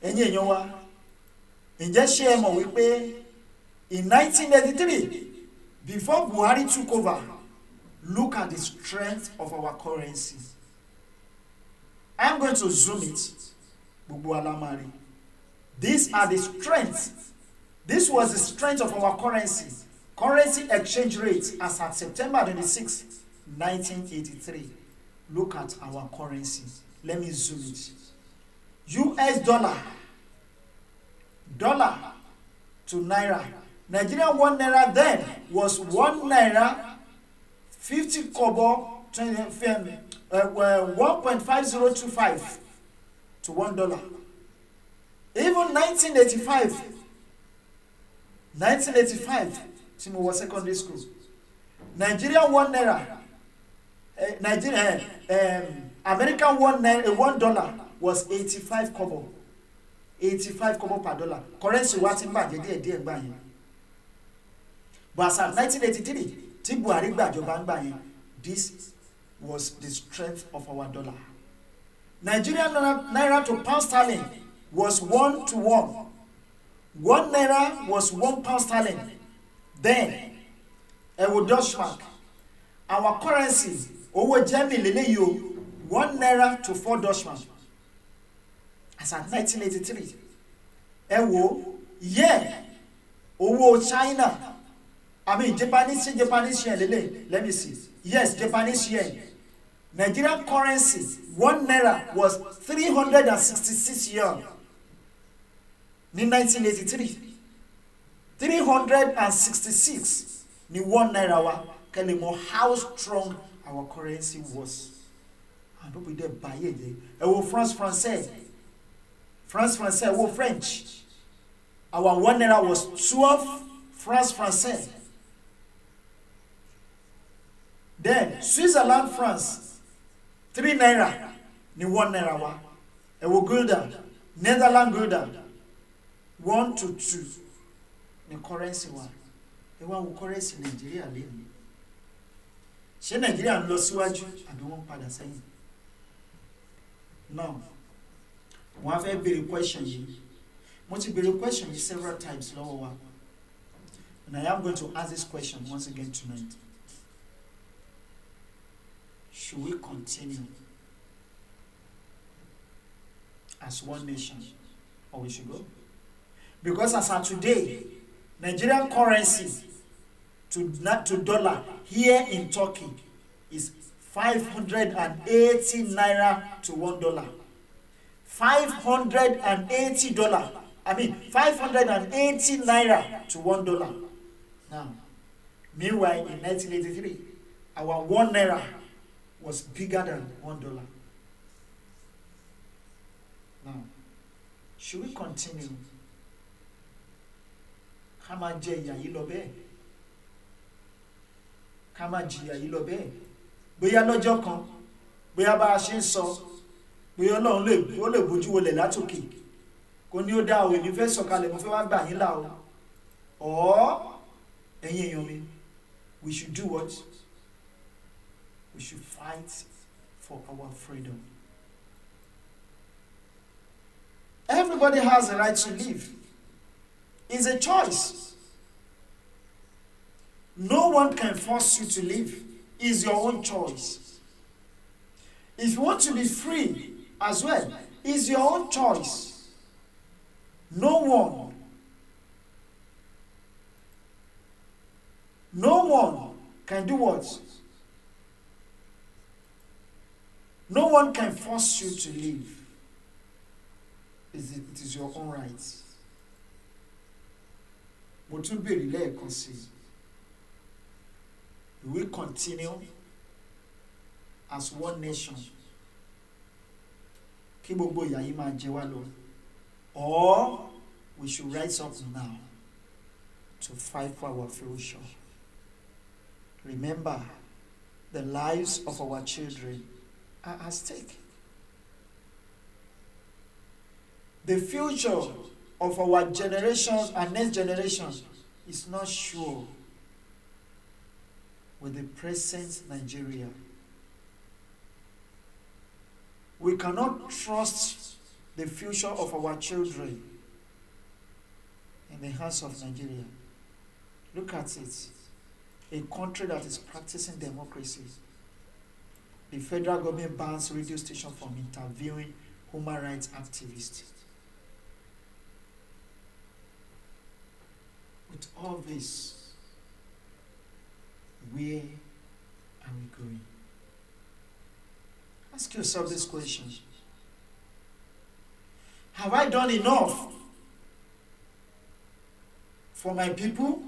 [SPEAKER 6] ẹ̀yin èèyàn wa ǹjẹ́ ṣé ẹ mọ̀ wípé in 1983 before Buhari took over, look at the strength of our currency. I'm going to zoom it. Gbogbo alamari. These are the strengths. This was the strength of our currency. Currency exchange rate as at September 26, 1983. Look at our currency. Let me zoom it. US dollar. Dollar to naira. Nigerian 1 naira then was 1 naira 50 kobo 1.5025 to $1. Even 1985, Timo was secondary school. Nigerian 1 naira, American $1 was 85 kobo. 85 kobo per dollar. Currency was in bad, but as at 1983, this was the strength of our dollar. Nigerian naira to pound sterling was 1 to 1. 1 naira was 1 pound sterling. Then, Dutch mark. Our currency, over Germany, 1 naira to 4 Dutch mark. As at 1983. Over China. I mean, Japanese yen, let me see. Yes, Japanese yen. Nigerian currency, 1 naira was 366 yuan. In 1983. 366 ni 1 naira wa. Kelemo how strong our currency was. And we did buy it. France français, French. Our 1 naira was 12 francs français. Then Switzerland France 3 naira ni 1 naira wa. Gulden, Netherlands Gulden 1 to 2 ni currency wa. Currency Nigeria leni. Ṣé Nigeria ń lọ síwájú àbí wọ́n padà sẹ́yìn? Now, wọ́n á fẹ́ béèrè question yìí. Mo ti béèrè question yìí several times lọ́wọ́ wa. And I am going to ask this question once again tonight. Should we continue as one nation or we should go? Because as of today, Nigerian currency to dollar here in Turkey is 580 naira to $1. $580. I mean 580 naira to $1. Now, meanwhile in 1983, our 1 naira was bigger than $1. Now, should we continue? Ká máa jẹ ìyà yìí lọ bẹ́ẹ̀. Ká máa jìyà yìí lọ bẹ́ẹ̀. Bóyá lọ́jọ́ kan, bóyá bá a ṣe ń sọ, bóyá Ọlọ́run ó lè bójú wọlẹ̀ látòkè. Kò ní ó dá o, èmi fẹ́ sọ̀kalẹ̀, mo fẹ́ wá gbà yín là o. Or ẹ̀yin èèyàn mi, we should do what? We should fight for our freedom. Everybody has the right to live. It's a choice. No one can force you to live. It's your own choice. If you want to be free as well, it's your own choice. No one can do what? No one can force you to live. It is your own right. Mo tún béèrè lẹ́ẹ̀kan sí. We continue as one nation. Kí gbogbo ìyà yìí máa jẹ wá lọ. Or we should rise up now to fight for our future. Remember, the lives of our children are at stake. The future of our generations and next generations is not sure with the present Nigeria. We cannot trust the future of our children in the hands of Nigeria. Look at it. A country that is practicing democracy. The federal government bans radio stations from interviewing human rights activists. With all this, where are we going? Ask yourself this question. Have I done enough for my people?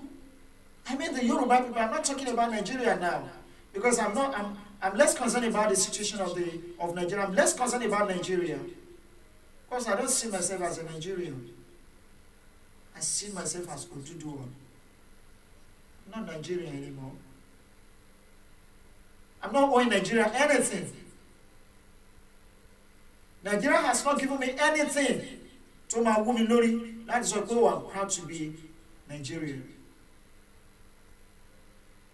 [SPEAKER 6] I mean the Yoruba people. I'm not talking about Nigeria now, because I'm less concerned about the situation of Nigeria. I'm less concerned about Nigeria, because I don't see myself as a Nigerian. I see myself as Oduduwa. I'm not Nigerian anymore. I'm not owing Nigeria anything. Nigeria has not given me anything to my woman Lori. That is why I'm proud to be Nigerian.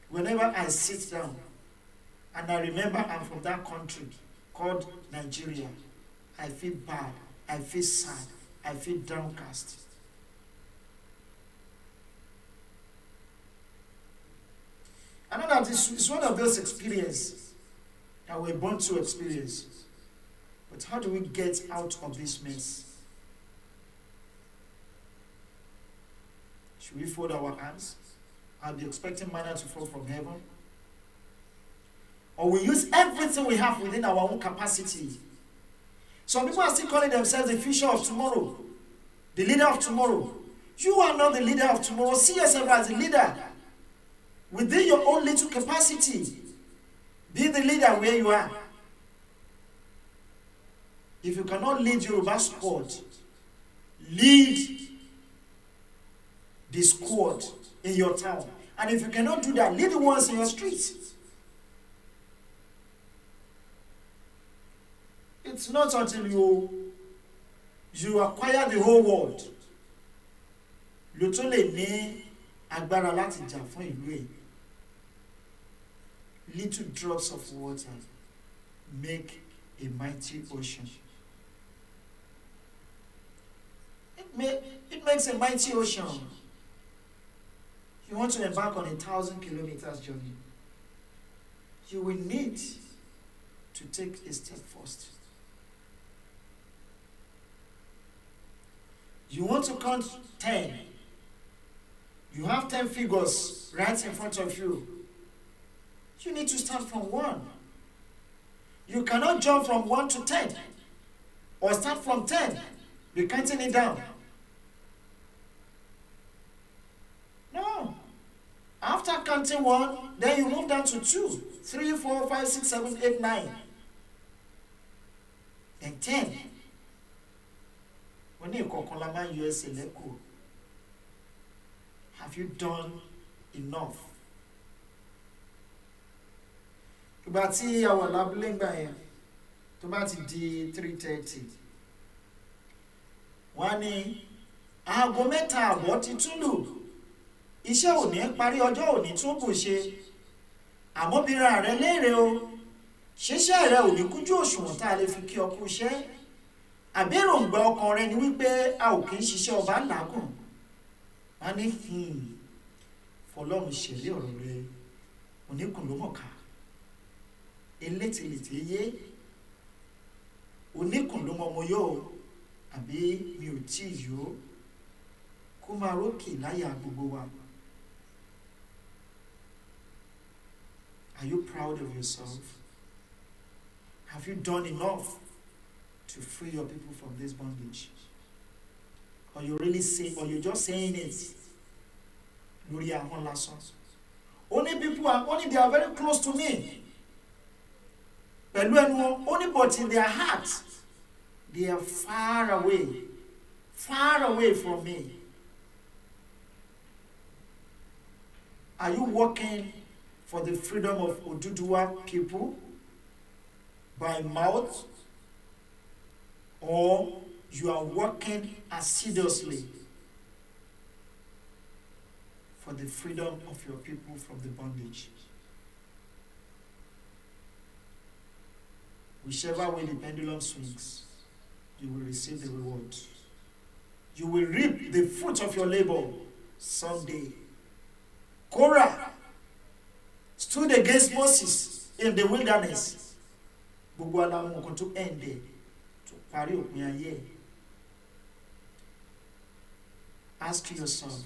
[SPEAKER 6] Whenever I sit down and I remember I'm from that country called Nigeria, I feel bad, I feel sad, I feel downcast. I know that it's one of those experiences that we're born to experience. But how do we get out of this mess? Should we fold our hands and be expecting manna to fall from heaven? Or we use everything we have within our own capacity? Some people are still calling themselves the future of tomorrow, the leader of tomorrow. You are not the leader of tomorrow. See yourself as a leader within your own little capacity. Be the leader where you are. If you cannot lead Yoruba squad, lead the squad in your town. And if you cannot do that, lead the ones in your streets. It's not until you acquire the whole world ló tó lè ní agbára láti jà fún ìlú ẹ̀. Little drops of water make a mighty ocean. It makes a mighty ocean. You want to embark on 1,000 kilometers journey, you will need to take a step first. You want to count 10. You have 10 figures right in front of you. You need to start from 1. You cannot jump from 1 to 10 or start from 10. Be counting it down. No. After counting 1, then you move down to 2, 3, 4, 5, 6, 7, 8, 9. Then 10. When you call Kolama USA, have you done enough? Ìgbà tí àwọn lábúlé ń gbà yẹn tó bá ti di 3:30 wọ́n ní aago 3:00 ti tún lù, iṣẹ́ òní parí, ọjọ́ òní tún bù ṣe, àmọ́ bíra rẹ léèrè o, ṣiṣẹ́ rẹ ò ní kújú òṣùwọ̀n tá a lè fi kí ọ kú iṣẹ́, àbí èròǹgbà ọkàn rẹ ni wípé a ò kì í ṣiṣẹ́ ọba làágùn. Wọ́n ní fọlọ́run ṣẹlẹ̀ ọ̀rọ̀ rẹ oníkùn ló mọ̀ká, elétìlètè yé oníkùn ló mọ̀ mo yó àbí mi ò tí ì yó, kó máa rókè láyà gbogbo wa. Are you proud of yourself? Have you done enough to free your people from this bondage? Or you really say, or you're just saying it? Lórí ahọ́n lásán. Only people are, only they are very close to me. Pẹ̀lú ẹnu wọn, only but in their hearts, they are far away from me. Are you working for the freedom of Oduduwa people by mouth, or you are working assiduously for the freedom of your people from the bondage? Whichever way the pendulum swings, you will receive the reward. You will reap the fruit of your labor someday. Korah stood against Moses in the wilderness. Gbogbo alamọ nǹkan tó ẹ̀ǹdẹ̀ tó parí òpin ayé. Ask yourself,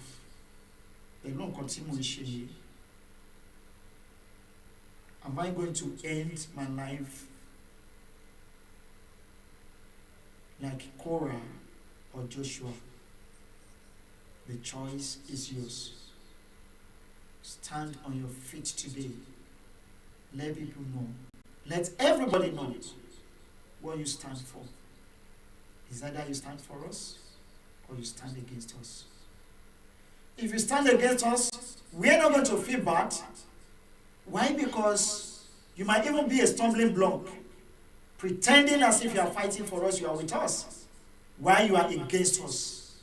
[SPEAKER 6] pẹ̀lú nǹkan tí mo ń ṣe yìí, am I going to end my life like Korah or Joshua? The choice is yours. Stand on your feet today. Let people know. Let everybody know what you stand for. Is either you stand for us or you stand against us. If you stand against us, we are not going to feel bad. Why? Because you might even be a stumbling block, pretending as if you are fighting for us, you are with us, while you are against us.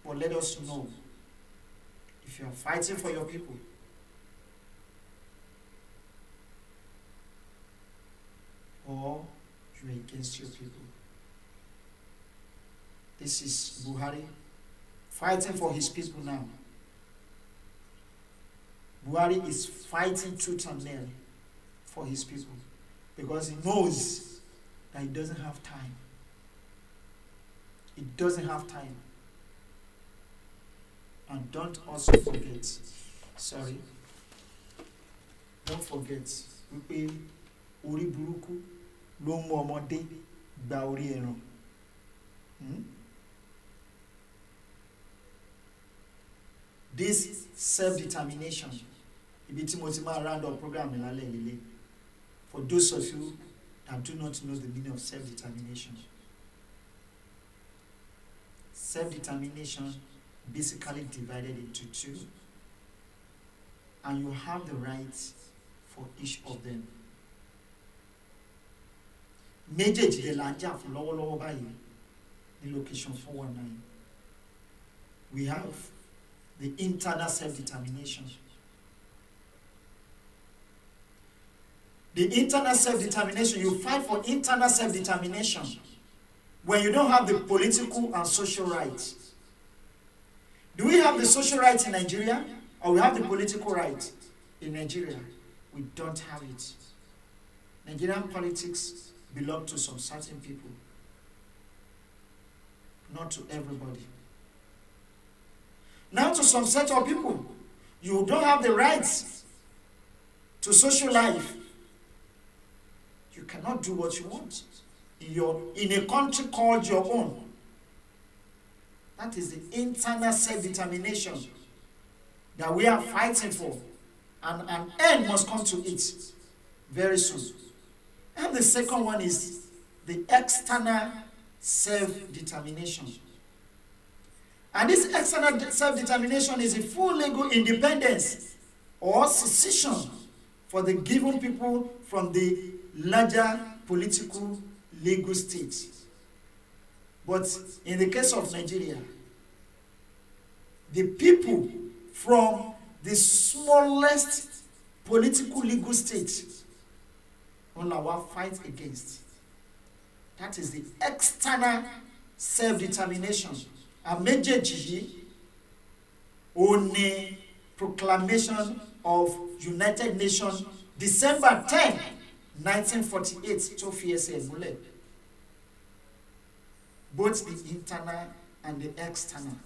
[SPEAKER 6] But let us know, if you are fighting for your people, or you are against your people. This is Buhari fighting for his people now. Buhari is fighting tooth and nail for his people because he knows that he doesn't have time. He doesn't have time. And don't also forget, don't forget, wípé orí burúkú ló mú ọmọdé gba orí ẹran. This self-determination, ibi tí mo ti máa round up program mi lálẹ́ lílé, for those of you that do not know the meaning of self-determination. Self-determination basically divided into two, and you have the right for each of them. Méjèèjì lè là ń jà fún lọ́wọ́lọ́wọ́ báyìí ní location 419. We have the internal self-determination. The internal self-determination, you fight for internal self-determination when you don't have the political and social rights. Do we have the social rights in Nigeria, or we have the political rights in Nigeria? We don't have it. Nigerian politics belong to some certain people, not to everybody. Now to some set of people, you don't have the rights to social life. You cannot do what you want in a country called your own. That is the internal self-determination that we are fighting for, and an end must come to it very soon. And the second one is the external self-determination. And this external self-determination is a full legal independence or secession for the given people from the larger political legal state. But in the case of Nigeria, the people from the smallest political legal state on our fight against. That is the external self-determination. A méjèèjì on the proclamation of United Nations, December 10, 1948, tó fi ẹsẹ̀ múlẹ̀. Both the internal and the external.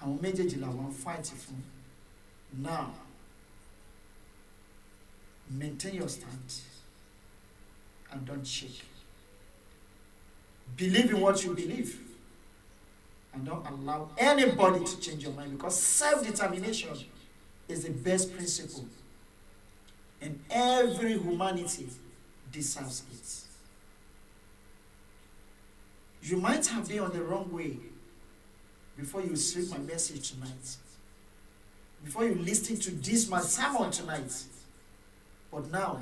[SPEAKER 6] Àwọn méjèèjì làwọn fight fún. Now, maintain your stand and don't shake. Believe in what you believe and don't allow anybody to change your mind, because self-determination is the best principle and every humanity deserves it. You might have been on the wrong way before you received my message tonight, before you listened to this my sermon tonight, but now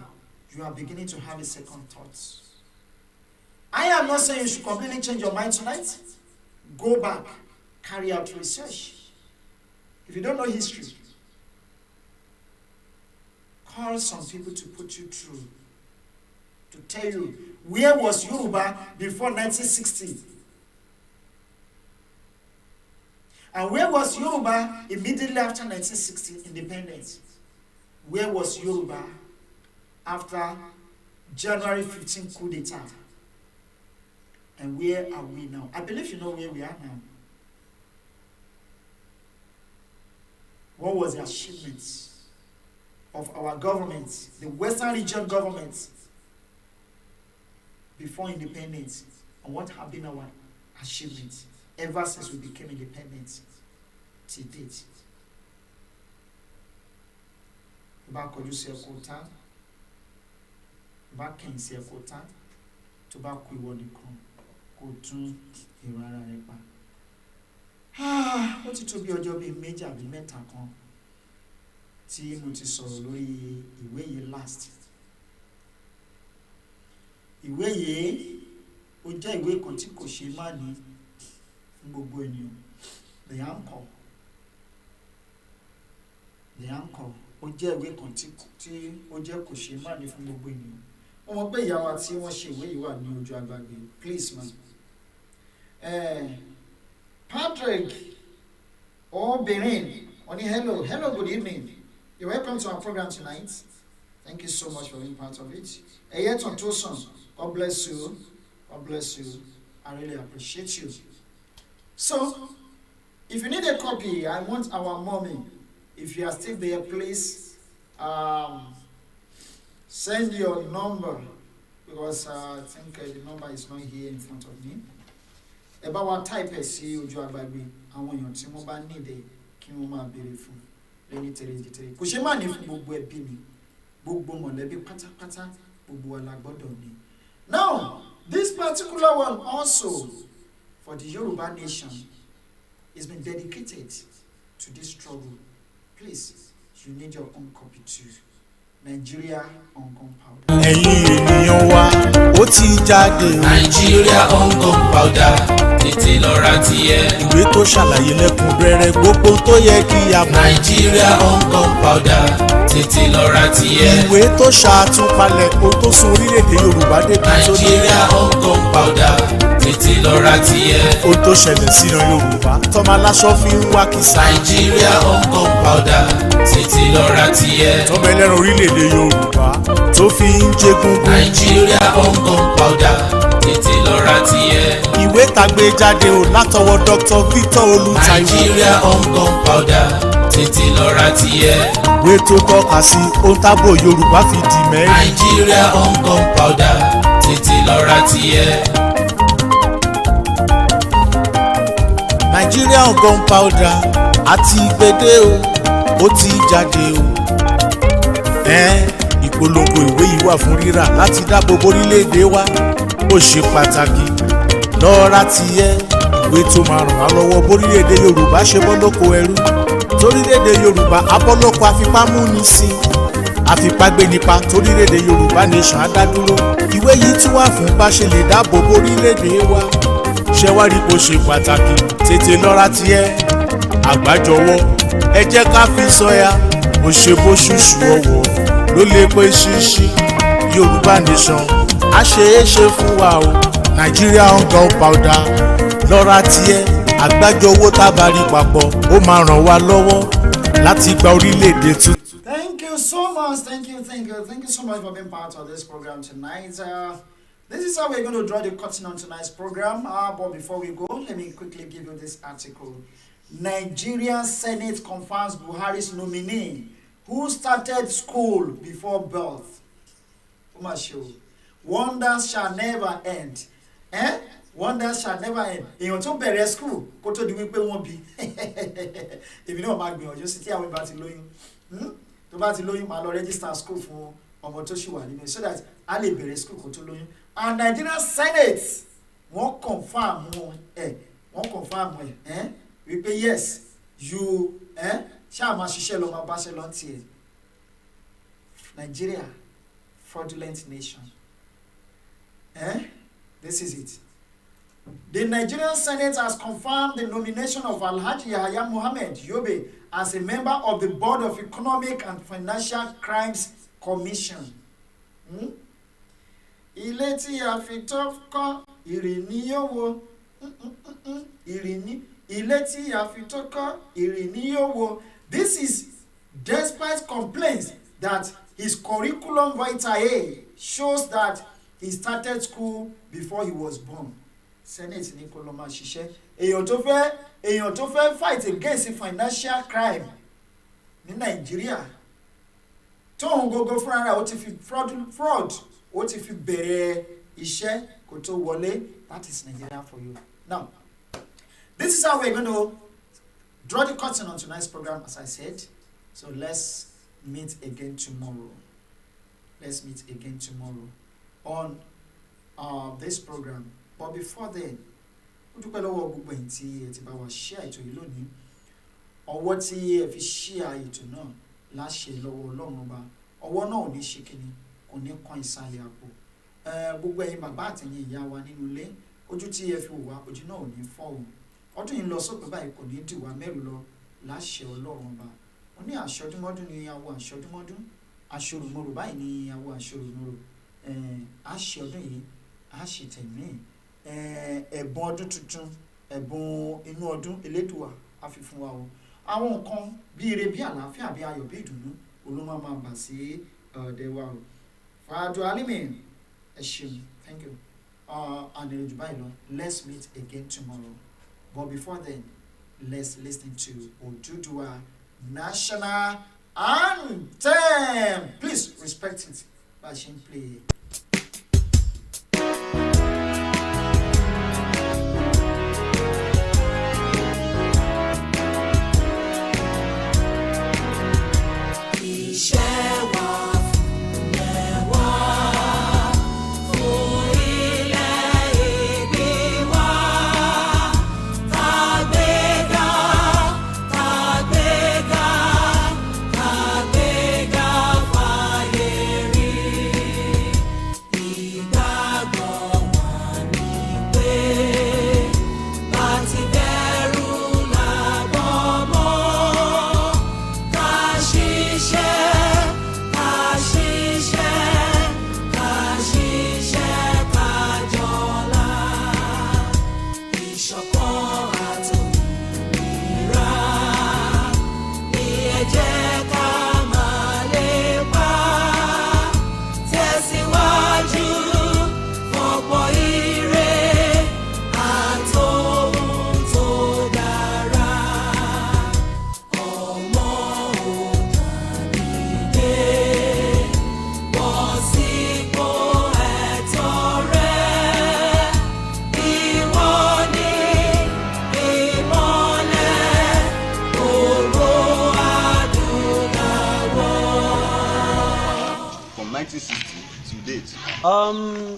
[SPEAKER 6] you are beginning to have a second thought. I am not saying you should completely change your mind tonight. Go back, carry out research. If you don't know history, call some people to put you through to tell you where was Yoruba before 1960, and where was Yoruba immediately after 1960 independence. Where was Yoruba after January 15 coup d'etat? And where are we now? I believe you know where we are now. What was the achievements of our government, the Western region government, before independence, and what have been our achievements ever since we became independent to date? Bá kọjú sí ẹ̀kọ́ tán, bá kẹ̀yìn sí ẹ̀kọ́ tán, tó bá kú ìwọ nìkan kó tún èrò ara rẹ̀ pa. Ó ti tó bí ọjọ́ bíi méjì àbí mẹ́ta kan tí mo ti sọ̀rọ̀ lórí ìwé yìí last. Ìwé yìí ó jẹ́ ìwé kan tí kò ṣe má ní fún gbogbo ènìyàn. The Anchor ó jẹ́ ìwé kan tí ó jẹ́ kò ṣe má ní fún gbogbo ènìyàn. Wọ́n mọ̀ pé ìyá wa tí wọ́n ṣe ìwé yìí wà ní ojú agbágbé. Please man. Patrick Oberin, hello, good evening. You're welcome to our program tonight. Thank you so much for being part of it. Eyeton Tosun, God bless you. God bless you. I really appreciate you. So, if you need a copy, I want our mommy. If you are still there, please send your number, because I think the number is not here in front of me. Ẹ bá wa type ẹ̀ sí ojú agbágbé àwọn èèyàn tí wọ́n bá nílẹ̀ kí wọ́n máa béèrè fún lẹ́ni tẹ̀lé. Kò ṣe má ní fún gbogbo ẹbí mi, gbogbo mọ̀lẹ́bí pátápátá, gbogbo wa la gbọ́dọ̀ ní. Now, this particular one also for the Yoruba nation has been dedicated to this struggle. Please, you need your own copy too. Nigeria on Gunpowder.
[SPEAKER 4] ẹ̀yin ènìyàn wa ó ti jáde o.
[SPEAKER 5] Nigeria on Gunpowder tètè lọ ra tiẹ̀.
[SPEAKER 4] ìwé tó ṣàlàyé lẹ́kùnrẹ́rẹ́ gbogbo tó yẹ kí a mọ̀.
[SPEAKER 5] Nigeria on Gunpowder tètè lọ ra tiẹ̀.
[SPEAKER 4] ìwé tó ṣàtúpalẹ̀ ohun tó sún orílẹ̀-èdè Yorùbá débi tó ní.
[SPEAKER 5] Nigeria on Gunpowder tètè lọ ra tiẹ̀.
[SPEAKER 4] ohun tó ṣẹlẹ̀ síran Yorùbá tọ́mọ aláṣọ fi ń wá kìsà.
[SPEAKER 5] Nigeria on Gunpowder tètè lọ ra tiẹ̀.
[SPEAKER 4] tọ́mọ ẹlẹ́ran orílẹ̀-èdè Yorùbá tó fi ń jégúngún.
[SPEAKER 5] Nigeria on Gunpowder tètè lọ ra tiẹ̀.
[SPEAKER 4] ìwé tàgbé jáde o látọwọ́ Dr. Victor Olùtàìwò.
[SPEAKER 5] Nigeria on Gunpowder tètè lọ ra tiẹ̀.
[SPEAKER 4] ìwé tó tọ́ka sí ohun tábò Yorùbá fi di mẹ́rin.
[SPEAKER 5] Nigeria on Gunpowder tètè lọ ra tiẹ̀.
[SPEAKER 4] Nigeria on Gunpowder àti ìgbédè o ó ti jáde o. ìpolongo ìwé yìí wà fún rírà láti dáàbò bo orílẹ̀-èdè wa ó ṣe pàtàkì lọ́ra tiẹ̀. ìwé tó máa ràn wá lọ́wọ́ bórílẹ̀-èdè Yorùbá ṣe bọ́ lóko ẹrú torílẹ̀-èdè Yorùbá abọ́lọ́kọ afipámúnisìn àfipágbénipa torílẹ̀-èdè Yorùbá nation á dá dúró. ìwé yìí tún wà fún bá ṣe lè dáàbò bo orílẹ̀-èdè wa ṣé wá rí bó ṣe pàtàkì tètè lọ́ra tiẹ̀. àgbájọwọ́ ẹ jẹ́ ká fi sọ́yà mo ṣe bó ṣùṣù ọwọ́ ló lè pé ṣíṣí Yorùbá nation á ṣe é ṣe fún wa o. Nigeria on Gunpowder lọ́ra tiẹ̀. àgbájọ owó tábàárí papọ̀ ó máa ràn wá lọ́wọ́ láti gba orílẹ̀-èdè tuntun.
[SPEAKER 6] Thank you so much. Thank you so much for being part of this program tonight. This is how we're going to draw the curtain on tonight's program. But before we go, let me quickly give you this article. Nigerian Senate confirms Buhari's nominee who started school before birth. Wonders shall never end. Wonders shall never end. Èèyàn tó bẹ̀rẹ̀ school kó tó di wípé wọ́n bí. Èmi náà máa gbìyànjú sí tí àwọn ìbá ti lóyún. Tó bá ti lóyún máa lọ register school fún ọmọ tó ṣì wà nínú so that a lè bẹ̀rẹ̀ school kó tó lóyún. And Nigerian Senate wọ́n confirm ẹ̀ wípé yes you ṣáà máa ṣiṣẹ́ lọ máa báṣẹ́ lọ tiẹ̀. Nigeria fraudulent nation. This is it. The Nigerian Senate has confirmed the nomination of Alhaji Yahaya Mohammed Yobe as a member of the Board of Economic and Financial Crimes Commission. ilé tí a fi tó kọ́ ìrì ni yóò wó ilé tí a fi tó kọ́ ìrì ni yóò wó. This is despite complaints that his curriculum vitae shows that he started school before he was born. Senate ní kó lọ máa ṣiṣẹ́. èèyàn tó fẹ́ fight against financial crime ní Nàìjíríà tóun gógó fúnra rẹ̀ ó ti fi fraud ó ti fi bẹ̀rẹ̀ iṣẹ́ kó tó wọlé. That is Nigeria for you. Now, this is how we're going to draw the curtain on tonight's program, as I said. So let's meet again tomorrow. Let's meet again tomorrow on this program. But before then, ó dúpẹ́ lọ́wọ́ gbogbo ẹ̀yin tí ẹ ti bá wa share ètò yìí lónìí. Ọwọ́ tí ẹ fi share ètò náà láṣẹ lọ́wọ́ Ọlọ́run ọba. Ọwọ́ náà ò ní ṣe kíni, kò ní kan ìsàlẹ̀ àpò. Gbogbo ẹ̀yin bàbá àtẹ̀yin ìyá wa nínú ilé, ojú tí ẹ fi wò wá, ojú náà ò ní fọ́ o. Ọdún yìí lọ sópin báyìí kò ní dìwà mẹ́rù lọ láṣẹ Ọlọ́run ọba. Wọ́n ní àṣọdúnmọ́dún ni awo àṣọdúnmọ́dún, àṣorùmọ́rò báyìí ni awo àṣorùmọ́rò. Àṣẹ ọdún yìí, àṣẹ tẹ̀mí. Ẹ̀bùn ọdún tuntun, ẹ̀bùn inú ọdún Elédùà á fi fún wa o. Àwọn nǹkan bí ire bí àlàáfíà bí ayọ̀ bí ìdùnnú olóma máa bà sí ọ̀dẹ̀ wa o. Fàájò Alimi, ẹ ṣeun, thank you. And ìrìnjù báyìí lọ, let's meet again tomorrow. But before then, let's listen to Oduduwa National Anthem. Please respect it by Shin play.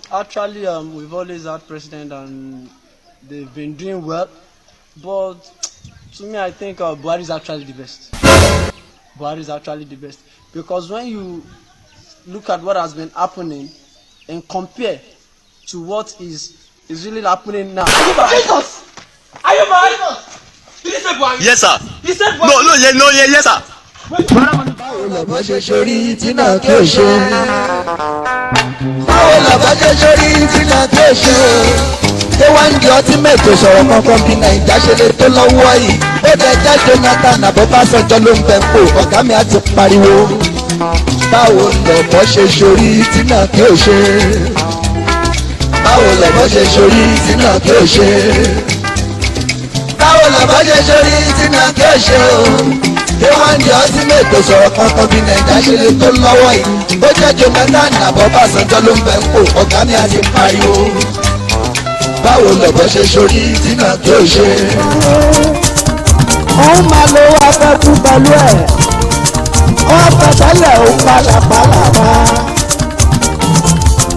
[SPEAKER 11] Actually, we've always had president and they've been doing well, but to me, I think Buhari is actually the best. Buhari is actually the best because when you look at what has been happening and compare to what is really happening now.
[SPEAKER 12] Are you Buhari? Did he say Buhari? Yes, sir. He said Buhari. No, yes, sir.
[SPEAKER 1] Báwo làbá ṣe sórí tí náà kí o ṣe? Báwo làbá ṣe sórí tí náà kí o ṣe? Ṣé wá ń di ọtí mẹ́tò sọ̀rọ̀ kankan bí Nàìjíríà ṣe lè tó lọ́wọ́ yìí? Ó dẹ̀ jẹ́ Jonathan Abọ́básanjọ́ ló ń bẹ̀ pò, ọ̀gá mi á ti pariwo. Báwo làbá ṣe sórí tí náà kí o ṣe? Báwo làbá ṣe sórí tí náà kí o ṣe? Báwo làbá ṣe sórí tí náà kí o ṣe o? Ṣé wọ́n di ọtí mẹ́tò sọ̀rọ̀ kankan bí Nàìjíríà ṣe lè tó lọ́wọ́ yìí? Ó jẹ́ Jonathan Abọ́básanjọ́ ló ń bẹ̀ pò, ọ̀gá mi á ti pariwo. Báwo lọ̀bọ̀ ṣe sórí tí náà kí o ṣe?
[SPEAKER 13] Òun máa lo afẹ́kú pẹ̀lú ẹ̀. Wọ́n fẹ̀tẹ́lẹ̀ ó pàlàpàlàpà.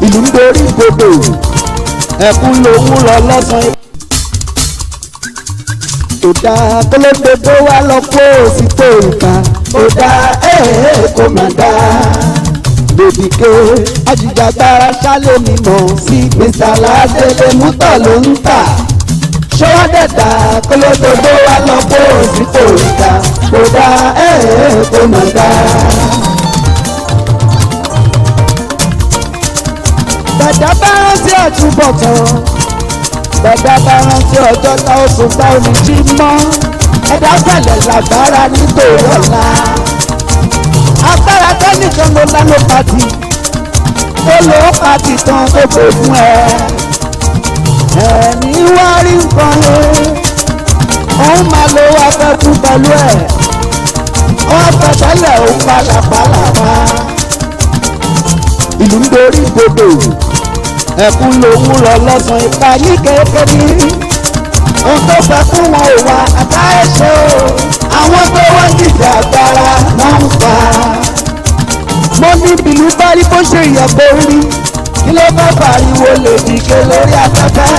[SPEAKER 13] Ìlú ń dorí gbogbo. Ẹ̀kún lòún lọ lọ́sàn-án. Kò dáa kó ló dé tó wá lọ kó sí tó ìka. Kò dáa kó má dáa. Lòdìké ajìjàgbara ṣálẹ̀ mímọ́ sí Mr. Ládélé mútọ̀ ló ń tà. Ṣọ́wọ́dẹ̀dà kó ló dé tó wá lọ kó sí tó ìka. Kò dáa kó má dáa. Bàdá túbọ̀ tán gbẹ̀dá bá rántí ọjọ́ tá ó sùn tá ó ní jí mọ́ ẹ̀dá fẹ̀lẹ̀ lágbára nítorí ọ̀la agbára tẹ́nìkan ló lánà pàtì ó lò ó pàtì tán tó pè fún ẹ ẹ̀mí wá rí nǹkan lé òun máa lo afẹ́kú pẹ̀lú ẹ̀ wọ́n fẹ́ tẹ́lẹ̀ ó pàlàpàlàpà ìlú ń dorí gbogbo ẹkún lòun lọ lọ́sàn ipa ní kékeré ohun tó fẹ́ fún wọn ò wá àtàyèsè o àwọn tó wá jìjà agbára náà ń pa mo ní bìlú bárí bó ṣe ìyàgbọ́ rí kí ló bá pariwo lè dìde lórí afẹ́fẹ́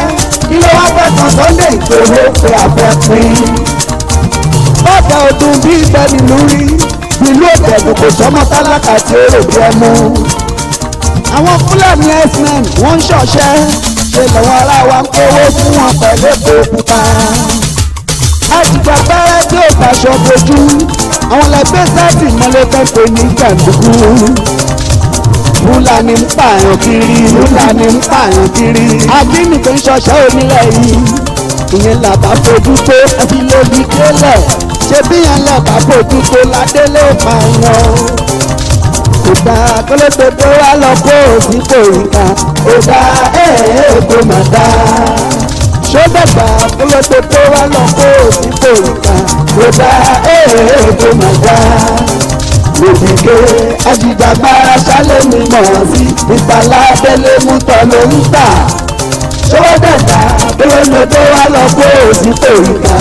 [SPEAKER 13] kí ló wá fẹ́ kan Sunday Igboho pé afẹ́ pín bọ́dà ọdún bí ìgbẹ́ni lórí ìlú òkèdùn kò sọ́mọ́ tálákà tí ó rò bí ẹmu àwọn Fúlàní x-men wọ́n ń ṣọ̀ṣẹ́ ṣe lọ́wọ́ ara wa ń kówó fún wọn pẹ̀lú èkó pupa àtìgbà pẹ́rẹ́ tí ò gbàṣọ bojú àwọn lẹ́gbẹ́ sáàtì mọ́lẹ́ pẹ́pẹ́ ní jàǹdùkú Fúlàní ń pààyàn kiri Fúlàní ń pààyàn kiri ajínigbé ń ṣọ̀ṣẹ́ onílẹ̀ yìí ìyẹn làbá fojú tó ẹbí lóbi kélẹ̀ ṣé bí yẹn làbá fojú tó ládélé pààyàn kódà kólótótó wá lọ kó òsínpò ìka kódà kó má dá sódàgbà kólótótó wá lọ kó òsínpò ìka kódà kó má dá lòdìgé ajídàgbára sálẹ̀ mímọ́ sí ìpàládélé mútọ́ ló ń tà sódàgbà kólótótó wá lọ kó òsínpò ìka.